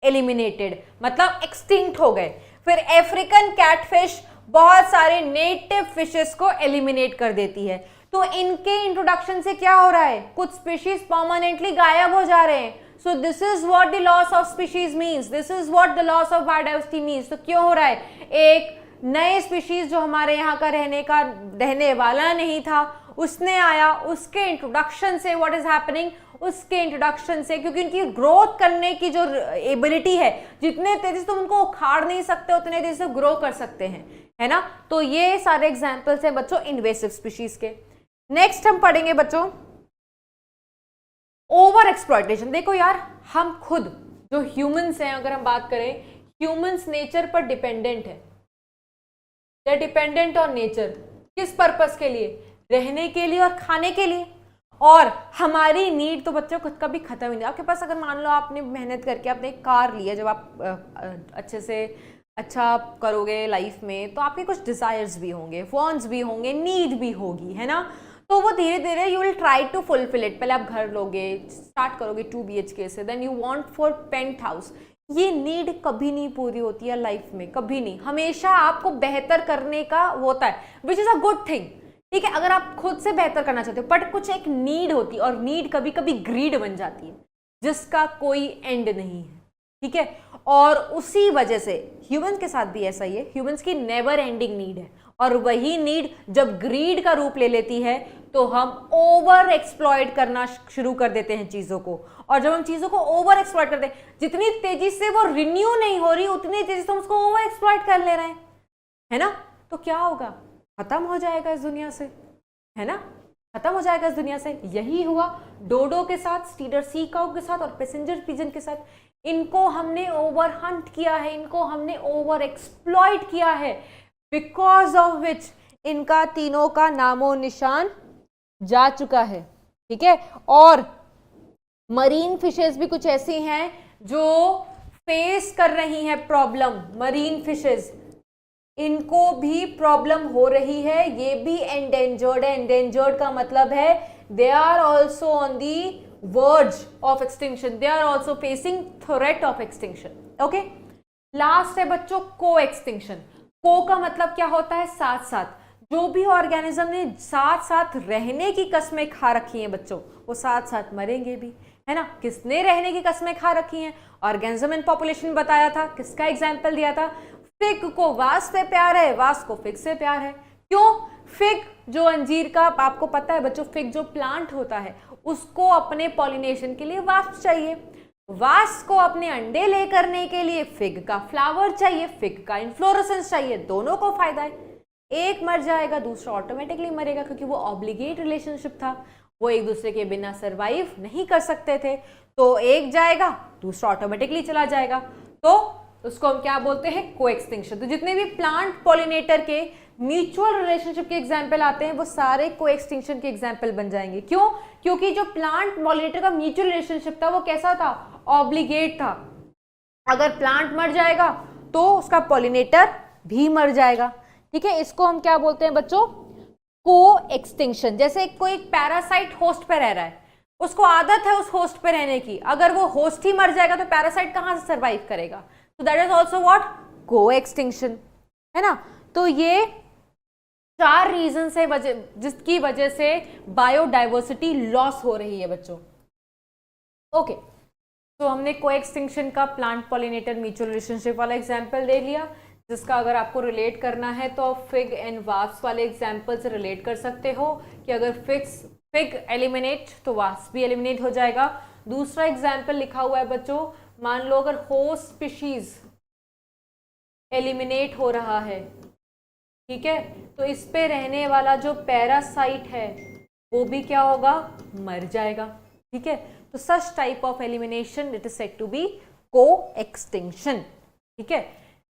B: एलिमिनेटेड, मतलब एक्सटिंक्ट हो गए। फिर अफ्रीकन कैटफिश बहुत सारे नेटिव फिशेस को एलिमिनेट कर देती है। तो इनके इंट्रोडक्शन से क्या हो रहा है, कुछ स्पीशीज परमानेंटली गायब हो जा रहे हैं। सो this is what the loss of species means, this is what the loss of biodiversity means. तो क्यों हो रहा है, एक नए स्पीशीज जो हमारे यहाँ का रहने वाला नहीं था उसने आया, उसके इंट्रोडक्शन से व्हाट इज हैपनिंग, उसके इंट्रोडक्शन से, क्योंकि उनकी ग्रोथ करने की जो एबिलिटी है, जितने तेजी से तुम उनको उखाड़ नहीं सकते उतने तेजी से ग्रो कर सकते हैं, है ना। तो ये सारे एग्जांपल्स हैं बच्चों इन्वेसिव स्पीशीज के। नेक्स्ट हम पढ़ेंगे बच्चों ओवर एक्सप्लॉयटेशन। देखो यार, हम खुद जो ह्यूमंस हैं, अगर हम बात करें, ह्यूमंस नेचर पर डिपेंडेंट है, दे डिपेंडेंट ऑन नेचर। किस पर्पस के लिए, रहने के लिए और खाने के लिए। और हमारी नीड तो बच्चों खुद का भी खत्म ही नहीं। आपके पास अगर मान लो आपने मेहनत करके आपने एक कार ली है, जब आप अच्छे से अच्छा करोगे लाइफ में तो आपके कुछ डिजायर्स भी होंगे, वांट्स भी होंगे, नीड भी होगी, है ना। तो वो धीरे धीरे you will try to fulfil it. पहले आप घर लोगे, स्टार्ट करोगे 2 BHK से, then you want for penthouse. ये नीड कभी नहीं पूरी होती है लाइफ में, कभी नहीं। हमेशा आपको बेहतर करने का होता है, which is a good thing, ठीक है, अगर आप खुद से बेहतर करना चाहते हो। बट कुछ एक नीड होती है और नीड कभी कभी ग्रीड बन जाती है जिसका कोई एंड नहीं है, ठीक है। और उसी वजह से ह्यूमंस के साथ भी ऐसा ही है, ह्यूमंस की नेवर एंडिंग नीड है। और वही नीड जब ग्रीड का रूप ले लेती है तो हम ओवर एक्सप्लॉइट करना शुरू कर देते हैं चीजों को। और जब हम चीजों को ओवर एक्सप्लॉइट करते हैं, जितनी तेजी से वो रिन्यू नहीं हो रही उतनी तेजी से हम उसको ओवर एक्सप्लॉइट कर ले रहे हैं, है ना। तो क्या होगा, खत्म हो जाएगा इस दुनिया से, है ना, खत्म हो जाएगा इस दुनिया से। यही हुआ डोडो के साथ, स्टीडर सी काउ के साथ और पैसेंजर पिजन के साथ। इनको हमने ओवर हंट किया है, इनको हमने ओवर एक्सप्लॉइट किया है, बिकॉज ऑफ विच इनका तीनों का नामो निशान जा चुका है, ठीक है। और मरीन फिशेस भी कुछ ऐसी हैं जो फेस कर रही हैं प्रॉब्लम। मरीन फिशेस, इनको भी प्रॉब्लम हो रही है, ये भी एंडेंजर्ड है। एंडेंजर्ड का मतलब है they are also on the verge of extinction, they are also facing threat of extinction, okay. Last है बच्चों को एक्सटिंक्शन। को का मतलब क्या होता है, साथ साथ। जो भी ऑर्गेनिज्म ने साथ साथ रहने की कस्में खा रखी हैं बच्चों, वो साथ साथ मरेंगे भी, है ना। किसने रहने की कस्में खा रखी हैं, ऑर्गेनिज्म एंड पॉपुलेशन बताया था, किसका एग्जाम्पल दिया था, फिग को वास्प से प्यार है, वास्प को फिग से प्यार है। क्यों, फिग जो अंजीर का, आपको पता है बच्चों, फिग जो प्लांट होता है उसको अपने पॉलिनेशन के लिए वास्प चाहिए, वास्प को अपने अंडे ले करने के लिए फिग का फ्लावर चाहिए, फिग का इन्फ्लोरेसेंस चाहिए। दोनों को फायदा है। एक मर जाएगा दूसरा ऑटोमेटिकली मरेगा, क्योंकि वो ऑब्लिगेट रिलेशनशिप था, वो एक दूसरे के बिना सरवाइव नहीं कर सकते थे। तो एक जाएगा दूसरा ऑटोमेटिकली चला जाएगा, तो उसको हम क्या बोलते हैं, को एक्सटिंक्शन। तो जितने भी प्लांट पॉलिनेटर के म्यूचुअल रिलेशनशिप के एग्जाम्पल आते हैं वो सारे को एक्सटिंक्शन के एग्जाम्पल बन जाएंगे। क्यों, क्योंकि जो प्लांट पॉलिनेटर का म्यूचुअल रिलेशनशिप था वो कैसा था, ऑब्लिगेट था। अगर प्लांट मर जाएगा तो उसका पॉलिनेटर भी मर जाएगा, ठीक है। इसको हम क्या बोलते हैं बच्चों, को एक्सटिंक्शन। जैसे कोई एक पैरासाइट होस्ट पे रह रहा है, उसको आदत है उस होस्ट पे रहने की, अगर वो होस्ट ही मर जाएगा तो पैरासाइट कहां से सर्वाइव करेगा। So that is also what, co-extinction, है ना। तो ये 4 रीजन है जिसकी वजह से बायोडाइवर्सिटी लॉस हो रही है बच्चों, ओके। तो हमने को-एक्सटिंक्शन का प्लांट पॉलिनेटर म्यूचुअल रिलेशनशिप वाला एग्जाम्पल दे लिया, जिसका अगर आपको रिलेट करना है तो फिग एंड वास्प वाले एग्जाम्पल से रिलेट कर सकते हो कि अगर फिग एलिमिनेट तो वास्प भी एलिमिनेट हो जाएगा। दूसरा एग्जाम्पल लिखा हुआ है बच्चों, मान लो अगर होस्ट स्पीशीज एलिमिनेट हो रहा है, ठीक है, तो इस पे रहने वाला जो पैरासाइट है वो भी क्या होगा, मर जाएगा, ठीक है। तो such type of elimination it is said to be coextinction, ठीक है।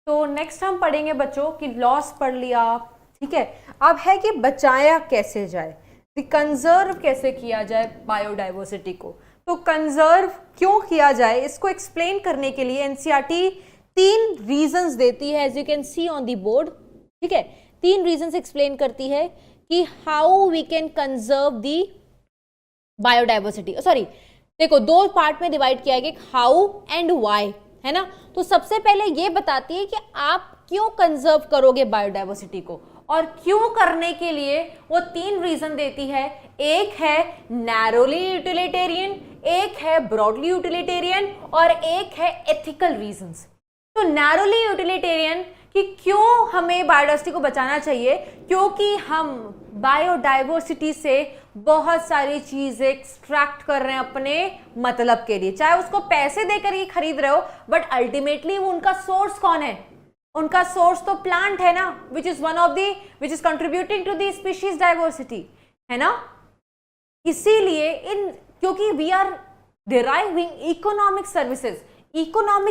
B: तो नेक्स्ट हम पढ़ेंगे बच्चों कि लॉस पढ़ लिया, ठीक है। अब है कि बचाया कैसे जाए, कंजर्व कैसे किया जाए बायोडाइवर्सिटी को। तो कंजर्व क्यों किया जाए इसको एक्सप्लेन करने के लिए एनसीईआरटी 3 रीजंस देती है, as you can see on the board, ठीक है। 3 रीजंस एक्सप्लेन करती है कि how we can conserve the biodiversity. Sorry, देखो 2 पार्ट में डिवाइड किया गया, हाउ एंड व्हाई, है ना। तो सबसे पहले ये बताती है कि आप क्यों कंजर्व करोगे बायोडाइवर्सिटी को, और क्यों करने के लिए वो 3 रीजन देती है। एक है नैरोली यूटिलिटेरियन, एक है ब्रॉडली यूटिलिटेरियन, और एक है एथिकल रीजंस। तो नैरोली यूटिलिटेरियन कि क्यों हमें बायोडाइवर्सिटी को बचाना चाहिए, क्योंकि हम बायोडाइवर्सिटी से बहुत सारी चीजें एक्सट्रैक्ट कर रहे हैं अपने मतलब के लिए, चाहे उसको पैसे देकर ही खरीद रहे हो, बट अल्टीमेटली वो उनका सोर्स कौन है, उनका सोर्स तो प्लांट है ना, which is contributing to the species diversity, है ना। इसीलिए क्योंकि we are deriving economic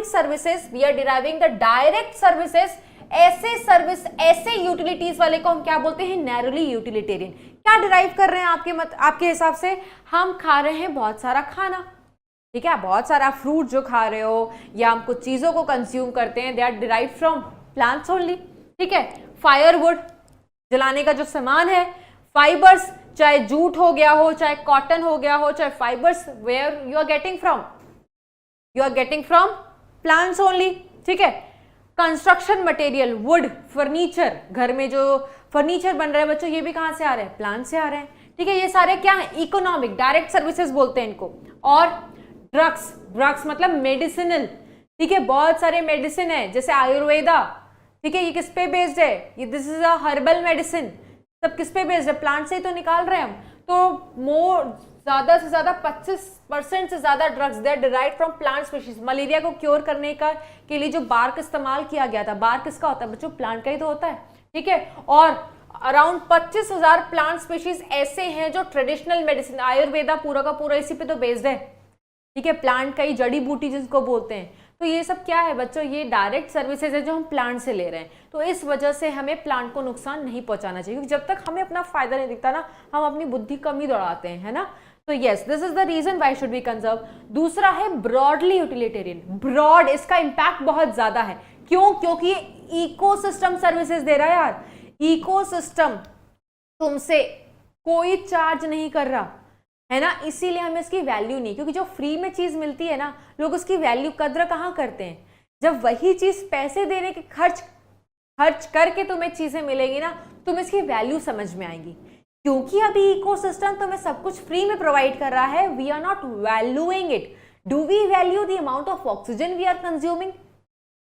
B: services we are deriving the direct services, ऐसे यूटिलिटीज वाले को हम क्या बोलते हैं, नैरोली यूटिलिटेरियन। क्या डिराइव कर रहे हैं आपके हिसाब से, हम खा रहे हैं बहुत सारा खाना, ठीक है, बहुत सारा फ्रूट जो खा रहे हो, या हम कुछ चीजों को कंज्यूम करते हैं, they are derive from plants only, ठीक है। फायरवुड जलाने का जो सामान है, फाइबर्स, चाहे जूट हो गया हो, चाहे कॉटन हो गया हो, चाहे fibres, where you are getting from plants only, ठीक है। कंस्ट्रक्शन मटेरियल, वुड, फर्नीचर, घर में जो फर्नीचर बन रहा है बच्चों, ये भी कहां से आ रहे हैं, प्लांट से आ रहे हैं, ठीक है। ये सारे क्या है, इकोनॉमिक डायरेक्ट सर्विसेज बोलते हैं इनको। और ड्रग्स मतलब मेडिसिनल, ठीक है, बहुत सारे मेडिसिन है, जैसे आयुर्वेदा, ठीक है, ये किस पे बेस्ड है, ये this is a herbal medicine, सब किस पे बेस्ड है, प्लांट से ही तो निकाल रहे हैं हम। तो ज्यादा से ज्यादा 25% से ज्यादा drugs they are derived from plant species. Malaria को क्योर करने के लिए जो बार्क इस्तेमाल किया गया था, बार्क किसका होता है बच्चों, प्लांट का ही तो होता है, ठीक है। और अराउंड 25,000 प्लांट स्पीशीज ऐसे हैं जो ट्रेडिशनल मेडिसिन, आयुर्वेदा पूरा का पूरा इसी पे तो बेस्ड है, ठीक है, प्लांट का ही, जड़ी बूटी जिसको बोलते हैं। तो ये सब क्या है बच्चों, ये डायरेक्ट सर्विसेज है जो हम प्लांट से ले रहे हैं। तो इस वजह से हमें प्लांट को नुकसान नहीं पहुंचाना चाहिए, क्योंकि जब तक हमें अपना फायदा नहीं दिखता ना, हम अपनी बुद्धि कम ही दौड़ाते हैं, है ना। तो yes, this is the reason why should be conserve. दूसरा है ब्रॉडली यूटिलिटेरियन। ब्रॉड, इसका इंपैक्ट बहुत ज्यादा है, क्यों, क्योंकि ये इकोसिस्टम सर्विसेज दे रहा है यार। इकोसिस्टम तुमसे कोई चार्ज नहीं कर रहा, है ना, इसीलिए हमें इसकी वैल्यू नहीं, क्योंकि जो फ्री में चीज मिलती है ना, लोग उसकी वैल्यू, कद्र कहाँ करते हैं, जब वही चीज पैसे देने के खर्च करके तुम्हें चीजें मिलेगी ना, तुम्हें इसकी वैल्यू समझ में आएगी। क्योंकि अभी इकोसिस्टम तुम्हें सब कुछ फ्री में प्रोवाइड कर रहा है, we are not valuing it. Do we value the amount of oxygen we are consuming?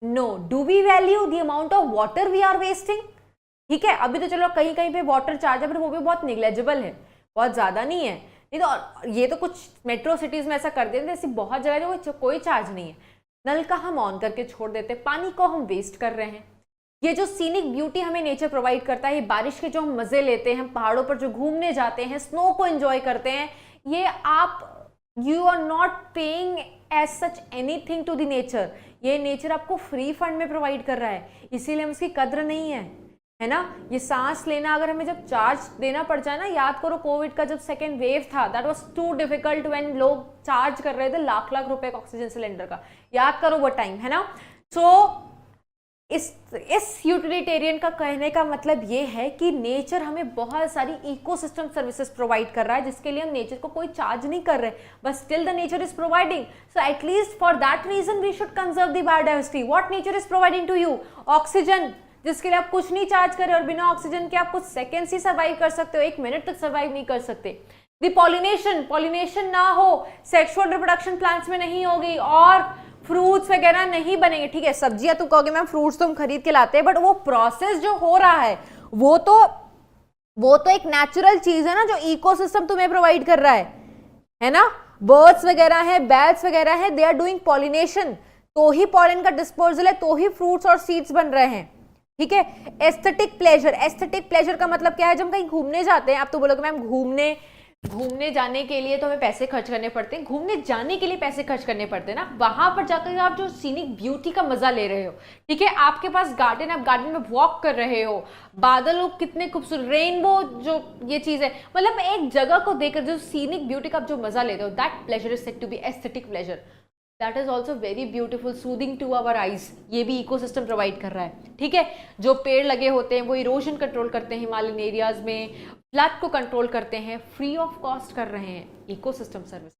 B: No. Do we value the amount of water we are wasting? ठीक है, अभी तो चलो कहीं कहीं पे वाटर चार्ज है, पर वो भी बहुत निग्लेजिबल है, बहुत ज्यादा नहीं है। नहीं तो ये तो कुछ मेट्रो सिटीज में ऐसा कर देते हैं, ऐसी बहुत जगह जो कोई चार्ज नहीं है, नल का हम ऑन करके छोड़ देते हैं, पानी को हम वेस्ट कर रहे हैं। ये जो सीनिक ब्यूटी हमें नेचर प्रोवाइड करता है, ये बारिश के जो हम मजे लेते हैं, पहाड़ों पर जो घूमने जाते हैं, स्नो को एंजॉय करते हैं, ये आप you are not paying as such anything to the nature. ये नेचर आपको फ्री फंड में प्रोवाइड कर रहा है, इसीलिए हम उसकी कद्र नहीं है ना। ये सांस लेना अगर हमें जब चार्ज देना पड़ जाए ना, याद करो कोविड का जब सेकेंड वेव था, that was too difficult when लोग चार्ज कर रहे थे लाख लाख रुपए का ऑक्सीजन सिलेंडर का, याद करो वो टाइम, है ना। सो इस यूटिलिटेरियन का कहने का मतलब ये है कि नेचर हमें बहुत सारी इकोसिस्टम सर्विसेज प्रोवाइड कर रहा है, जिसके लिए हम नेचर को कोई चार्ज नहीं कर रहे, but still the nature is providing. So at least for that reason we should conserve the biodiversity. What nature is providing to you? Oxygen, जिसके लिए आप कुछ नहीं चार्ज कर रहे, और बिना ऑक्सीजन के आप कुछ सेकेंड्स ही सर्वाइव कर सकते हो, 1 मिनट तक सर्वाइव नहीं कर सकते। द पॉलिनेशन ना हो, सेक्सुअल रिप्रोडक्शन प्लांट्स में नहीं होगी, और फ्रूट्स वगैरह नहीं बनेंगे। ठीक है, सब्जियां तुम कहोगे मैम फ्रूट्स तुम खरीद के लाते हैं, बट वो प्रोसेस जो हो रहा है वो तो एक नेचुरल चीज है ना, जो इकोसिस्टम तुम्हें प्रोवाइड कर रहा है ना। बर्ड्स वगैरह है, बैट्स वगैरह है, दे आर डूइंग पॉलिनेशन, तो ही पॉलन का डिस्पोजल है, तो ही फ्रूट्स और सीड्स बन रहे हैं। ठीक है, एस्थेटिक प्लेजर का मतलब क्या है? जब हम कहीं घूमने जाते हैं, आप तो बोलोगे मैम घूमने घूमने जाने के लिए तो हमें पैसे खर्च करने पड़ते हैं, घूमने जाने के लिए पैसे खर्च करने पड़ते हैं ना, वहां पर जाकर आप जो सीनिक ब्यूटी का मजा ले रहे हो, ठीक है, आपके पास गार्डन, आप गार्डन में वॉक कर रहे हो, बादलों कितने खूबसूरत, रेनबो जो ये चीज है, मतलब एक जगह को देखकर जो सीनिक ब्यूटी का आप जो मजा लेते हो, that pleasure is said to be aesthetic pleasure, that is also very beautiful, soothing to our eyes, ये भी इकोसिस्टम प्रोवाइड कर रहा है, ठीक है। जो पेड़ लगे होते हैं वो इरोजन कंट्रोल करते हैं हिमालयन एरियाज में, फ्लड को कंट्रोल करते हैं, फ्री ऑफ कॉस्ट कर रहे हैं इकोसिस्टम सर्विस।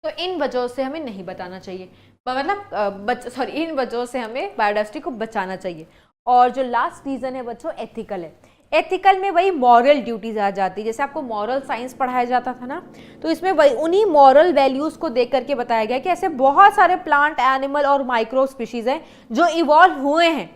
B: तो इन वजहों से हमें नहीं बताना चाहिए, मतलब इन वजहों से हमें बायोडाइवर्सिटी को बचाना चाहिए। और जो लास्ट रीजन है बच्चों, एथिकल है। एथिकल में वही मॉरल ड्यूटीज आ जाती है, जैसे आपको मॉरल साइंस पढ़ाया जाता था ना, तो इसमें वही उन्हीं मॉरल वैल्यूज को देख करके बताया गया कि ऐसे बहुत सारे प्लांट, एनिमल और माइक्रो स्पीशीज हैं जो इवॉल्व हुए हैं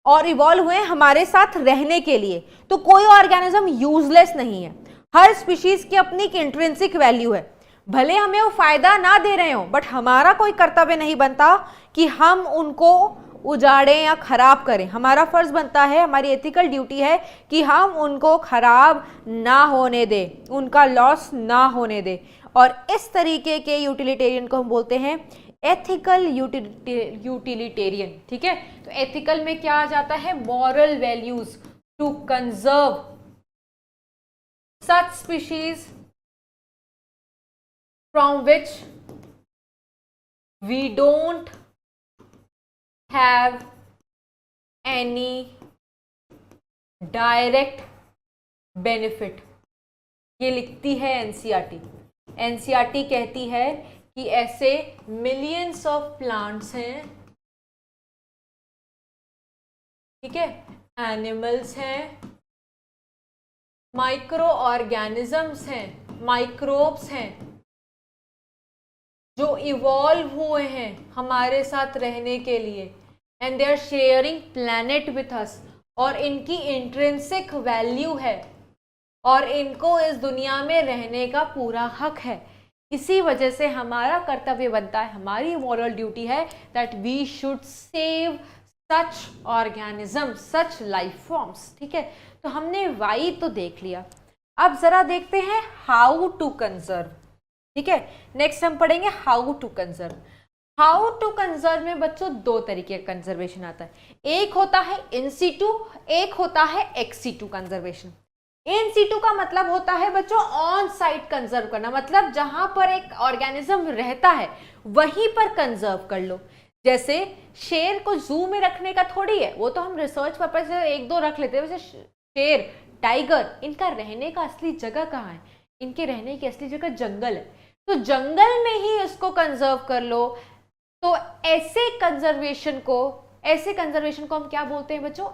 B: और इवॉल्व हुए हैं हमारे साथ रहने के लिए। तो कोई ऑर्गेनिज्म यूजलेस नहीं है, हर स्पीशीज की अपनी एक इंट्रिंसिक वैल्यू है, भले हमें वो फायदा ना दे रहे हो, बट हमारा कोई कर्तव्य नहीं बनता कि हम उनको उजाड़ें या खराब करें। हमारा फर्ज बनता है, हमारी एथिकल ड्यूटी है कि हम उनको खराब ना होने दें, उनका लॉस ना होने दें। और इस तरीके के यूटिलिटेरियन को हम बोलते हैं एथिकल यूटिलिटेरियन, ठीक है। तो एथिकल में क्या आ जाता है, moral values to conserve such species from which we don't have any direct benefit। ये लिखती है एनसीईआरटी। एनसीईआरटी कहती है कि ऐसे मिलियंस ऑफ प्लांट्स हैं, ठीक है, एनिमल्स हैं, माइक्रो ऑर्गेनिजम्स हैं, माइक्रोब्स हैं, जो इवॉल्व हुए हैं हमारे साथ रहने के लिए, and they are sharing planet with us, और इनकी इंट्रिंसिक वैल्यू है और इनको इस दुनिया में रहने का पूरा हक है। इसी वजह से हमारा कर्तव्य बनता है, हमारी मॉरल ड्यूटी है that we should save such organism, such life forms, ठीक है। तो हमने वाई तो देख लिया, अब जरा देखते हैं हाउ टू कंजर्व, ठीक है। नेक्स्ट हम पढ़ेंगे how to conserve. How to conserve में बच्चों दो तरीके का कंजर्वेशन आता है, एक होता है इन सीटू, एक होता है ex situ conservation. In situ का मतलब होता है बच्चों ऑन साइट कंजर्व करना, मतलब जहां पर एक ऑर्गेनिज्म रहता है वहीं पर कंजर्व कर लो। जैसे शेर को जू में रखने का थोड़ी है, वो तो हम रिसर्च पर्पज से एक दो रख लेते हैं, वैसे शेर, टाइगर, इनका रहने का असली जगह कहाँ है, इनके रहने की असली जगह जंगल है, तो जंगल में ही इसको कंजर्व कर लो। तो ऐसे कंजर्वेशन को हम क्या बोलते हैं बच्चों,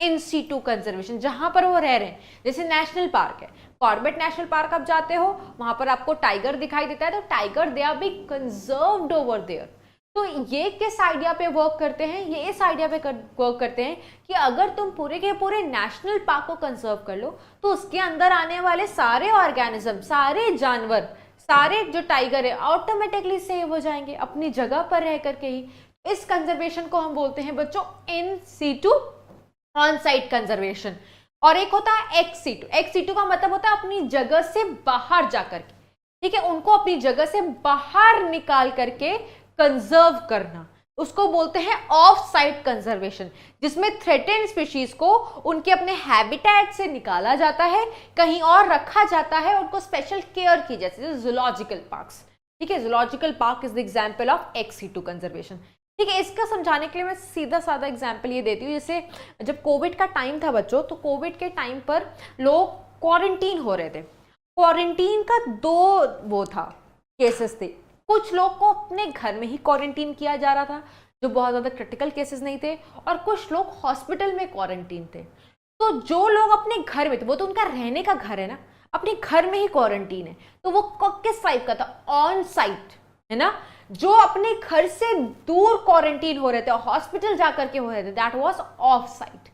B: इन सीटू कंजर्वेशन, जहां पर वो रह रहे हैं। जैसे नेशनल पार्क है, कॉर्बेट नेशनल पार्क आप जाते हो, वहां पर आपको टाइगर दिखाई देता है, तो tiger they are be conserved over there. तो ये किस आइडिया पे वर्क करते हैं, ये इस आइडिया पे वर्क करते हैं कि अगर तुम पूरे के पूरे नेशनल पार्क को कंजर्व कर लो, तो उसके अंदर आने वाले सारे ऑर्गेनिज्म, सारे जानवर, सारे जो टाइगर है ऑटोमेटिकली सेव हो जाएंगे अपनी जगह पर रह करके ही। इस कंजर्वेशन को हम बोलते हैं बच्चों in situ, on site conservation. और एक होता है एक्स सीटू। एक्स सीटू का मतलब होता है अपनी जगह से बाहर जाकर के, ठीक है, उनको अपनी जगह से बाहर निकाल करके कंजर्व करना, उसको बोलते हैं ऑफ साइट कंजर्वेशन, जिसमें थ्रेटेंड स्पीशीज को उनके अपने हैबिटेट से निकाला जाता है, कहीं और रखा जाता है, उनको स्पेशल केयर की जाती है, जूलॉजिकल पार्क्स, ठीक है। Zoological park is the example of ex situ conservation, ठीक है। इसका समझाने के लिए मैं सीधा साधा एग्जांपल ये देती हूँ, जैसे जब कोविड का टाइम था बच्चों, तो कोविड के टाइम पर लोग क्वारंटीन हो रहे थे। क्वारंटीन का दो वो था, केसेस थे। कुछ लोग को अपने घर में ही क्वारंटीन किया जा रहा था, जो बहुत ज़्यादा क्रिटिकल केसेस नहीं थे, और कुछ लोग हॉस्पिटल में क्वारंटीन थे। तो जो लोग अपने घर में थे, वो तो उनका रहने का घर है ना, अपने घर में ही क्वारंटीन है, तो वो किस टाइप का था, ऑन साइट, है ना। जो अपने घर से दूर क्वारंटीन हो रहे थे, हॉस्पिटल जाकर के हो रहे थे, दैट वाज ऑफ साइट,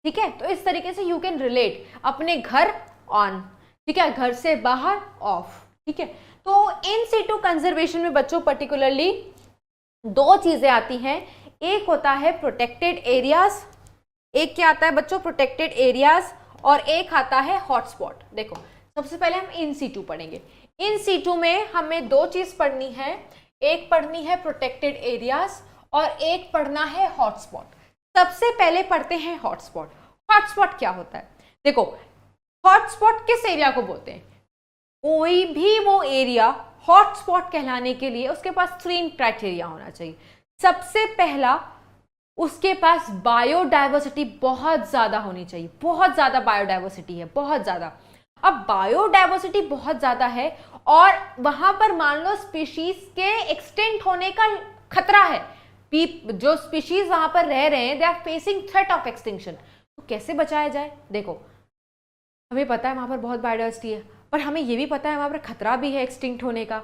B: ठीक है। तो इस तरीके से यू कैन रिलेट, अपने घर ऑन, ठीक है, घर से बाहर ऑफ, ठीक है। तो इन सीटू कंजर्वेशन में बच्चों पर्टिकुलरली दो चीजें आती हैं, एक होता है प्रोटेक्टेड एरियाज, एक क्या आता है बच्चों, प्रोटेक्टेड एरियाज, और एक आता है हॉटस्पॉट। देखो सबसे पहले हम इन सीटू पढ़ेंगे। इन सीटू में हमें दो चीज पढ़नी है, एक पढ़नी है प्रोटेक्टेड एरियाज और एक पढ़ना है हॉटस्पॉट। सबसे पहले पढ़ते हैं हॉटस्पॉट। हॉटस्पॉट क्या होता है? देखो, हॉटस्पॉट किस एरिया को बोलते हैं? कोई भी वो एरिया हॉटस्पॉट कहलाने के लिए उसके पास 3 क्राइटेरिया होना चाहिए। सबसे पहला, उसके पास बायोडाइवर्सिटी बहुत ज्यादा होनी चाहिए। बहुत ज्यादा बायोडाइवर्सिटी है, बहुत ज्यादा। अब बायोडाइवर्सिटी बहुत ज्यादा है और वहां पर मान लो स्पीशीज के एक्सटेंट होने का खतरा है, जो स्पीशीज वहां पर रह रहे हैं, they are facing threat of extinction. तो कैसे बचाया जाए? देखो, हमें पता है वहां पर बहुत बायोडाइवर्सिटी है, पर हमें यह भी पता है वहां पर खतरा भी है एक्सटिंक्ट होने का,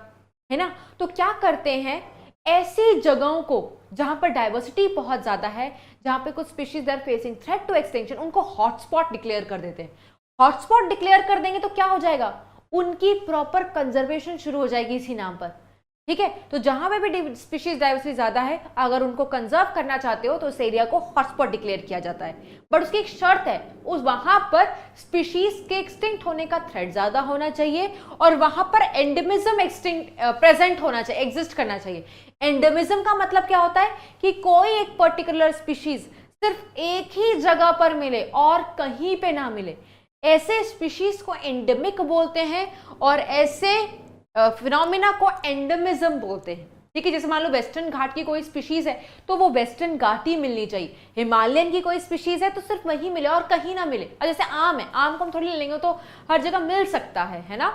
B: है ना। तो क्या करते हैं, ऐसी जगहों को जहां पर डाइवर्सिटी बहुत ज्यादा है, जहां पे कुछ species they are facing threat to extinction, उनको हॉटस्पॉट डिक्लेयर कर देते हैं। हॉटस्पॉट डिक्लेयर कर देंगे तो क्या हो जाएगा, उनकी प्रॉपर कंजर्वेशन शुरू हो जाएगी इसी नाम पर, ठीक है। तो जहां पे भी स्पीशीज डाइवर्सिटी ज्यादा है, अगर उनको कंजर्व करना चाहते हो तो उस एरिया को हॉटस्पॉट डिक्लेयर किया जाता है। बट उसकी एक शर्त है, उस वहां पर स्पीशीज के एक्सटिंक्ट होने का थ्रेट ज्यादा होना चाहिए और वहां पर एंडेमिज्म एक्सटिंक्ट प्रेजेंट होना चाहिए, एग्जिस्ट करना चाहिए। एंडेमिज्म का मतलब क्या होता है कि कोई एक पर्टिकुलर स्पीशीज सिर्फ एक ही जगह पर मिले और कहीं पे ना मिले, ऐसे स्पीशीज को एंडेमिक बोलते हैं और ऐसे फिनोमिना को एंडेमिज्म बोलते हैं, ठीक है। जैसे मान लो वेस्टर्न घाट की कोई स्पीशीज है तो वो वेस्टर्न घाट ही मिलनी चाहिए। हिमालयन की कोई स्पीशीज है तो सिर्फ वही मिले और कहीं ना मिले। और जैसे आम है, आम को हम थोड़ी ले लेंगे तो हर जगह मिल सकता है ना।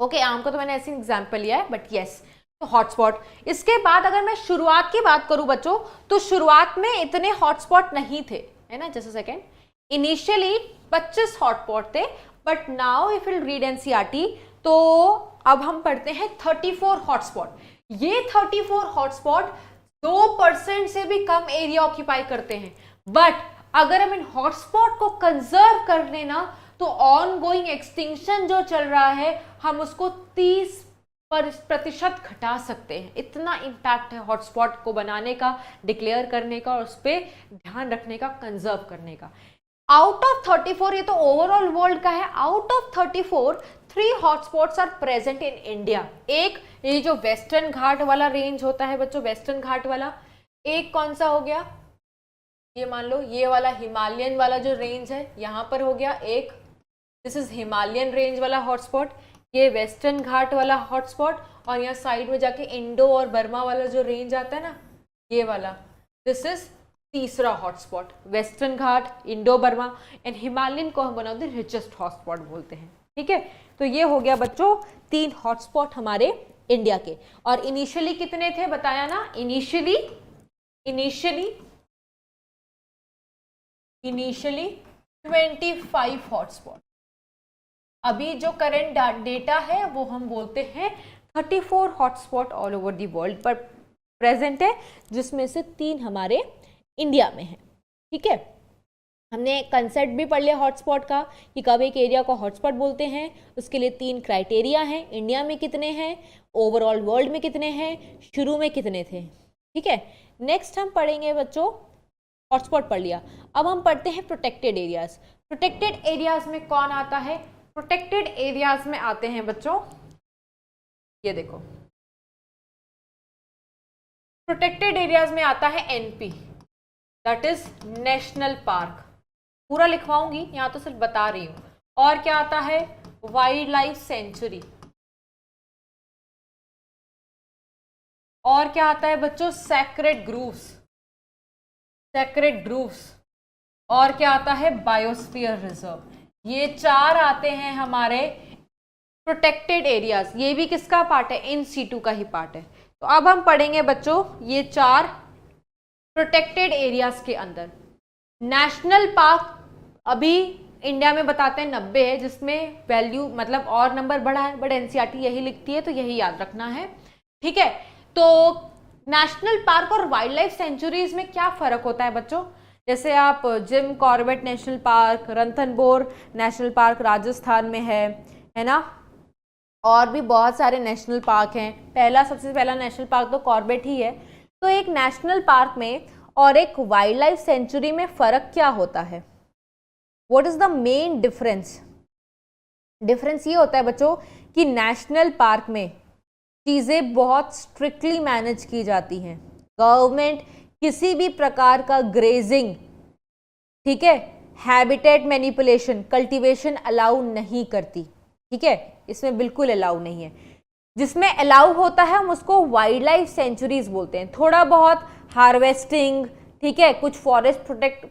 B: ओके, आम को तो मैंने ऐसे एग्जाम्पल लिया है, बट यस, तो हॉटस्पॉट। इसके बाद अगर मैं शुरुआत की बात करूं बच्चों, तो शुरुआत में इतने हॉटस्पॉट नहीं थे, है ना। जैसे सेकेंड, इनिशियली 25 हॉटस्पॉट थे, but now if you read NCERT तो अब हम पढ़ते हैं 34 हॉटस्पॉट। ये 34 हॉटस्पॉट 2% से भी कम एरिया ऑक्यूपाई करते हैं। बट अगर हम इन हॉटस्पॉट को कंजर्व कर लेना तो ऑन गोइंग एक्सटिंक्शन जो चल रहा है, हम उसको 30% घटा सकते हैं। इतना इम्पैक्ट है हॉटस्पॉट को बनाने का, डिक्लेयर करने का और उस पर ध्यान रखने का, कंजर्व करने का। आउट ऑफ 34, ये तो ओवरऑल वर्ल्ड का है, out of 34 3 hotspots are present in India. एक ये जो वेस्टर्न घाट वाला रेंज होता है बच्चों, वेस्टर्न घाट वाला। एक कौन सा हो गया, ये मान लो ये वाला हिमालयन वाला जो रेंज है, यहां पर हो गया एक, दिस इज हिमालयन रेंज वाला हॉटस्पॉट। ये वेस्टर्न घाट वाला हॉटस्पॉट, और यहाँ साइड में जाके इंडो और बर्मा वाला जो रेंज आता है ना, ये वाला, दिस इज तीसरा hotspot. Western Ghat, Indo Burma and Himalayan को हम one of the richest hotspot बोलते हैं, ठीक है। तो ये हो गया बच्चों 3 हॉटस्पॉट हमारे इंडिया के। और इनिशियली कितने थे बताया ना, इनिशियली 25 हॉटस्पॉट। अभी जो करंट डेटा है वो हम बोलते हैं 34 hotspot all over the world पर प्रेजेंट है, जिसमें से 3 हमारे इंडिया में है, ठीक है। हमने कंसेप्ट भी पढ़ लिया हॉटस्पॉट का कि कब एक एरिया को हॉटस्पॉट बोलते हैं। उसके लिए 3 क्राइटेरिया हैं, इंडिया में कितने हैं, ओवरऑल वर्ल्ड में कितने हैं, शुरू में कितने थे, ठीक है। नेक्स्ट हम पढ़ेंगे बच्चों, हॉटस्पॉट पढ़ लिया, अब हम पढ़ते हैं प्रोटेक्टेड एरियाज। प्रोटेक्टेड एरियाज में कौन आता है? प्रोटेक्टेड एरियाज में आते हैं बच्चों, ये देखो, प्रोटेक्टेड एरियाज में आता है NP, that is national park. पूरा लिखवाऊंगी, यहां तो सिर्फ बता रही हूं। और क्या आता है? Wild life sanctuary. और क्या आता है बच्चों? Sacred groves, sacred groves. और क्या आता है? Biosphere reserve. ये 4 आते हैं हमारे प्रोटेक्टेड एरियाज। ये भी किसका पार्ट है? इन सीटू का ही पार्ट है। तो अब हम पढ़ेंगे बच्चों ये 4 प्रोटेक्टेड एरियाज के अंदर। नेशनल पार्क अभी इंडिया में बताते हैं 90 है, जिसमें वैल्यू मतलब और नंबर बढ़ा है, बट एनसीईआरटी यही लिखती है तो यही याद रखना है, ठीक है। तो नेशनल पार्क और वाइल्ड लाइफ सेंचुरीज में क्या फर्क होता है बच्चों? जैसे आप Jim Corbett national park, Ranthambore national park Rajasthan में है ना, और भी बहुत सारे नेशनल पार्क हैं। सबसे पहला नेशनल पार्क तो कॉर्बेट ही है। तो एक नेशनल पार्क में और एक वाइल्ड लाइफ सेंचुरी में फ़र्क क्या होता है? What is the main difference? Difference ये होता है बच्चों कि नेशनल पार्क में चीज़ें बहुत स्ट्रिक्टली मैनेज की जाती हैं। गवर्नमेंट किसी भी प्रकार का ग्रेजिंग, ठीक है, हैबिटेट मैनिपुलेशन, कल्टीवेशन अलाउ नहीं करती, ठीक है, इसमें बिल्कुल अलाउ नहीं है। जिसमें अलाउ होता है हम उसको वाइल्ड लाइफ सेंचुरीज बोलते हैं। थोड़ा बहुत हार्वेस्टिंग, ठीक है, कुछ फॉरेस्ट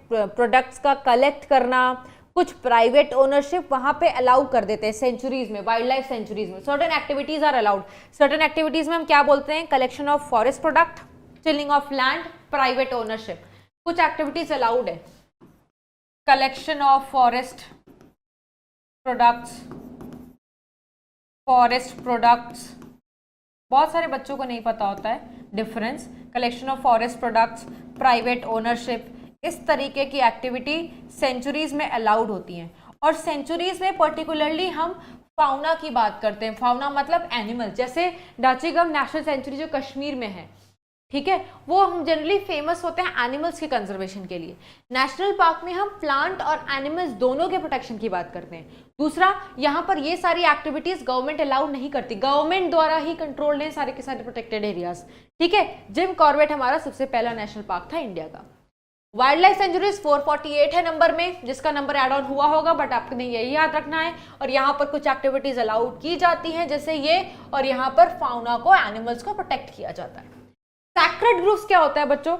B: प्रोडक्ट्स का कलेक्ट करना, कुछ प्राइवेट ओनरशिप वहां पे अलाउ कर देते हैं सेंचुरीज में, वाइल्ड लाइफ सेंचुरीज में। Certain activities are allowed. Certain activities में हम क्या बोलते हैं? Collection of forest product, tilling of land, private ownership. कुछ एक्टिविटीज अलाउड है, कलेक्शन ऑफ फॉरेस्ट प्रोडक्ट्स, बहुत सारे बच्चों को नहीं पता होता है difference. Collection of forest products, private ownership, इस तरीके की एक्टिविटी सेंचुरीज में अलाउड होती हैं। और सेंचुरीज में पर्टिकुलरली हम फाउना की बात करते हैं। फाउना मतलब एनिमल, जैसे डाचीगम नेशनल सेंचुरी जो कश्मीर में है, ठीक है, वो हम जनरली फेमस होते हैं एनिमल्स के कंजर्वेशन के लिए। नेशनल पार्क में हम प्लांट और एनिमल्स दोनों के प्रोटेक्शन की बात करते हैं। दूसरा, यहाँ पर ये सारी एक्टिविटीज गवर्नमेंट अलाउ नहीं करती, गवर्नमेंट द्वारा ही कंट्रोल्ड है सारे के सारे प्रोटेक्टेड एरियाज, ठीक है। जिम कॉर्बेट हमारा सबसे पहला नेशनल पार्क था इंडिया का। वाइल्ड लाइफ सेंचुरीज 448 है नंबर में, जिसका नंबर एड ऑन हुआ होगा, बट आपने यही याद रखना है। और यहाँ पर कुछ एक्टिविटीज अलाउड की जाती हैं जैसे ये, और यहाँ पर फाउना को, एनिमल्स को प्रोटेक्ट किया जाता है। सैक्रेड ग्रुप्स क्या होता है बच्चों?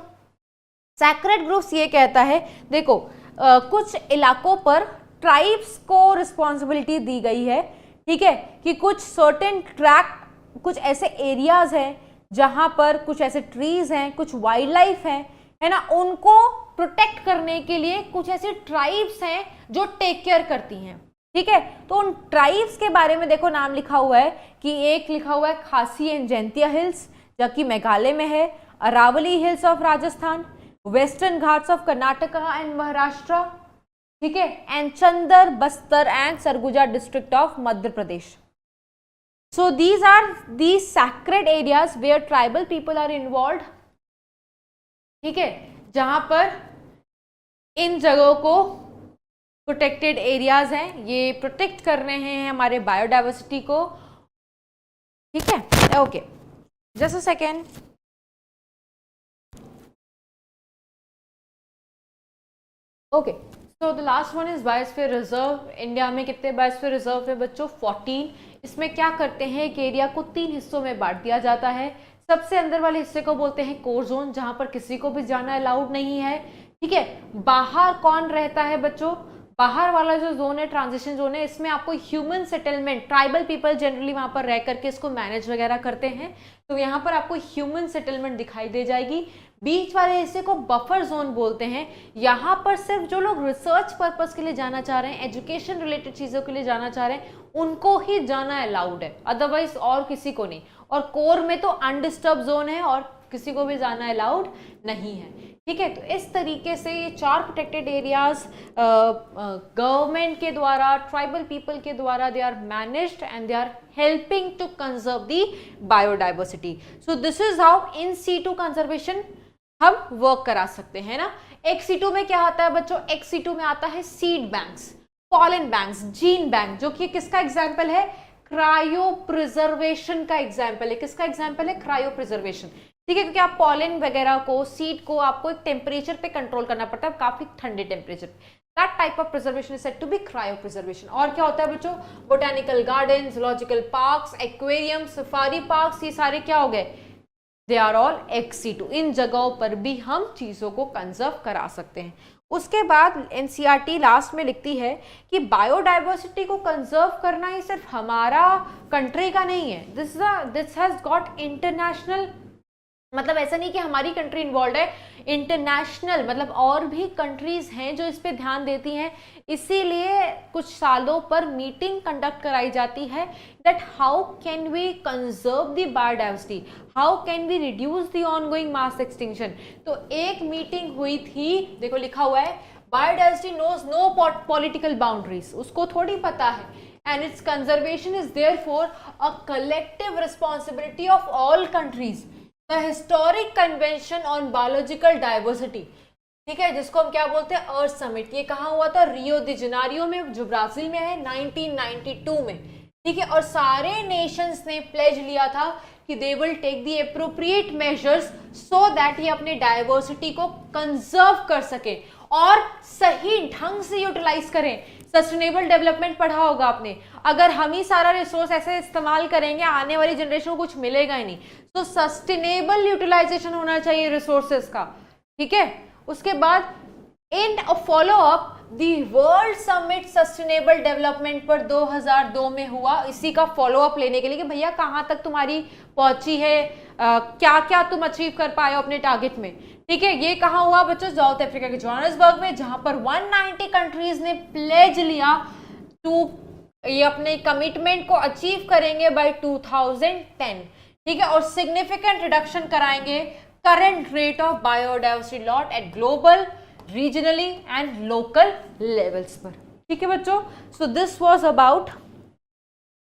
B: सैक्रेड ग्रुप्स ये कहता है, देखो कुछ इलाकों पर ट्राइब्स को रिस्पॉन्सिबिलिटी दी गई है, ठीक है, कि कुछ सर्टेन ट्रैक, कुछ ऐसे एरियाज हैं जहां पर कुछ ऐसे ट्रीज हैं, कुछ वाइल्ड लाइफ है ना, उनको प्रोटेक्ट करने के लिए कुछ ऐसे ट्राइब्स हैं जो टेक केयर करती हैं, ठीक है। तो उन ट्राइब्स के बारे में देखो नाम लिखा हुआ है कि एक लिखा हुआ है खासी एंड जैंतिया हिल्स जो कि मेघालय में है, Aravalli hills of Rajasthan, Western Ghats of Karnataka and Maharashtra, ठीक है, and Chanda, Bastar and Sarguja district of Madhya Pradesh. So these are the sacred areas where tribal people are involve, ठीक है, जहां पर इन जगहों को प्रोटेक्टेड एरियाज हैं, ये प्रोटेक्ट कर रहे हैं हमारे बायोडाइवर्सिटी को, ठीक है। Okay, just a second. Okay, so the last one is biosphere reserve. India में कितने बायोस्फीयर रिजर्व है बच्चों? 14। इसमें क्या करते हैं, एक एरिया को 3 हिस्सों में बांट दिया जाता है। सबसे अंदर वाले हिस्से को बोलते हैं कोर जोन, जहां पर किसी को भी जाना अलाउड नहीं है, ठीक है। बाहर कौन रहता है बच्चों? बाहर वाला जो जोन है, ट्रांजिशन जोन है, इसमें आपको human settlement, tribal people generally वहां पर रह करके इसको मैनेज वगैरह करते हैं, तो यहाँ पर आपको ह्यूमन सेटलमेंट दिखाई दे जाएगी। बीच वाले हिस्से को बफर जोन बोलते हैं। यहाँ पर सिर्फ जो लोग रिसर्च पर्पस के लिए जाना चाह रहे हैं, एजुकेशन रिलेटेड चीज़ों के लिए जाना चाह रहे हैं, उनको ही जाना अलाउड है, अदरवाइज और किसी को नहीं। और कोर में तो अनडिस्टर्ब जोन है और किसी को भी जाना अलाउड नहीं है, ठीक है। तो इस तरीके से ये 4 प्रोटेक्टेड एरियाज गवर्नमेंट के द्वारा, ट्राइबल पीपल के द्वारा, they are managed and they are helping to conserve the biodiversity. So this is how in situ conservation हम वर्क करा सकते हैं ना। एक्स situ में क्या आता है बच्चों? एक्स situ में आता है seed banks, pollen banks, gene bank, जो कि किसका एग्जाम्पल है? क्रायो प्रिजर्वेशन का एग्जाम्पल है। किसका एग्जाम्पल है? क्रायो प्रिजर्वेशन, ठीक है, क्योंकि आप पॉलन वगैरह को, सीड को आपको एक टेम्परेचर पे कंट्रोल करना पड़ता है, काफी ठंडे temperature. That type of preservation is said to be cryopreservation. और क्या होता है बच्चों? Botanical garden, zoological parks, aquarium, safari parks, ये सारे क्या हो गए? They are all ex situ। इन जगहों पर भी हम चीजों को कंजर्व करा सकते हैं। उसके बाद एनसीईआरटी लास्ट में लिखती है कि बायोडाइवर्सिटी को कंजर्व करना ही सिर्फ हमारा कंट्री का नहीं है, दिस हैज गॉट इंटरनेशनल, मतलब ऐसा नहीं कि हमारी कंट्री इन्वॉल्व है, इंटरनेशनल मतलब और भी कंट्रीज हैं जो इस पे ध्यान देती हैं। इसीलिए कुछ सालों पर मीटिंग कंडक्ट कराई जाती है that how can we conserve the biodiversity, how can we reduce the ongoing mass extinction. तो एक मीटिंग हुई थी, देखो लिखा हुआ है biodiversity knows no political boundaries, उसको थोड़ी पता है, and its conservation is therefore a collective responsibility of all countries. The Historic Convention on Biological Diversity, ठीक है, जिसको हम क्या बोलते हैं, अर्थ समिट। ये कहाँ हुआ था, रियो दी जेनेरियो में, जो ब्राजील में है, 1992 में। ठीक है, और सारे नेशंस ने प्लेज लिया था कि they will take the appropriate measures so that ये अपने डाइवर्सिटी को कंजर्व कर सके और सही ढंग से यूटिलाइज करें। सस्टेनेबल डेवलपमेंट पढ़ा होगा आपने, अगर हम ही सारा रिसोर्स ऐसे इस्तेमाल करेंगे आने वाली जनरेशन को कुछ मिलेगा ही नहीं। तो सस्टेनेबल यूटिलाइजेशन होना चाहिए रिसोर्सेज का। ठीक है, उसके बाद in follow up the world summit sustainable development पर 2002 में हुआ, इसी का फॉलो अप लेने के लिए कि भैया कहाँ तक तुम्हारी पहुंची है, क्या क्या तुम अचीव कर पाए हो अपने टारगेट में। ठीक है, ये कहाँ हुआ बच्चों, साउथ अफ्रीका के जोहान्सबर्ग में, जहां पर 190 कंट्रीज ने प्लेज लिया टू ये अपने कमिटमेंट को अचीव करेंगे बाय 2010। ठीक है, और सिग्निफिकेंट रिडक्शन कराएंगे current rate of biodiversity loss eight global, regionally and local levels पर। ठीक है बच्चों, so this was about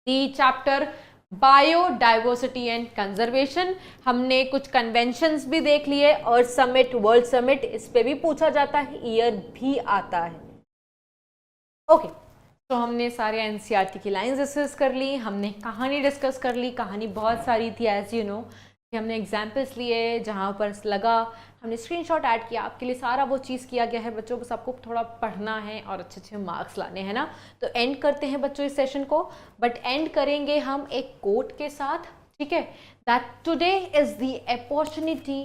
B: the chapter biodiversity and conservation. हमने कुछ कन्वेंशंस भी देख लिए, अर्थ समिट, वर्ल्ड समिट, इस पे भी पूछा जाता है, ईयर भी आता है। ओके, तो हमने सारे एनसीईआरटी की लाइंस डिस्कस कर ली, हमने कहानी डिस्कस कर ली। कहानी बहुत सारी थी एज यू नो, हमने एग्जाम्पल्स लिए जहाँ पर लगा, हमने स्क्रीनशॉट ऐड किया, आपके लिए सारा वो चीज़ किया गया है बच्चों। बस आपको थोड़ा पढ़ना है और अच्छे अच्छे मार्क्स लाने हैं ना। तो एंड करते हैं बच्चों इस सेशन को, बट एंड करेंगे हम एक कोट के साथ। ठीक है, that today is the opportunity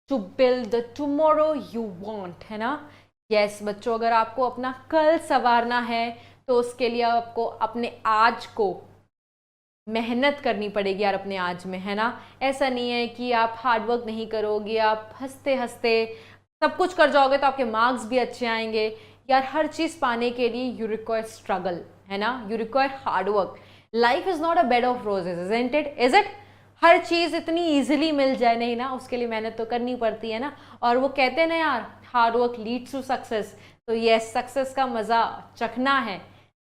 B: to build the tomorrow you want, है ना। यस बच्चों, अगर आपको अपना कल संवारना है तो उसके लिए आपको अपने आज को मेहनत करनी पड़ेगी यार, अपने आज में, है ना। ऐसा नहीं है कि आप हार्डवर्क नहीं करोगे, आप हंसते हंसते सब कुछ कर जाओगे तो आपके मार्क्स भी अच्छे आएंगे यार। हर चीज़ पाने के लिए यू रिक्वायर स्ट्रगल, है ना, you require hard work. Life is not a bed of roses, isn't it, is it. हर चीज़ इतनी ईजिली मिल जाए नहीं ना, उसके लिए मेहनत तो करनी पड़ती है ना। और वो कहते हैं ना यार, हार्डवर्क लीड्स टू सक्सेस। तो यस, सक्सेस का मज़ा चखना है,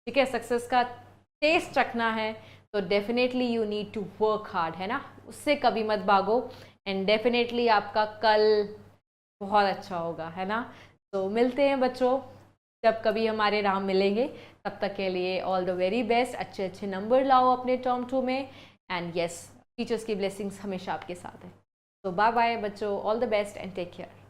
B: ठीक है, सक्सेस का टेस्ट चखना है, तो definitely you need to work hard, है ना। उससे कभी मत भागो एंड डेफिनेटली आपका कल बहुत अच्छा होगा, है ना। तो मिलते हैं बच्चों, जब कभी हमारे राह मिलेंगे, तब तक के लिए ऑल द वेरी बेस्ट। अच्छे अच्छे नंबर लाओ अपने टर्म 2 में, एंड यस, टीचर्स की ब्लेसिंग्स हमेशा आपके साथ है। तो बाय बाय बच्चों, all the best and take care.